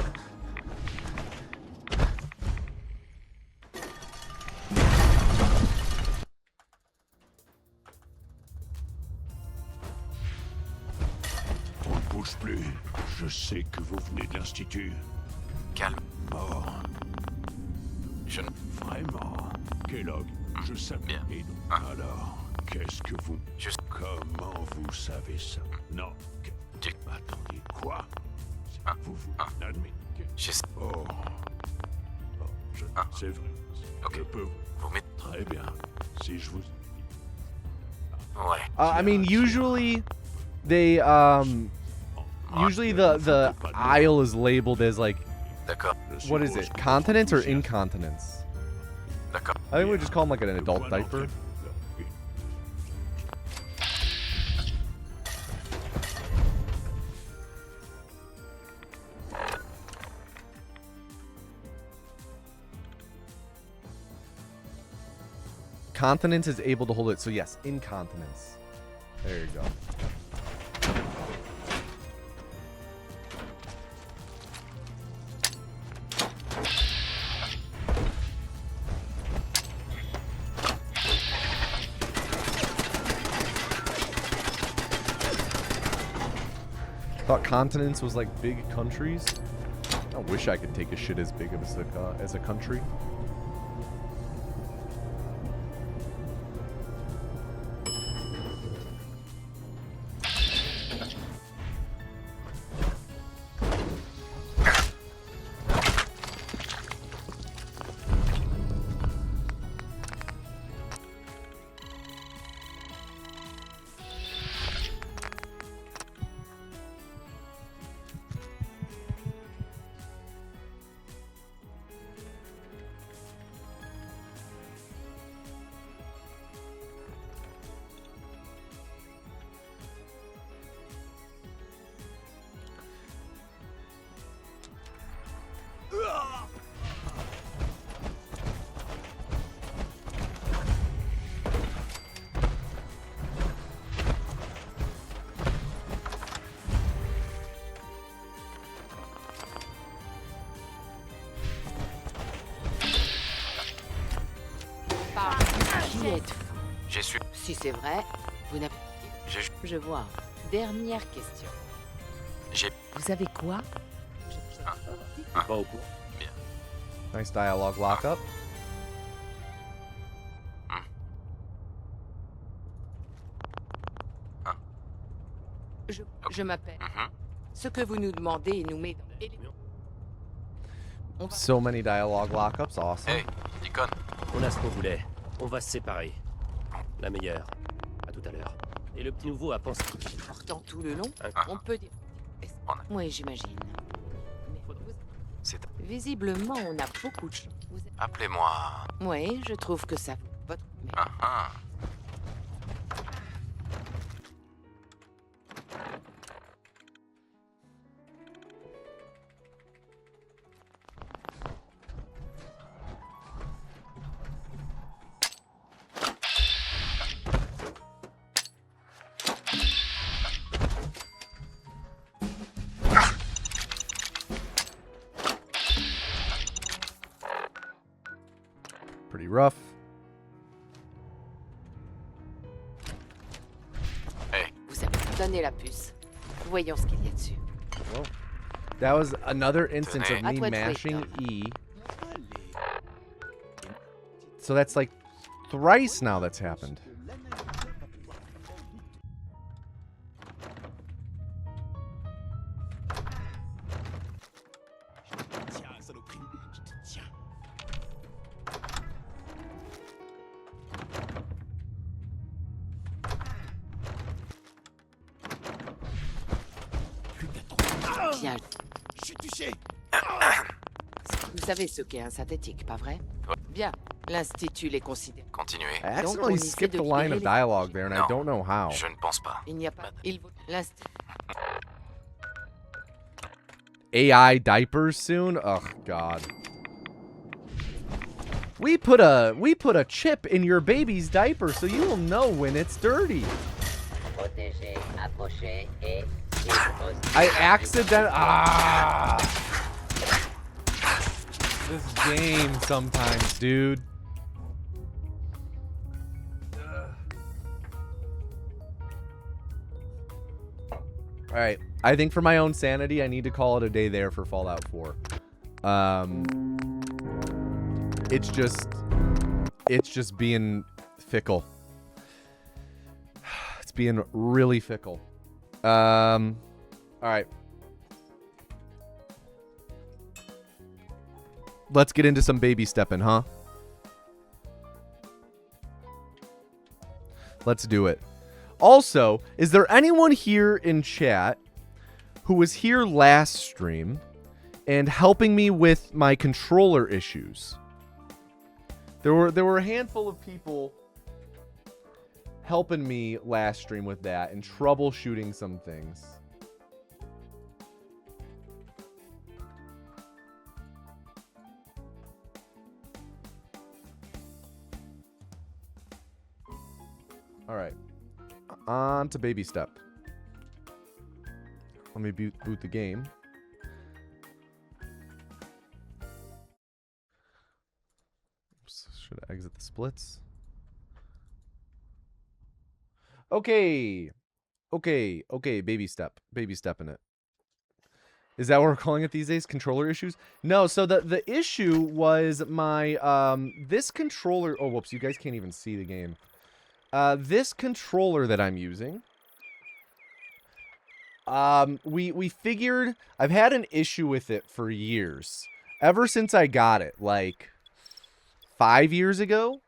On ne bouge plus. Je sais que vous venez de l'Institut. Calme. Mort. Je ne... Vraiment. Kellogg, je sais bien. Et donc, alors, qu'est-ce que vous... Comment vous savez ça? Non. Attendez, quoi? Vous admettez que... Oh. C'est vrai. Je peux vous mettre... Très bien. Si je vous... Ouais. I mean, usually they usually the aisle is labeled as like, what is it? Continence or incontinence? I think we just call them like an adult diaper. Continence is able to hold it. So yes, incontinence. There you go. Thought continents was like big countries. I wish I could take a shit as big as a country. Qui êtes-vous? J'ai su. Si c'est vrai, vous n'avez... Je vois. Dernière question. Vous savez quoi? Pas au courant. Bien. Nice dialogue lockup. Je m'appelle. Ce que vous nous demandez nous met dans... So many dialogue lockups, awesome. Hey, Deacon. On a ce qu'on voulait. On va se séparer. La meilleure. À tout à l'heure. Et le petit nouveau a pensé... Pourtant tout le long, on peut dire... Oui, j'imagine. Visiblement, on a beaucoup de chance. Appelez-moi. Oui, je trouve que ça... Votre... Mais... Pretty rough. Hey. Vous avez donné la puce. Voyons ce qu'il y a dessus. Whoa. That was another instance of À me toi de mashing jouer, E. So that's like thrice now that's happened. Bien. Je suis touché. Vous savez ce qu'est un synthétique, pas vrai? Bien. L'Institut les considère. Continuez. I accidentally skipped a line of dialogue there, and I don't know how. Je ne pense pas. Il n'y a pas... Il vaut... L'Institut... AI diapers soon? Oh God. We put a chip in your baby's diaper so you will know when it's dirty. I This game sometimes, dude. Alright, I think for my own sanity, I need to call it a day there for Fallout 4. It's just being fickle. It's being really fickle. Alright. Let's get into some baby stepping, huh? Let's do it. Also, is there anyone here in chat who was here last stream and helping me with my controller issues? There were a handful of people helping me last stream with that and troubleshooting some things. All right. On to baby step. Let me boot the game. Oops, should I exit the splits? Okay. Okay, baby step. Baby step in it. Is that what we're calling it these days? Controller issues? No, so the issue was my, this controller... Oh, whoops, you guys can't even see the game. This controller that I'm using... we figured... I've had an issue with it for years. Ever since I got it, like, 5 years ago.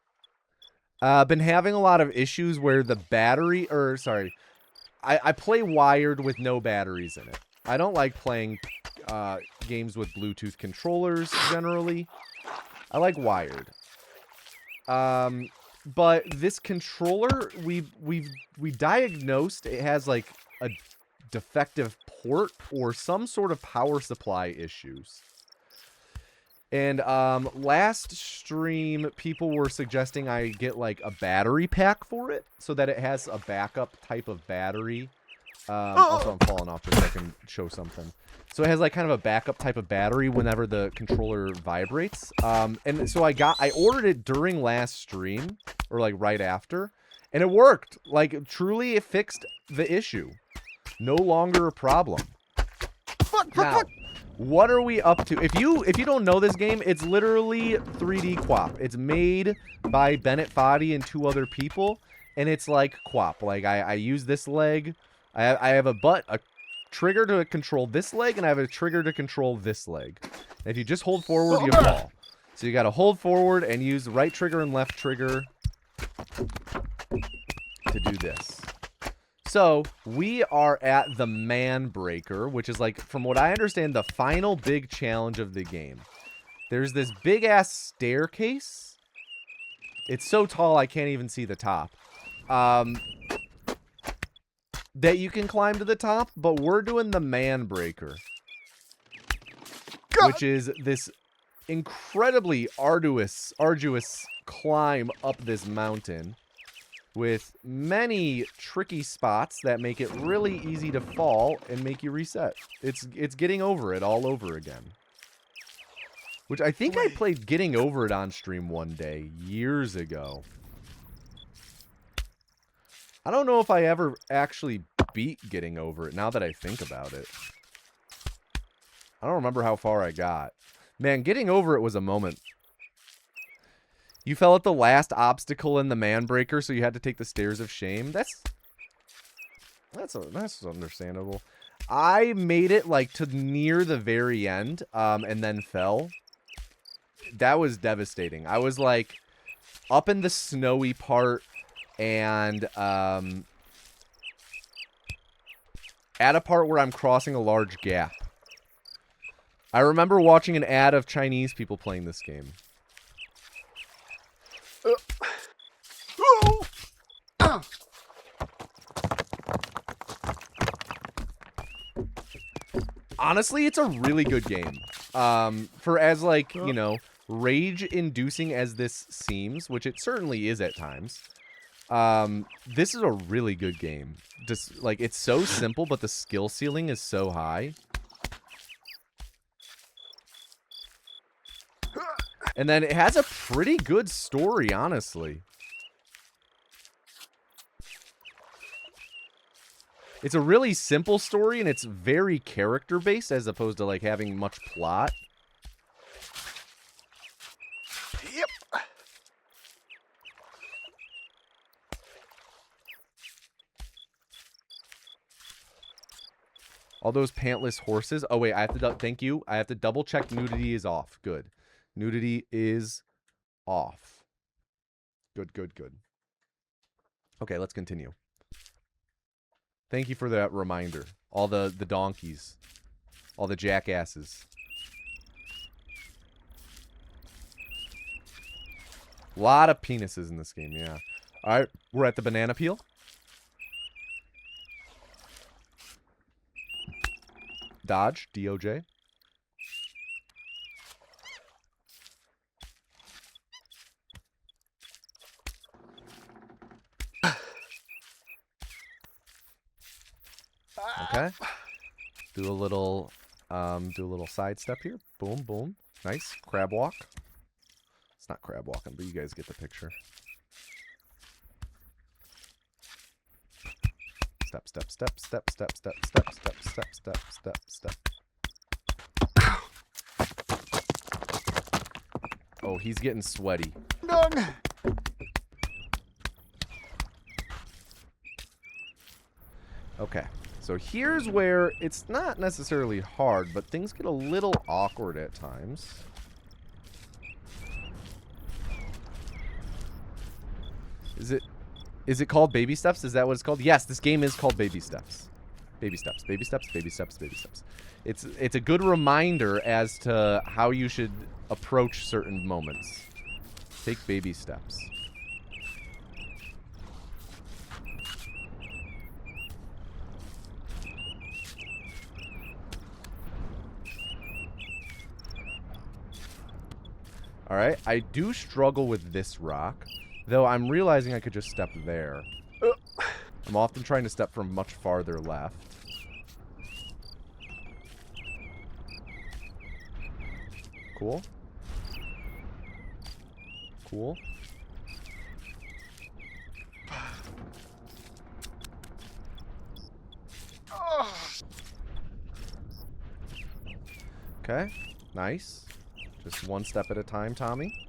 Been having a lot of issues where the battery... Or, sorry. I play wired with no batteries in it. I don't like playing games with Bluetooth controllers, generally. I like wired. But this controller, we diagnosed it has, like, a defective port or some sort of power supply issues. And last stream, people were suggesting I get, like, a battery pack for it so that it has a backup type of battery. Also, I'm falling off just so I can show something. So it has, like, kind of a backup type of battery whenever the controller vibrates. And so I ordered it during last stream, or, like, right after. And it worked. Like, truly, it fixed the issue. No longer a problem. Now, what are we up to? If you don't know this game, it's literally 3D QWOP. It's made by Bennett Foddy and 2 other people, and it's like QWOP. Like, I use this leg. I have a trigger to control this leg, and I have a trigger to control this leg. And if you just hold forward, you fall. So you got to hold forward and use the right trigger and left trigger to do this. So, we are at the MANBREAKER, which is, like, from what I understand, the final big challenge of the game. There's this big-ass staircase. It's so tall, I can't even see the top. That you can climb to the top, but we're doing the MANBREAKER. Which is this incredibly arduous climb up this mountain. With many tricky spots that make it really easy to fall and make you reset. It's Getting Over It all over again. Which I think I played Getting Over It on stream one day, years ago. I don't know if I ever actually beat Getting Over It, now that I think about it. I don't remember how far I got. Man, Getting Over It was a moment. You fell at the last obstacle in the MANBREAKER, so you had to take the stairs of shame. That's understandable. I made it, like, to near the very end, and then fell. That was devastating. I was, like, up in the snowy part, and, at a part where I'm crossing a large gap. I remember watching an ad of Chinese people playing this game. Honestly, it's a really good game. For as, like, you know, rage-inducing as this seems, which it certainly is at times, this is a really good game. Just, like, it's so simple, but the skill ceiling is so high. And then it has a pretty good story, honestly. It's a really simple story, and it's very character-based, as opposed to, like, having much plot. Yep. All those pantless horses. Oh, wait, I have to... Thank you. I have to double-check nudity is off. Good. Nudity is off. Good, good, good. Okay, let's continue. Thank you for that reminder. All the donkeys. All the jackasses. A lot of penises in this game, yeah. Alright, we're at the banana peel. Dodge, D-O-J. Okay. Do a little side step here. Boom, boom. Nice. Crab walk. It's not crab walking, but you guys get the picture. Step, step, step, step, step, step, step, step, step, step, step, step. Oh, he's getting sweaty. Okay, so here's where it's not necessarily hard, but things get a little awkward at times. Is it called Baby Steps? Is that what it's called? Yes, this game is called Baby Steps. Baby steps, baby steps, baby steps, baby steps. It's a good reminder as to how you should approach certain moments. Take baby steps. Alright, I do struggle with this rock, though I'm realizing I could just step there. I'm often trying to step from much farther left. Cool. Cool. Okay, nice. Just one step at a time, Tommy.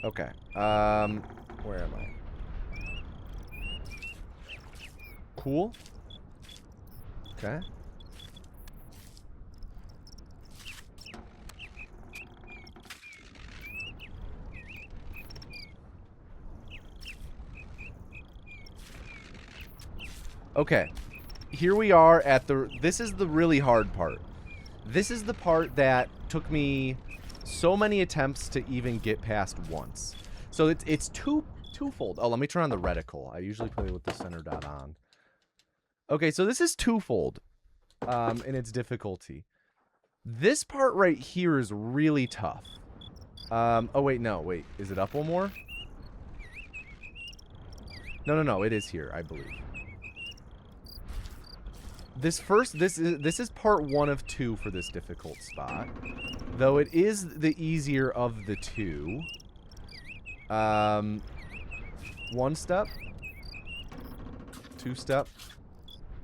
Okay, where am I? Cool. Okay. Okay. Here we are at this is the really hard part. This is the part that took me so many attempts to even get past once. So it's twofold. Oh, let me turn on the reticle. I usually play with the center dot on. Okay, so this is twofold in its difficulty. This part right here is really tough. Oh, wait, no, wait. Is it up one more? No, it is here, I believe. This is part 1 of 2 for this difficult spot. Though it is the easier of the two. One step. 2 step.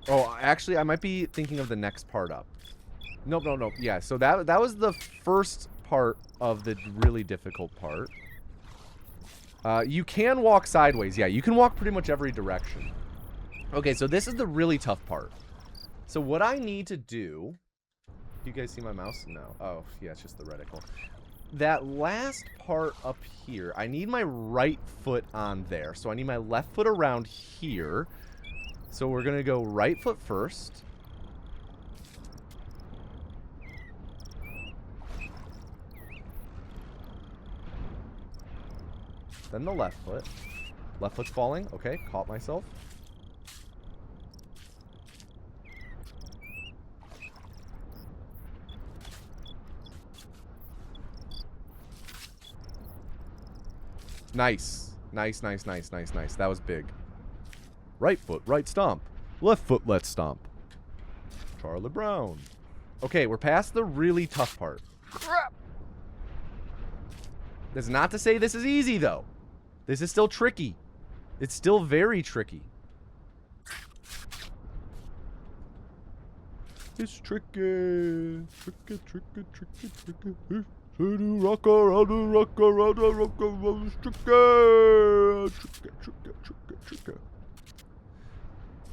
Oh, actually, I might be thinking of the next part up. Nope. Yeah, so that was the first part of the really difficult part. You can walk sideways. Yeah, you can walk pretty much every direction. Okay, so this is the really tough part. So what I need to do... Do you guys see my mouse? No. Oh, yeah, it's just the reticle. That last part up here, I need my right foot on there. So I need my left foot around here. So we're going to go right foot first. Then the left foot. Left foot's falling. Okay, caught myself. Nice. Nice. That was big. Right foot, right stomp. Left foot, left stomp. Charlie Brown. Okay, we're past the really tough part. Crap. That's not to say this is easy, though. This is still tricky. It's still very tricky. It's tricky. Tricky. Rock around, tricky.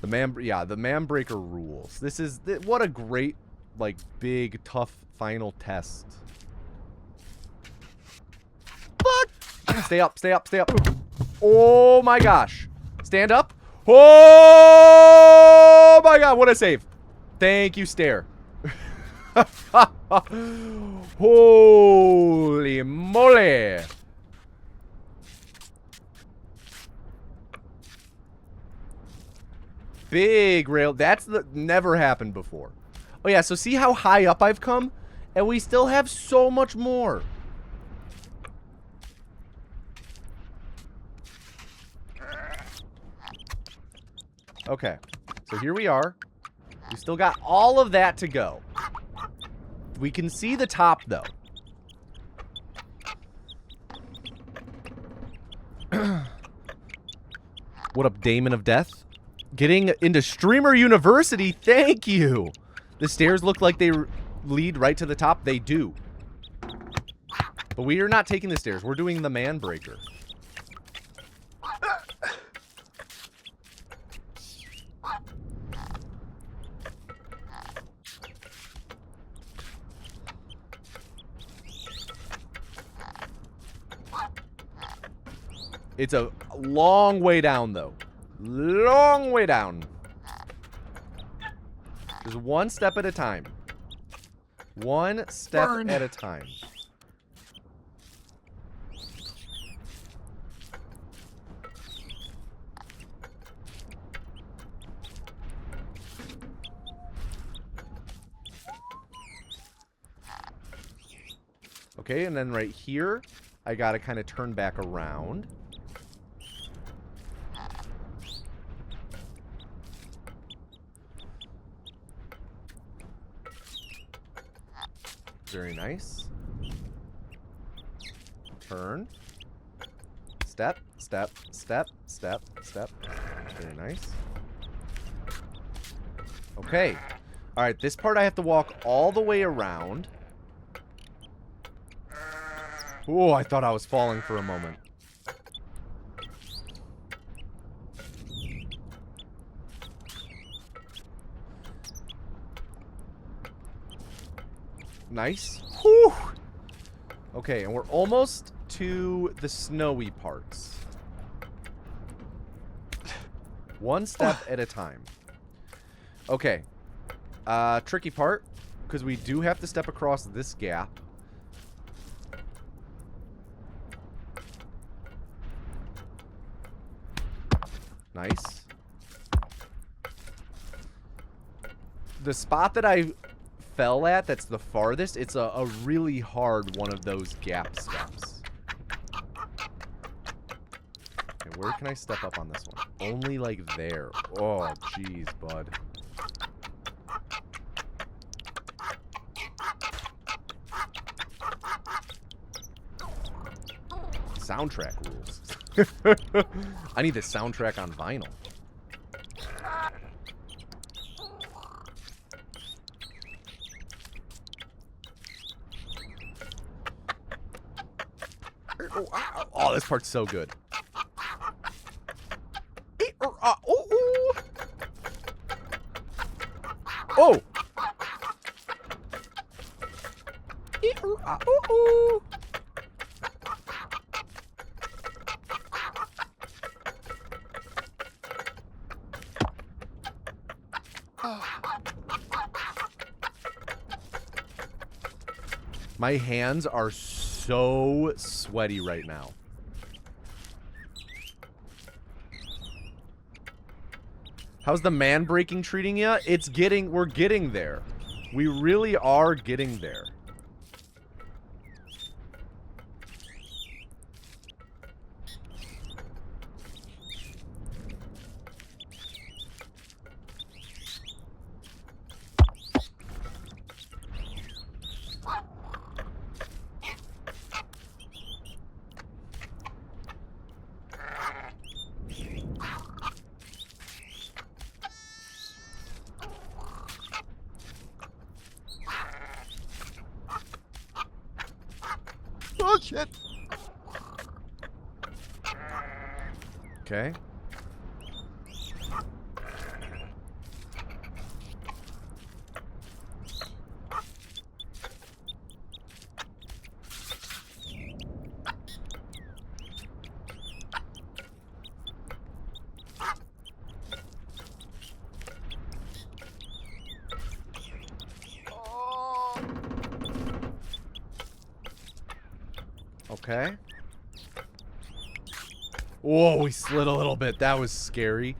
The MANBREAKER rules. This is what a great, like, big, tough final test. Fuck! Stay up. Oh my gosh. Stand up. Oh my god, what a save. Thank you, Stair. Holy moly. Big rail. That's never happened before. Oh yeah, so see how high up I've come? And we still have so much more. Okay. So here we are. We still got all of that to go. We can see the top, though. What up, Damon of Death? Getting into Streamer University. Thank you. The stairs look like they lead right to the top. They do. But we are not taking the stairs. We're doing the MANBREAKER. It's a long way down, though. Long way down. Just one step at a time. One step at a time. Okay, and then right here, I gotta kind of turn back around. Very nice. Turn. Step, step, step, step, step. Very nice. Okay. Alright, this part I have to walk all the way around. Oh, I thought I was falling for a moment. Nice. Whew. Okay, and we're almost to the snowy parts. One step at a time. Okay. Tricky part, because we do have to step across this gap. Nice. The spot that I fell at, that's the farthest, it's a really hard one of those gap steps. Okay, where can I step up on this one? Only like there. Oh, jeez, bud. Soundtrack rules. I need the soundtrack on vinyl. Oh, this part's so good. Oh! My hands are so sweaty right now. How's the MANBREAKING treating you? We're getting there. We really are getting there. Oh, shit. Okay. Okay. Whoa, we slid a little bit. That was scary.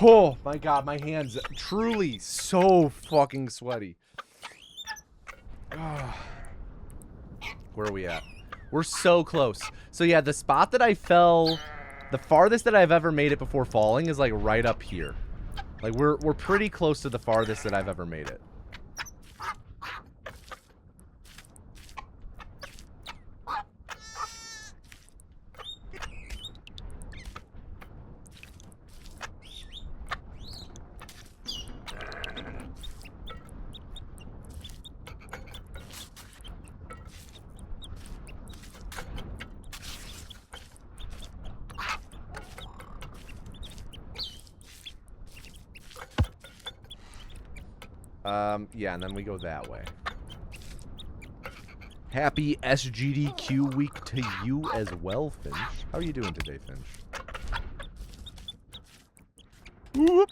Oh, my God. My hands truly so fucking sweaty. Where are we at? We're so close. So, yeah, the spot that I fell The farthest that I've ever made it before falling is like right up here. Like we're pretty close to the farthest that I've ever made it. Yeah, and then we go that way. Happy SGDQ week to you as well, Finch. How are you doing today, Finch? Whoop.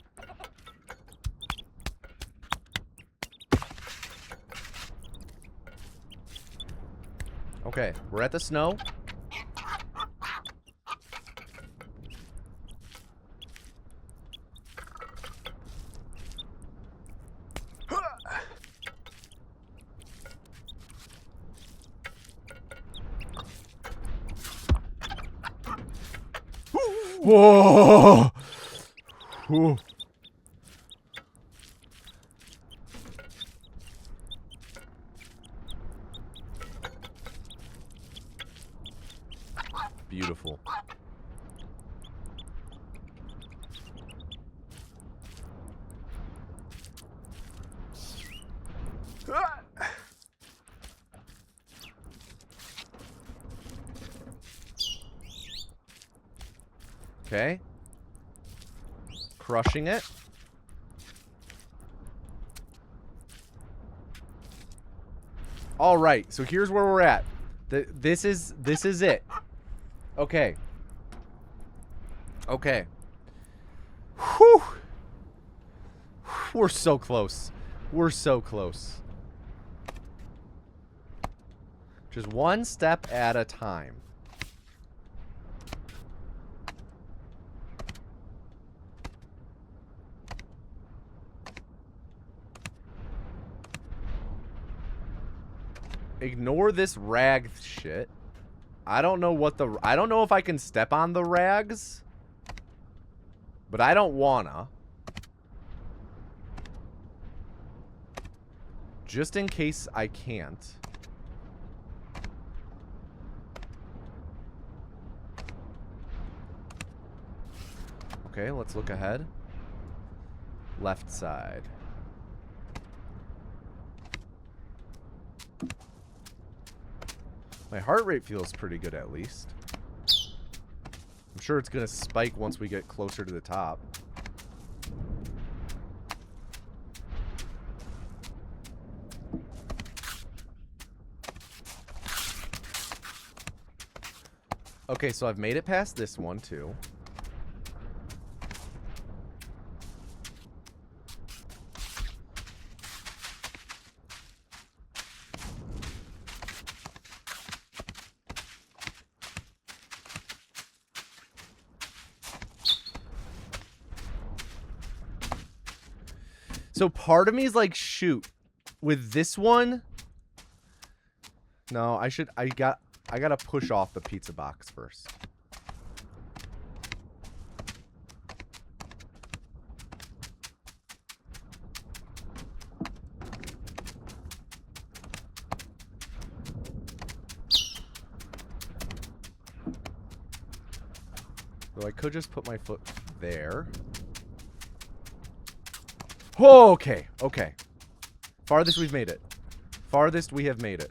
Okay, we're at the snow. Whoa! Whew. Beautiful. Okay. Crushing it. All right, so here's where we're at. This is it. Okay. Okay. Whew. We're so close. We're so close. Just one step at a time. Ignore this rag shit. I don't know if I can step on the rags. But I don't wanna. Just in case I can't. Okay, let's look ahead. Left side. My heart rate feels pretty good, at least. I'm sure it's going to spike once we get closer to the top. Okay, so I've made it past this one, too. So part of me is like, shoot, with this one, no, I gotta push off the pizza box first. Though I could just put my foot there. Oh, okay, okay. Farthest we've made it. Farthest we have made it.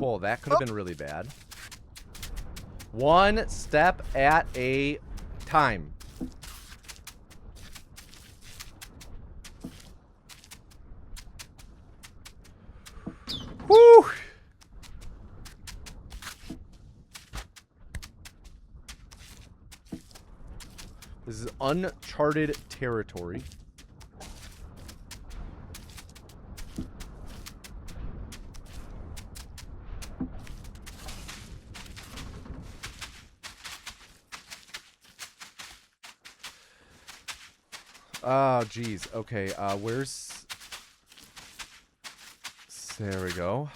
Oh, that could have been really bad. One step at a time. Whew. This is uncharted territory. Oh, geez. Okay, where's... There we go.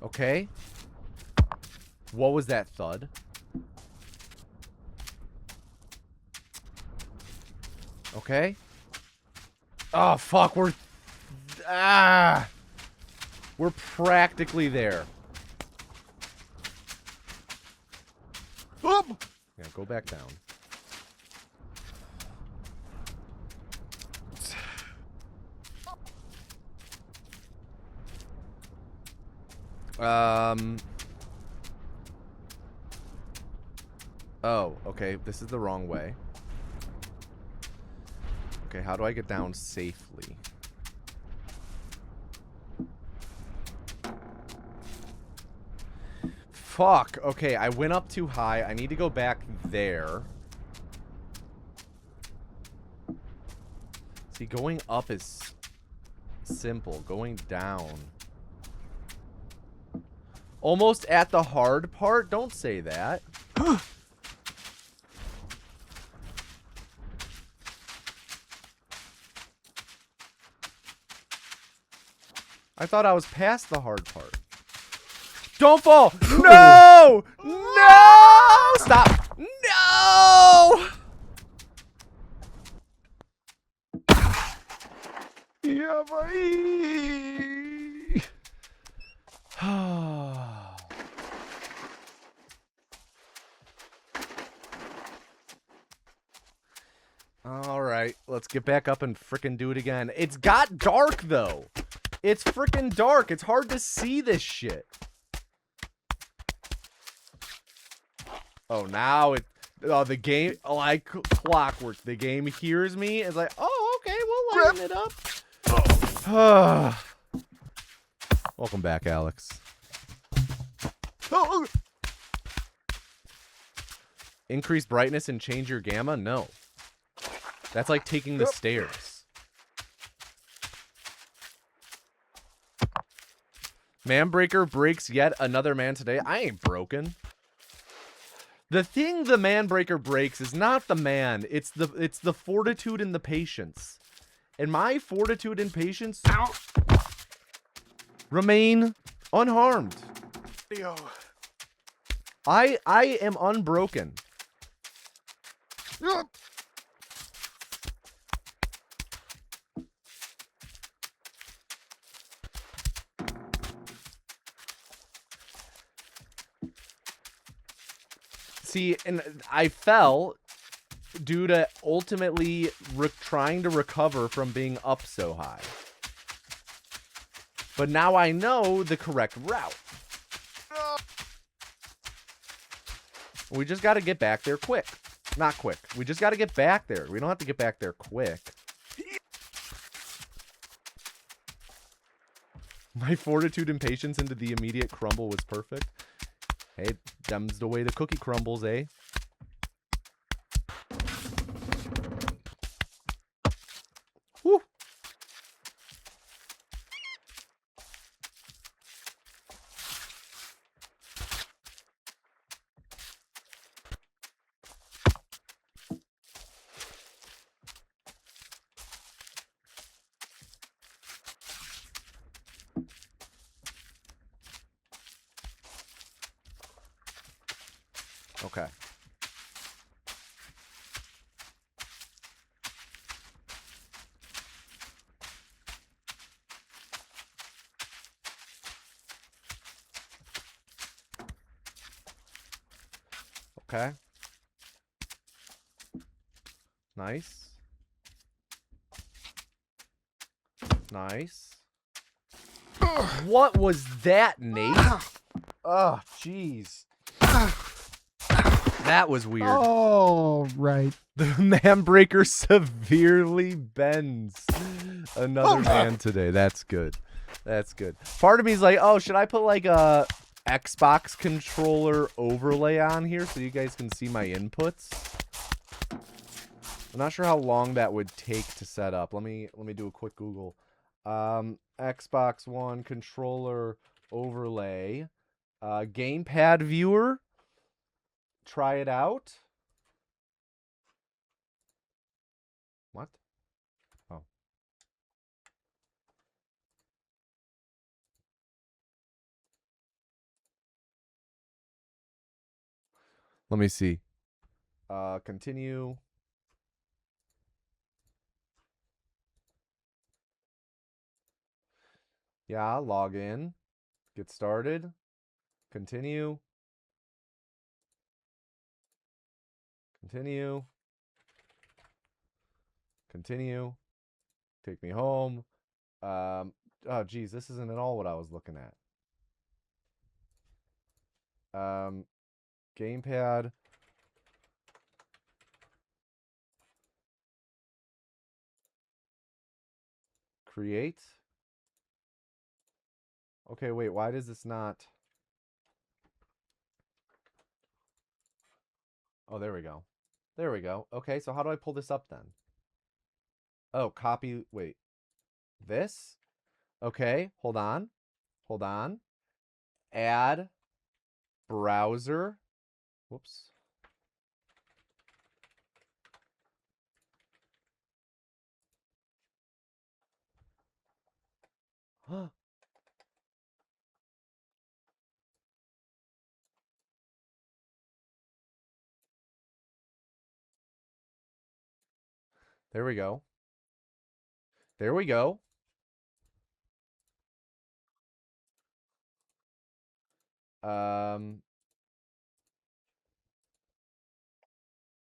Okay. What was that thud? Okay. Oh, fuck. We're practically there. Oop! Yeah, go back down. Oh, okay. This is the wrong way. Okay, how do I get down safely? Fuck. Okay, I went up too high. I need to go back there. See, going up is simple. Going down. Almost at the hard part? Don't say that. I thought I was past the hard part. Don't fall! No! No! Stop! No! Yeah, boy. All right, let's get back up and frickin' do it again. It's got dark though. It's frickin' dark. It's hard to see this shit. Oh, now it. Oh, the game, like clockwork. The game hears me. It's like, oh, okay, we'll lighten it up. Welcome back, Alex. Increase brightness and change your gamma? No. That's like taking the stairs. Manbreaker breaks yet another man today. I ain't broken. The thing the Manbreaker breaks is not the man. It's the fortitude and the patience. And my fortitude and patience remain unharmed. I am unbroken. See, and I fell due to ultimately trying to recover from being up so high. But now I know the correct route. We just got to get back there quick. Not quick. We just got to get back there. We don't have to get back there quick. My fortitude and patience into the immediate crumble was perfect. Hey, them's the way the cookie crumbles, eh? Woo! Okay. Okay. Nice. Nice. What was that, Nate? Oh, jeez. That was weird. Oh, right. The MANBREAKER severely bends another man today. That's good. That's good. Part of me is like, oh, should I put like a Xbox controller overlay on here so you guys can see my inputs? I'm not sure how long that would take to set up. Let me do a quick Google. Xbox One controller overlay. Gamepad viewer. Try it out. What? Oh. Let me see. Continue. Yeah, log in. Get started. Continue. Continue. Continue. Take me home. Oh, geez, this isn't at all what I was looking at. Gamepad. Create. Okay, wait, why does this not... Oh, there we go. There we go. Okay, so how do I pull this up then? Oh, copy... Wait. This? Okay, hold on. Hold on. Add browser. Whoops. Huh. There we go. There we go.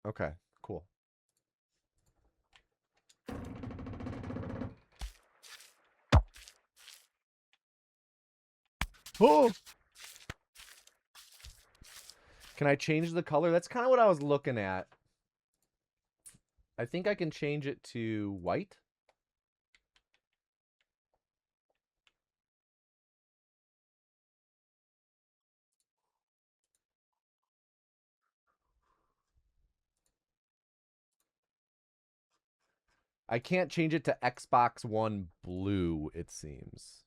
Okay, cool. Oh! Can I change the color? That's kind of what I was looking at. I think I can change it to white. I can't change it to Xbox One blue, it seems.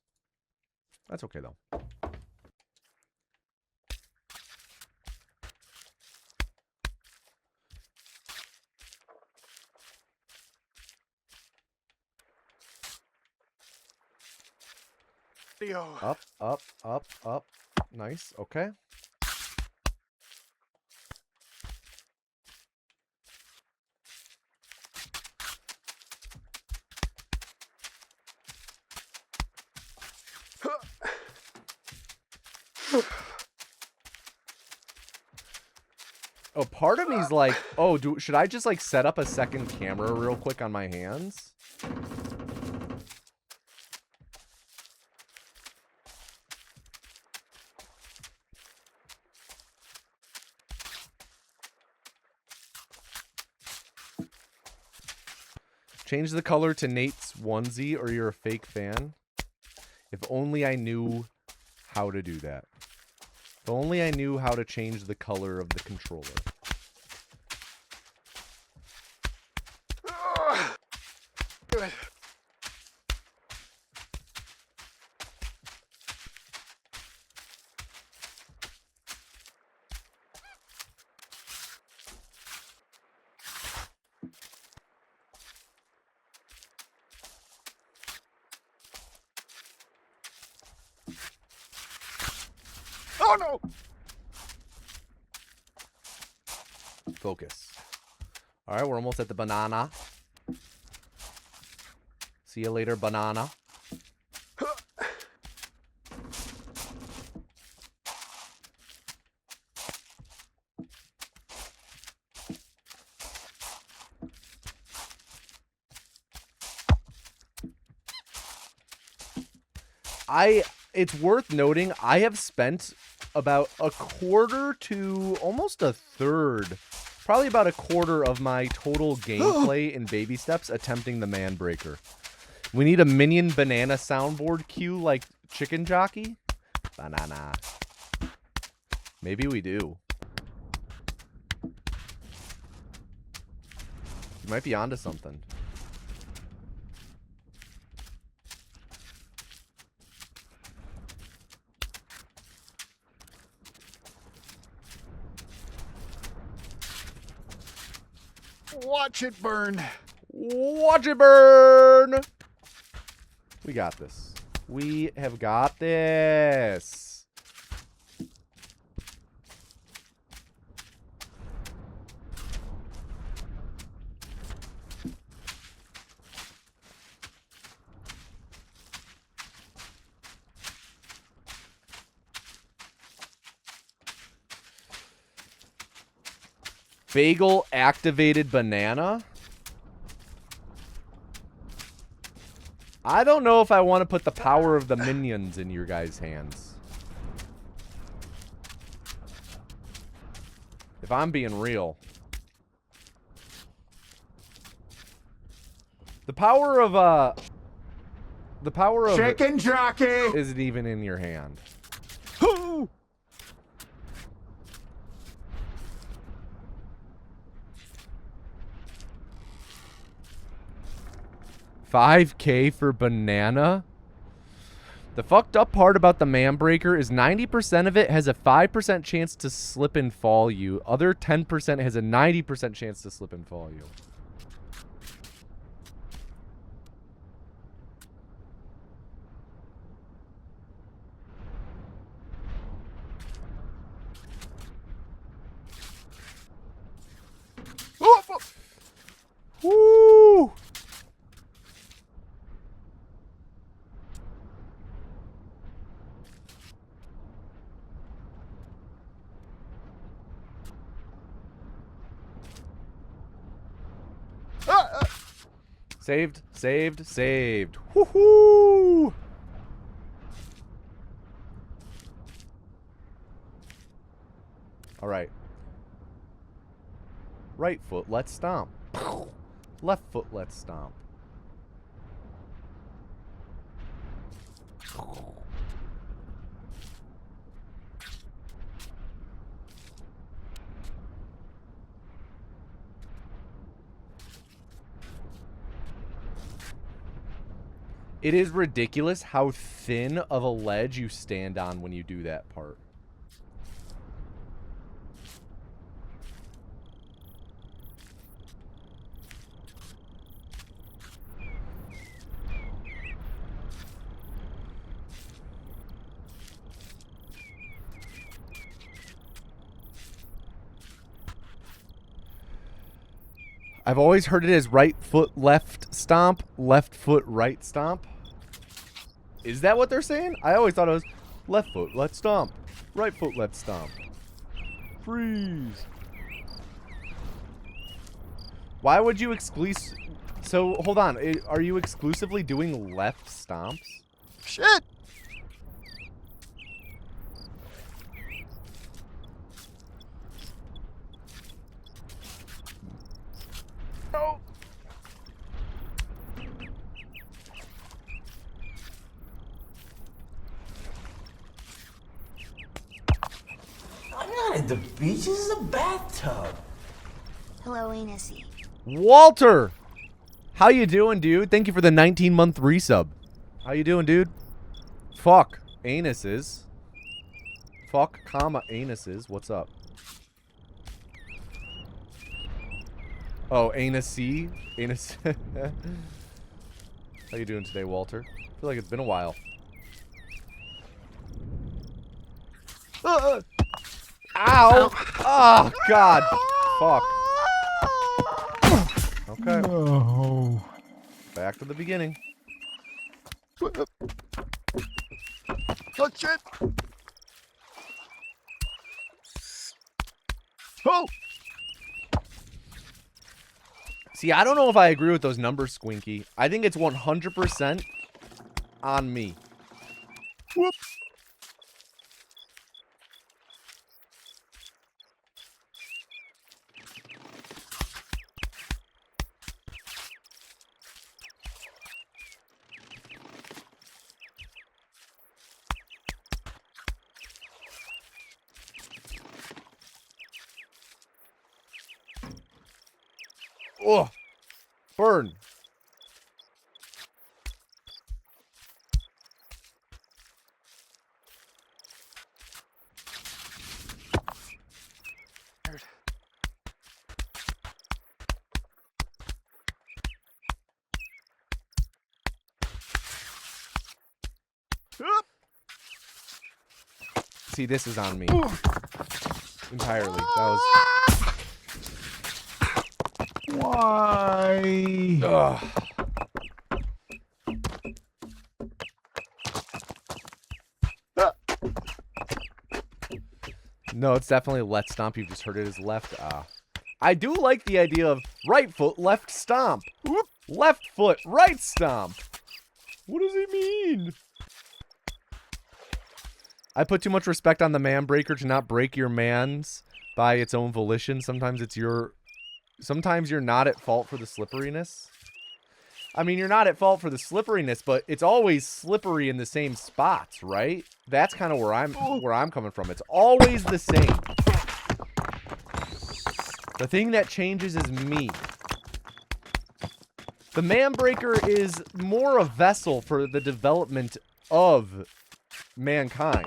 That's okay, though. Up, up, up, up. Nice, okay. Oh, part of me's like, oh, should I just like set up a second camera real quick on my hands? Change the color to Nate's onesie or you're a fake fan. If only I knew how to do that. If only I knew how to change the color of the controller. Good. Oh no! Focus. All right, we're almost at the banana. See you later, banana. It's worth noting, I have spent about a quarter to almost a third, probably about a quarter of my total gameplay in baby steps attempting the Manbreaker. We need a minion banana soundboard cue like Chicken Jockey. Banana. Maybe we do. You might be onto something. Watch it burn. Watch it burn. We got this. We have got this. Bagel activated banana? I don't know if I want to put the power of the minions in your guys' hands. If I'm being real. The power of Chicken Jockey isn't even in your hand. 5K for banana? The fucked up part about the Manbreaker is 90% of it has a 5% chance to slip and fall you. Other 10% has a 90% chance to slip and fall you. Woo! Saved, saved, saved. Woohoo! All right. Right foot, let's stomp. Left foot, let's stomp. It is ridiculous how thin of a ledge you stand on when you do that part. I've always heard it as right foot, left stomp, left foot, right stomp. Is that what they're saying? I always thought it was left foot, left stomp, right foot, left stomp. Freeze. Why would you So, hold on. Are you exclusively doing left stomps? Shit! No! I'm not at the beach, this is a bathtub. Hello, Anusy. Walter! How you doing, dude? Thank you for the 19-month resub. How you doing, dude? Fuck. Anuses. Fuck, comma, anuses. What's up? Oh, anusy? Anus. How you doing today, Walter? I feel like it's been a while. Ow! Oh, God. Fuck. Okay. No. Back to the beginning. Oh, shit! Oh! See, I don't know if I agree with those numbers, Squinky. I think it's 100% on me. Oh, burn. See, this is on me. Entirely. That was... Why? Ugh. No, it's definitely left stomp. You've just heard it as left. I do like the idea of right foot, left stomp. Whoop. Left foot, right stomp. What does it mean? I put too much respect on the MANBREAKER to not break your mans by its own volition. Sometimes you're not at fault for the slipperiness. I mean, you're not at fault for the slipperiness, but it's always slippery in the same spots, right? That's kind of where I'm coming from. It's always the same. The thing that changes is me. The MANBREAKER is more a vessel for the development of mankind.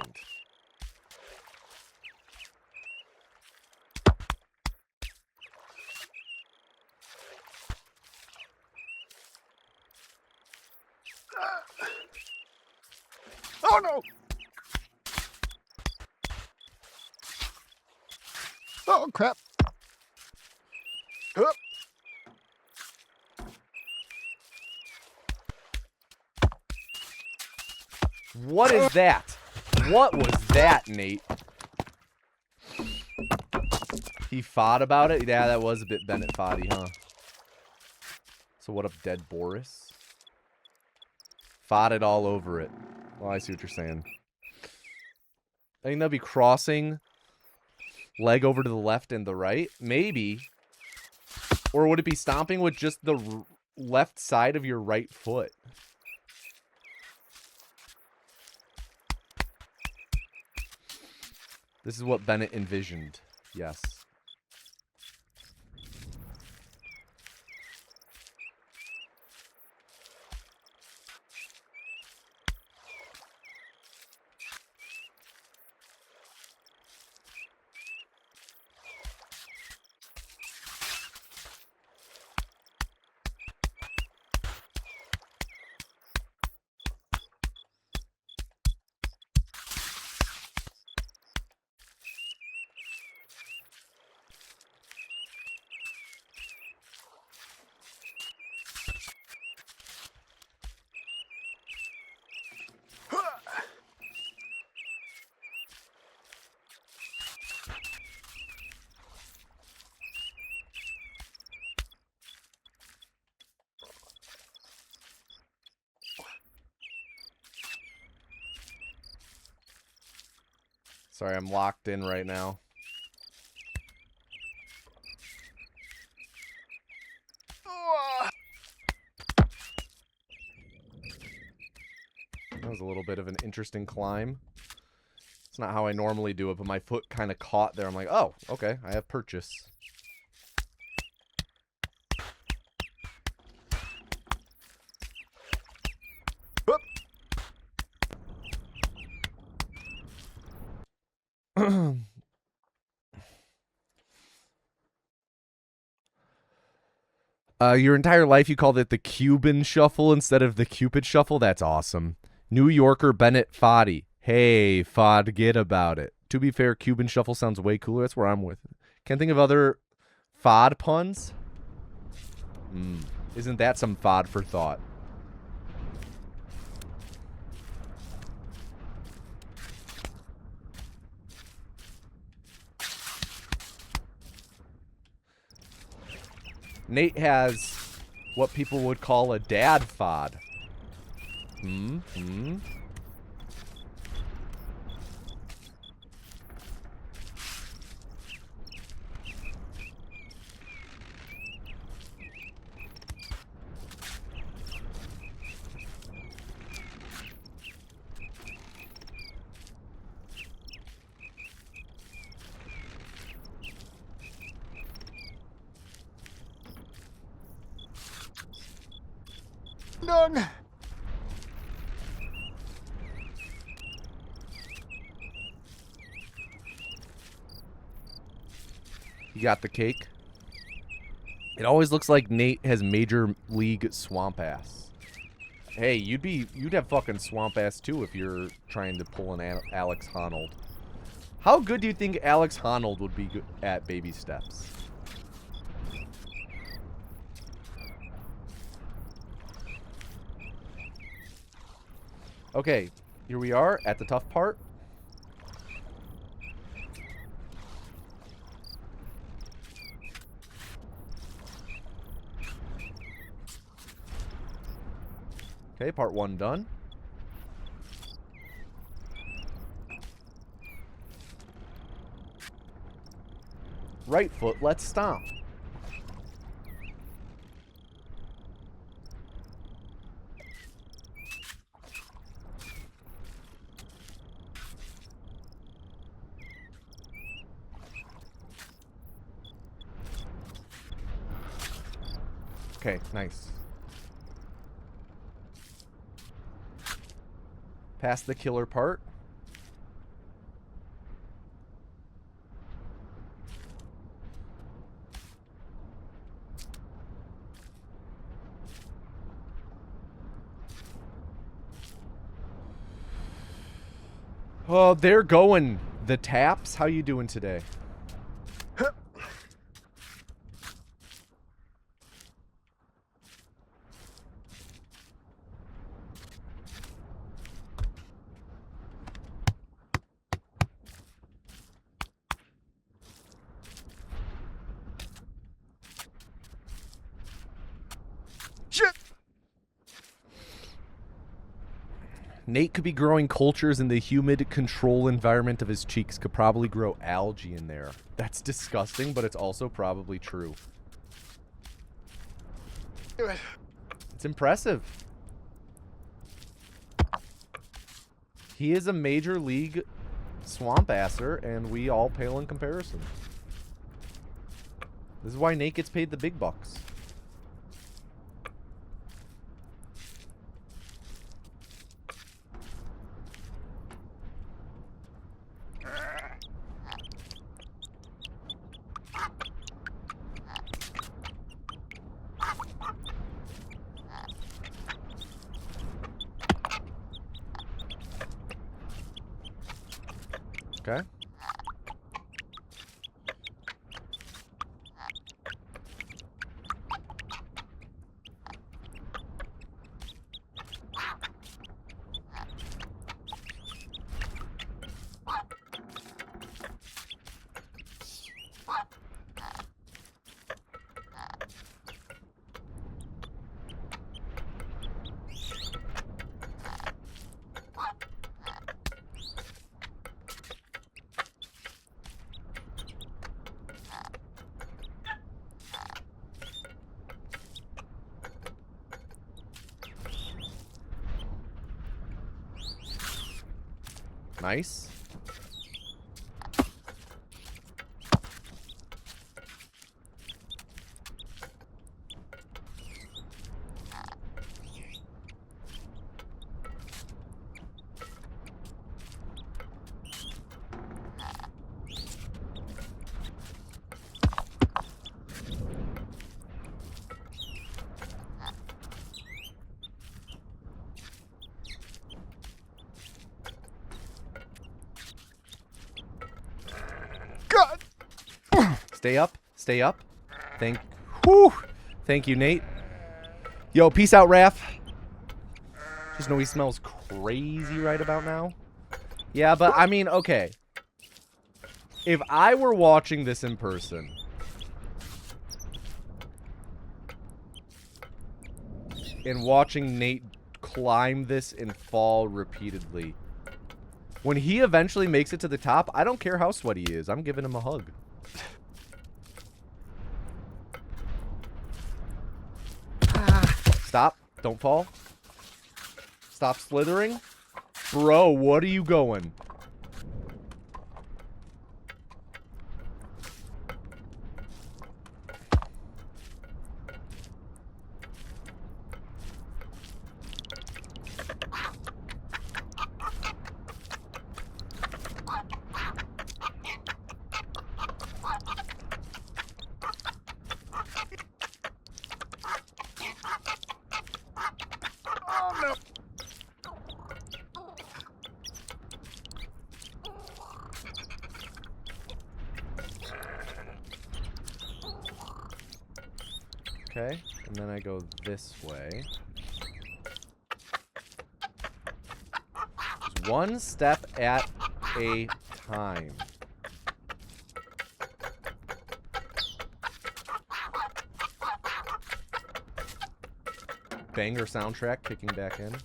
Oh no! Oh crap! Up. What is that? What was that, Nate? He fought about it? Yeah, that was a bit Bennett Foddy, huh? So what up, dead Boris? Fought it all over it. Well, I see what you're saying. I think that'd be crossing leg over to the left and the right. Maybe. Or would it be stomping with just the left side of your right foot? This is what Bennett envisioned. Yes. Sorry, I'm locked in right now. That was a little bit of an interesting climb. It's not how I normally do it, but my foot kind of caught there. I'm like, oh, okay, I have purchase. Your entire life you called it the Cuban Shuffle instead of the Cupid Shuffle? That's awesome. New Yorker Bennett Foddy. Hey, Fod, get about it. To be fair, Cuban Shuffle sounds way cooler. That's where I'm with it. Can't think of other Fod puns? Isn't that some Fod for thought? Nate has what people would call a dad fod. Done. You got the cake? It always looks like Nate has major league swamp ass. Hey, you'd have fucking swamp ass too if you're trying to pull an Alex Honnold. How good do you think Alex Honnold would be at baby steps? Okay, here we are at the tough part. Okay, part 1 done. Right foot, let's stomp. Okay, nice. Past the killer part. Oh, they're going. The taps. How you doing today? Nate could be growing cultures in the humid control environment of his cheeks. Could probably grow algae in there. That's disgusting, but it's also probably true. It's impressive. He is a major league swamp asser, and we all pale in comparison. This is why Nate gets paid the big bucks. Okay. Nice. Stay up. Stay up. Thank you, Nate. Yo, peace out, Raph. Just know he smells crazy right about now. Yeah, but I mean, okay. If I were watching this in person, and watching Nate climb this and fall repeatedly, when he eventually makes it to the top, I don't care how sweaty he is. I'm giving him a hug. Stop. Don't fall. Stop slithering. Bro, what are you going? Okay, and then I go this way. Just one step at a time. Banger soundtrack kicking back in.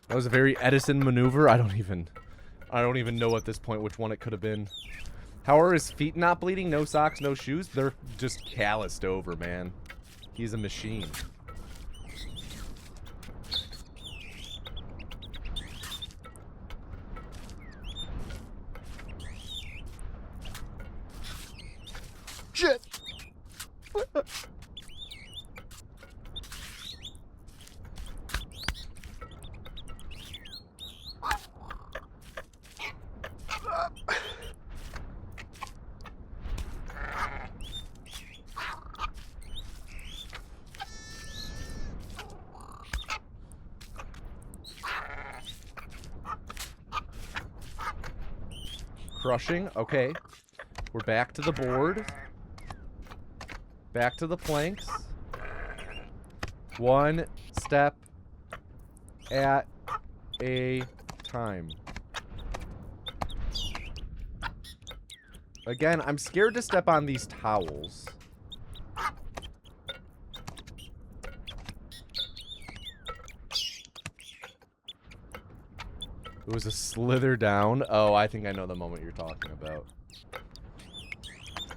That was a very Edison maneuver. I don't even know at this point which one it could have been. How are his feet not bleeding? No socks, no shoes? They're just calloused over, man. He's a machine. Shit. Crushing. Okay. We're back to the board. Back to the planks. One step at a time. Again, I'm scared to step on these towels. It was a slither down. Oh, I think I know the moment you're talking about.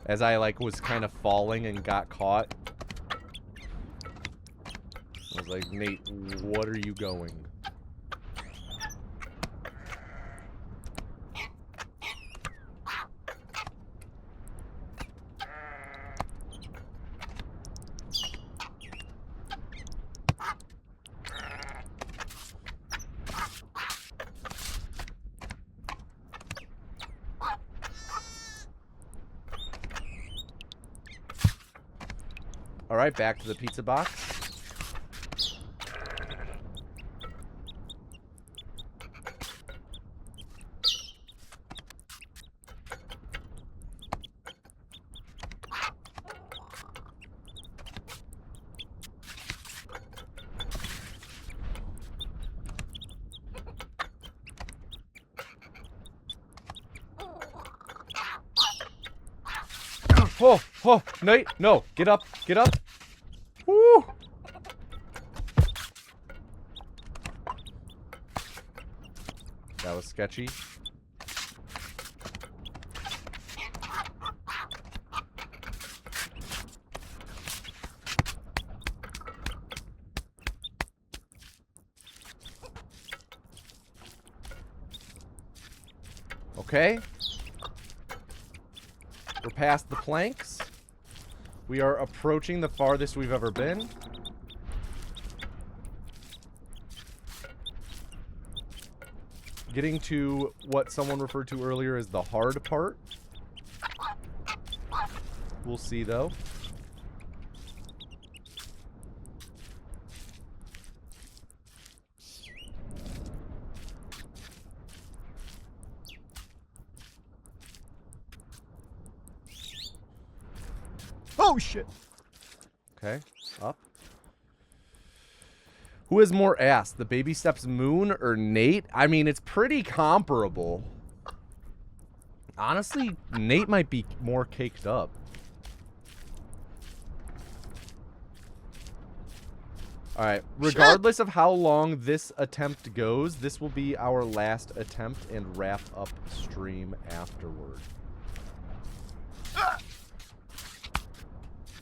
As I, like, was kind of falling and got caught. I was like, Nate, what are you going? Alright, back to the pizza box. Oh, oh, Nate, no, get up, get up. Woo! That was sketchy. Okay. We're past the planks. We are approaching the farthest we've ever been. Getting to what someone referred to earlier as the hard part. We'll see, though. Oh, shit. Okay, up. Who has more ass, the Baby Steps Moon or Nate? I mean, it's pretty comparable. Honestly, Nate might be more caked up. Alright, regardless of how long this attempt goes, this will be our last attempt and wrap up stream afterward.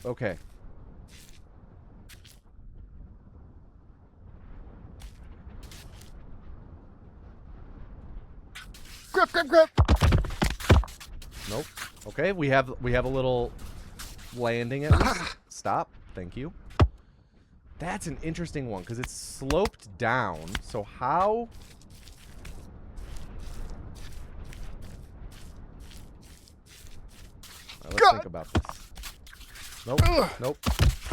Okay. Grip, grip, grip. Nope. Okay, we have a little landing at least. Stop. Thank you. That's an interesting one because it's sloped down. So how? All right, let's think about this. Nope. Nope.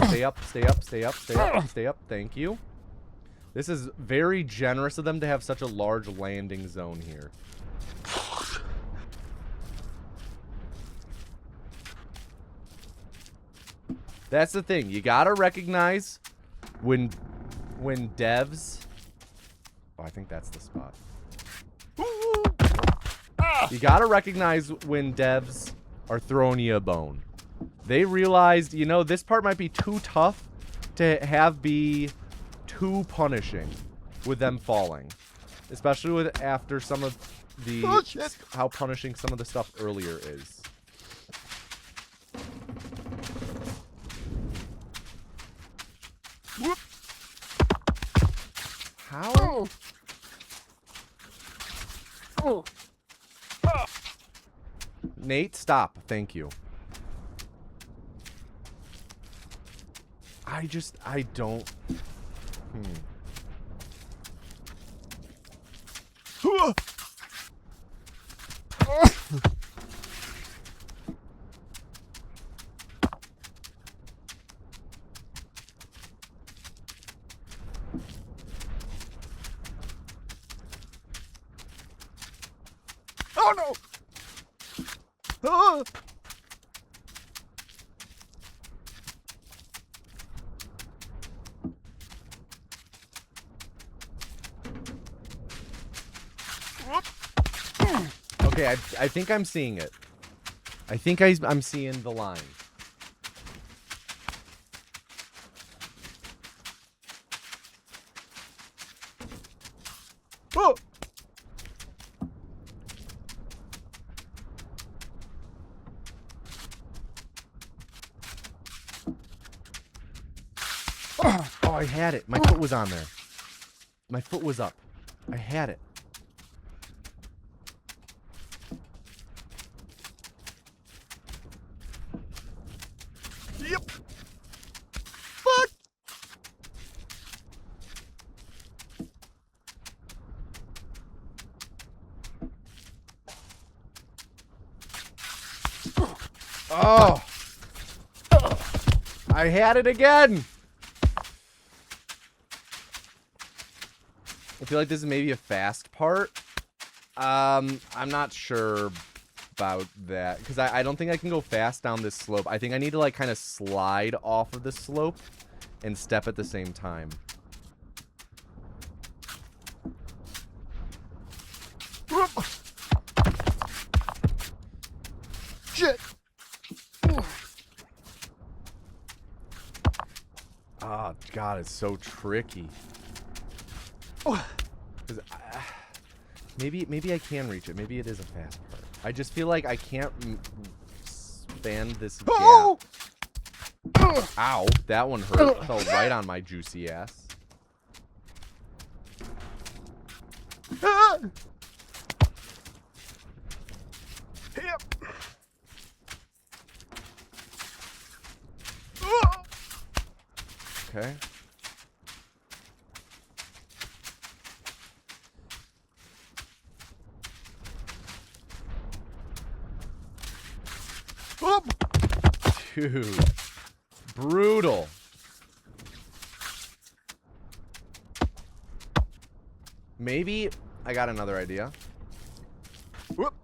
Stay up, stay up, stay up, stay up, stay up. Thank you. This is very generous of them to have such a large landing zone here. That's the thing. You gotta recognize when devs... Oh, I think that's the spot. You gotta recognize when devs are throwing you a bone. They realized, you know, this part might be too tough to have be too punishing with them falling. Especially with after some of the... how punishing some of the stuff earlier is. Whoop. How? Oh. Nate, stop. Thank you. I don't... Oh no! Ah! Okay, I think I'm seeing it. I think I'm seeing the line. Oh! Oh, I had it. My foot was on there. My foot was up. I had it. Yep. Fuck. Oh. I had it again. I feel like this is maybe a fast part. I'm not sure about that because I don't think I can go fast down this slope. I think I need to like kind of slide off of the slope and step at the same time. Shit. Oh God, it's so tricky. Maybe I can reach it. Maybe it is a fast part. I just feel like I can't span this gap. Oh! Ow, that one hurt. Fell right on my juicy ass. Okay. Dude. Brutal. Maybe I got another idea. Whoop.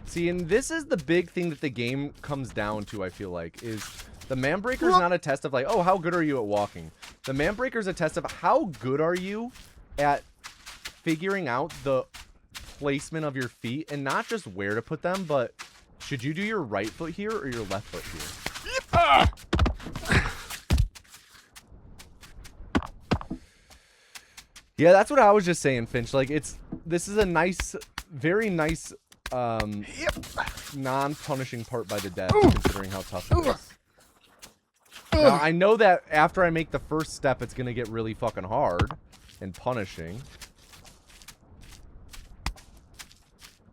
See, and this is the big thing that the game comes down to, I feel like, is the MANBREAKER is not a test of like, oh, how good are you at walking? The MANBREAKER is a test of how good are you at figuring out the placement of your feet, and not just where to put them, but should you do your right foot here or your left foot here? Yeah, that's what I was just saying, Finch. Like, this is a nice, very nice, non-punishing part by the devs, considering how tough it is. Now, I know that after I make the first step, it's gonna get really fucking hard and punishing.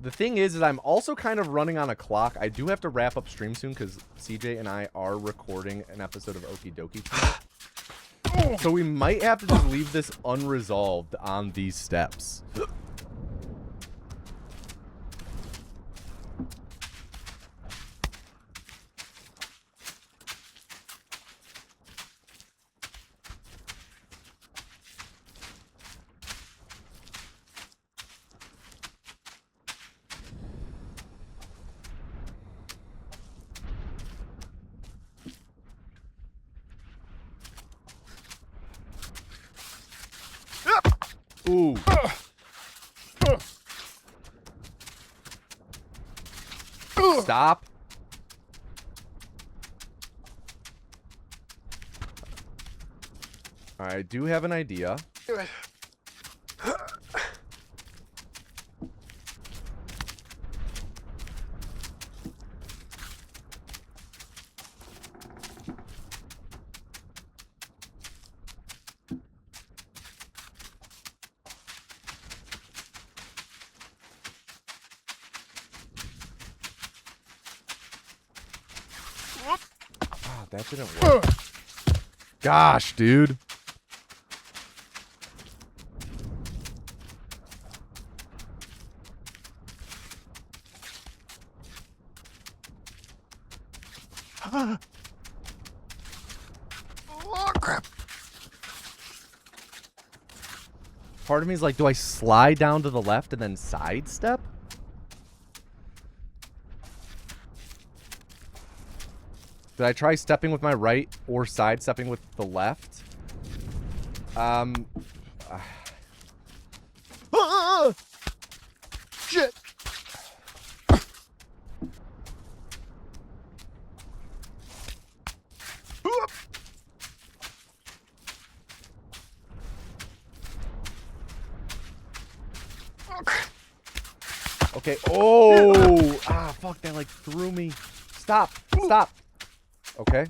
The thing is I'm also kind of running on a clock. I do have to wrap up stream soon because CJ and I are recording an episode of Okie Dokie tonight. So we might have to just leave this unresolved on these steps. Ooh. Stop. I do have an idea. That didn't work. Gosh, dude. Oh, crap. Part of me is like, do I slide down to the left and then sidestep? Did I try stepping with my right or sidestepping with the left? Shit. Okay. Oh. Ah, fuck. That like threw me. Stop. Stop. Okay.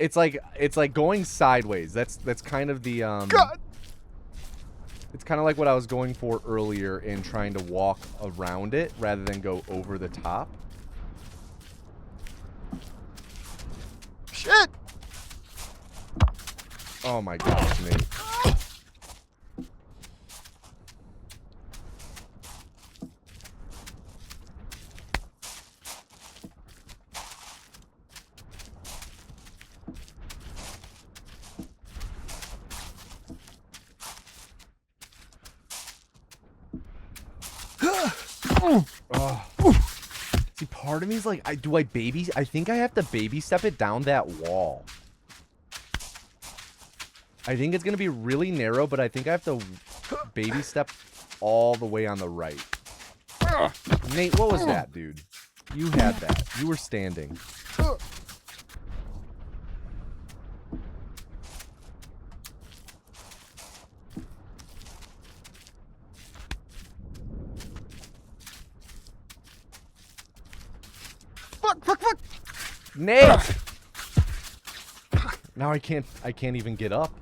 It's like going sideways. That's kind of the God. It's kind of like what I was going for earlier in trying to walk around it rather than go over the top. Shit. Oh my gosh, mate. Oh. See, part of me is like, I think I have to baby step it down that wall. I think it's going to be really narrow, but I think I have to baby step all the way on the right. Nate, what was that, dude? You had that. You were standing. Fuck. Nate! Now I can't even get up.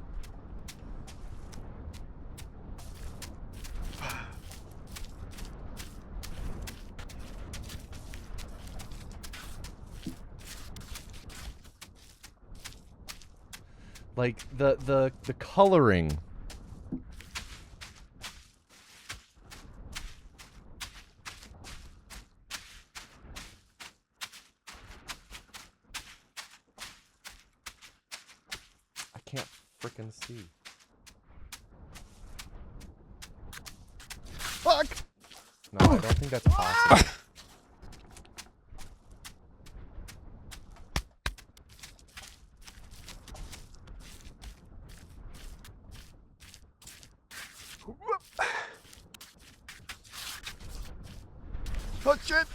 Like the coloring. I can't frickin' see. Fuck. No, I don't think that's possible. Oh, shit.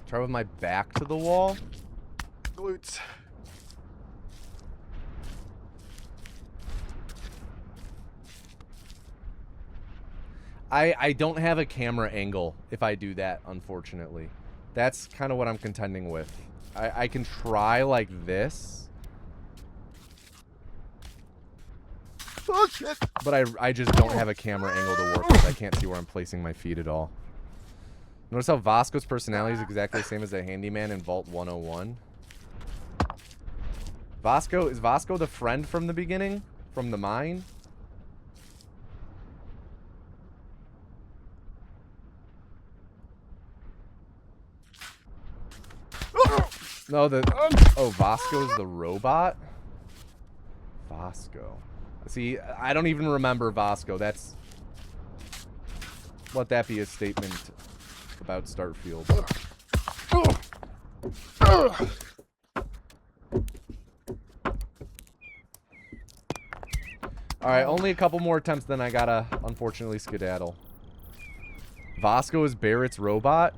Try with my back to the wall. Glutes. I don't have a camera angle if I do that, unfortunately. That's kind of what I'm contending with. I can try like this. Oh, shit. But I just don't have a camera angle to work with. I can't see where I'm placing my feet at all. Notice how Vasco's personality is exactly the same as the handyman in Vault 101. Is Vasco the friend from the beginning? From the mine? No, oh, Vasco's the robot? Vasco. See, I don't even remember Vasco. That's... Let that be a statement about Starfield. Alright, only a couple more attempts, then I gotta, unfortunately, skedaddle. Vasco is Barrett's robot?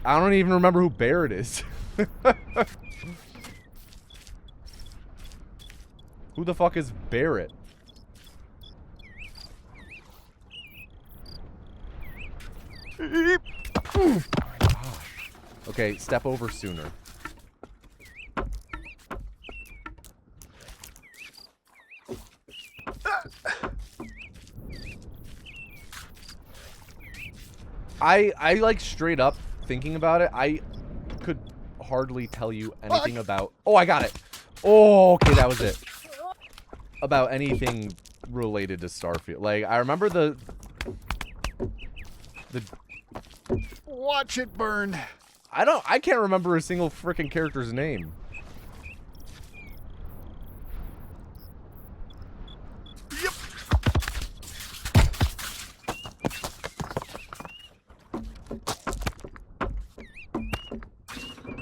I don't even remember who Barrett is. Who the fuck is Barrett? Oh my gosh. Okay, step over sooner. I like straight up thinking about it, I could hardly tell you anything about... Oh, I got it. Oh, okay, that was it. About anything related to Starfield. Like, I remember the... Watch it burn. I can't remember a single freaking character's name. Yep.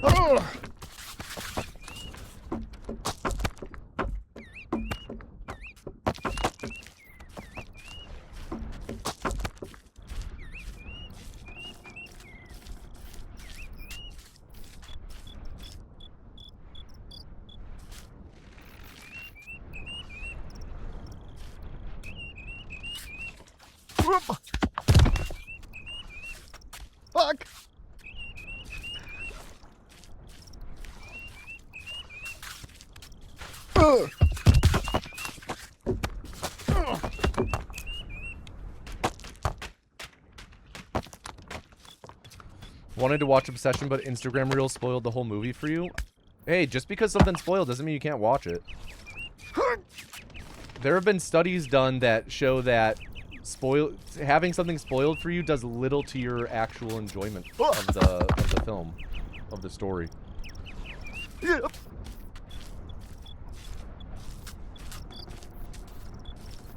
Oh. Fuck. Wanted to watch Obsession, but Instagram Reels spoiled the whole movie for you? Hey, just because something's spoiled doesn't mean you can't watch it. There have been studies done that show that having something spoiled for you does little to your actual enjoyment of the film, of the story. Yep.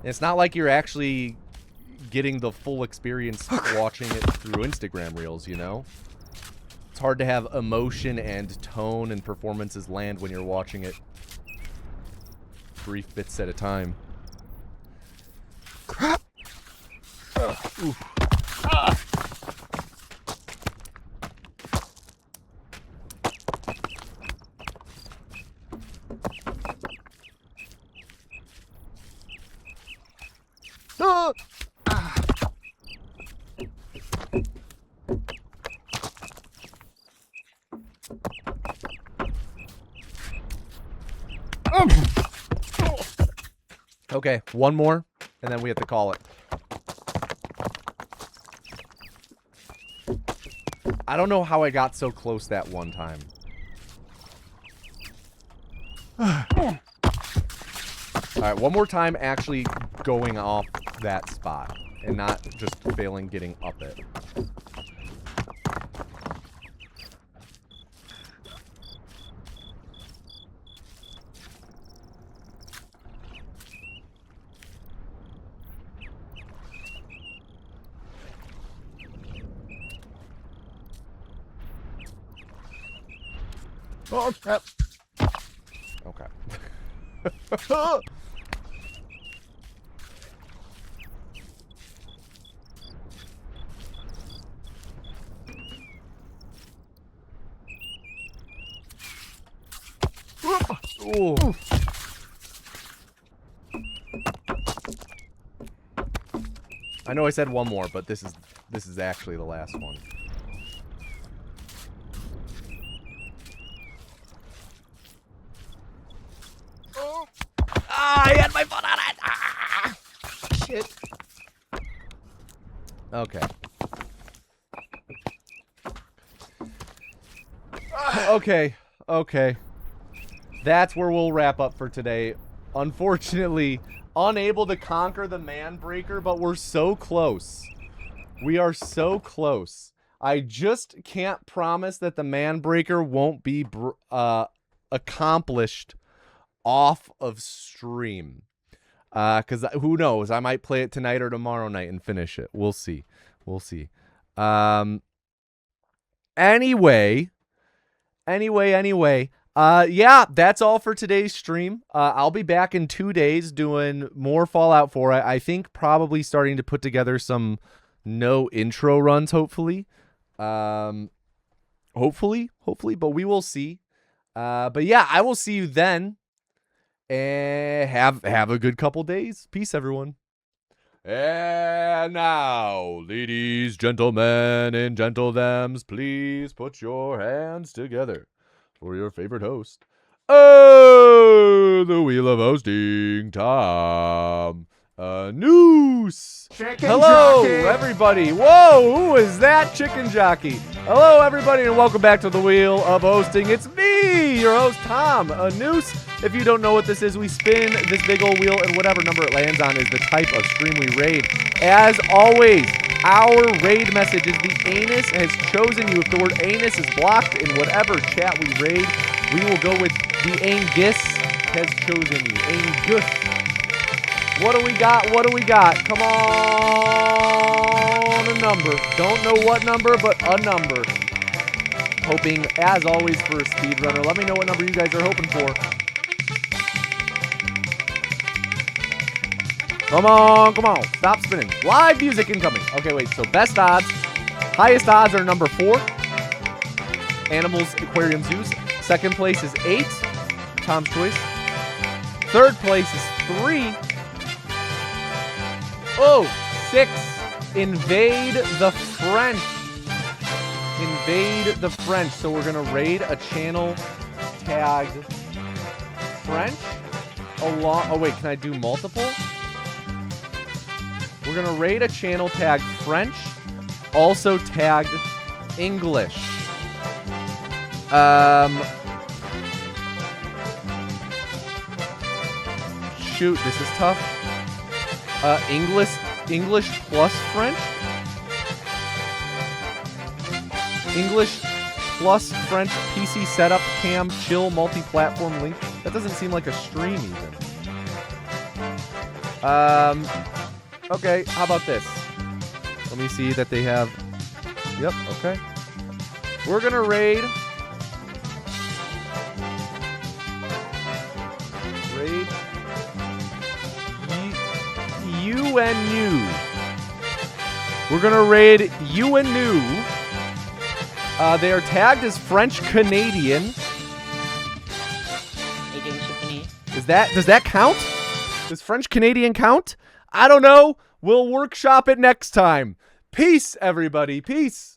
It's not like you're actually getting the full experience watching it through Instagram Reels, you know? It's hard to have emotion and tone and performances land when you're watching it brief bits at a time. Crap. Oof. Okay, one more, and then we have to call it. I don't know how I got so close that one time. Alright, one more time actually going off that spot, and not just failing getting up it. Oh, crap. Okay. Ooh. I know I said one more, but this is actually the last one. Ah, I had my foot on it. Ah, shit. Okay. Okay. That's where we'll wrap up for today. Unfortunately, unable to conquer the MANBREAKER, but we're so close. We are so close. I just can't promise that the MANBREAKER won't be accomplished off of stream. Because who knows? I might play it tonight or tomorrow night and finish it. We'll see. Anyway. Yeah, that's all for today's stream. I'll be back in 2 days doing more Fallout 4. I think probably starting to put together some no intro runs, hopefully. Hopefully, but we will see. But yeah, I will see you then. And have a good couple days. Peace, everyone. And now, ladies, gentlemen, and gentlethems, please put your hands together for your favorite host. Oh, the Wheel of Hosting, Tom Noose. Hello, everybody. Whoa, who is that chicken jockey? Hello, everybody, and welcome back to the Wheel of Hosting. It's me, your host, Tom Noose. If you don't know what this is, we spin this big old wheel, and whatever number it lands on is the type of stream we raid. As always, our raid message is the anus has chosen you. If the word anus is blocked in whatever chat we raid, we will go with the angus has chosen you. Angus. What do we got? Come on, a number. Don't know what number, but a number. Hoping, as always, for a speedrunner. Let me know what number you guys are hoping for. Come on. Stop spinning. Live music incoming. Okay, wait. So best odds. Highest odds are number 4. Animals, Aquarium Zoos. Second place is 8. Tom's choice. Third place is 3. Oh, 6. Invade the French. So we're going to raid a channel tagged French. Oh, wait. Can I do multiple? We're going to raid a channel tagged French, also tagged English. Shoot, this is tough. English plus French? English plus French PC setup, cam, chill, multi-platform link. That doesn't seem like a stream even. Okay, how about this? Let me see that they have... Yep, okay. We're going to raid... UNU. We're going to raid UNU. They are tagged as French Canadian. Does that count? Does French Canadian count? I don't know. We'll workshop it next time. Peace, everybody. Peace.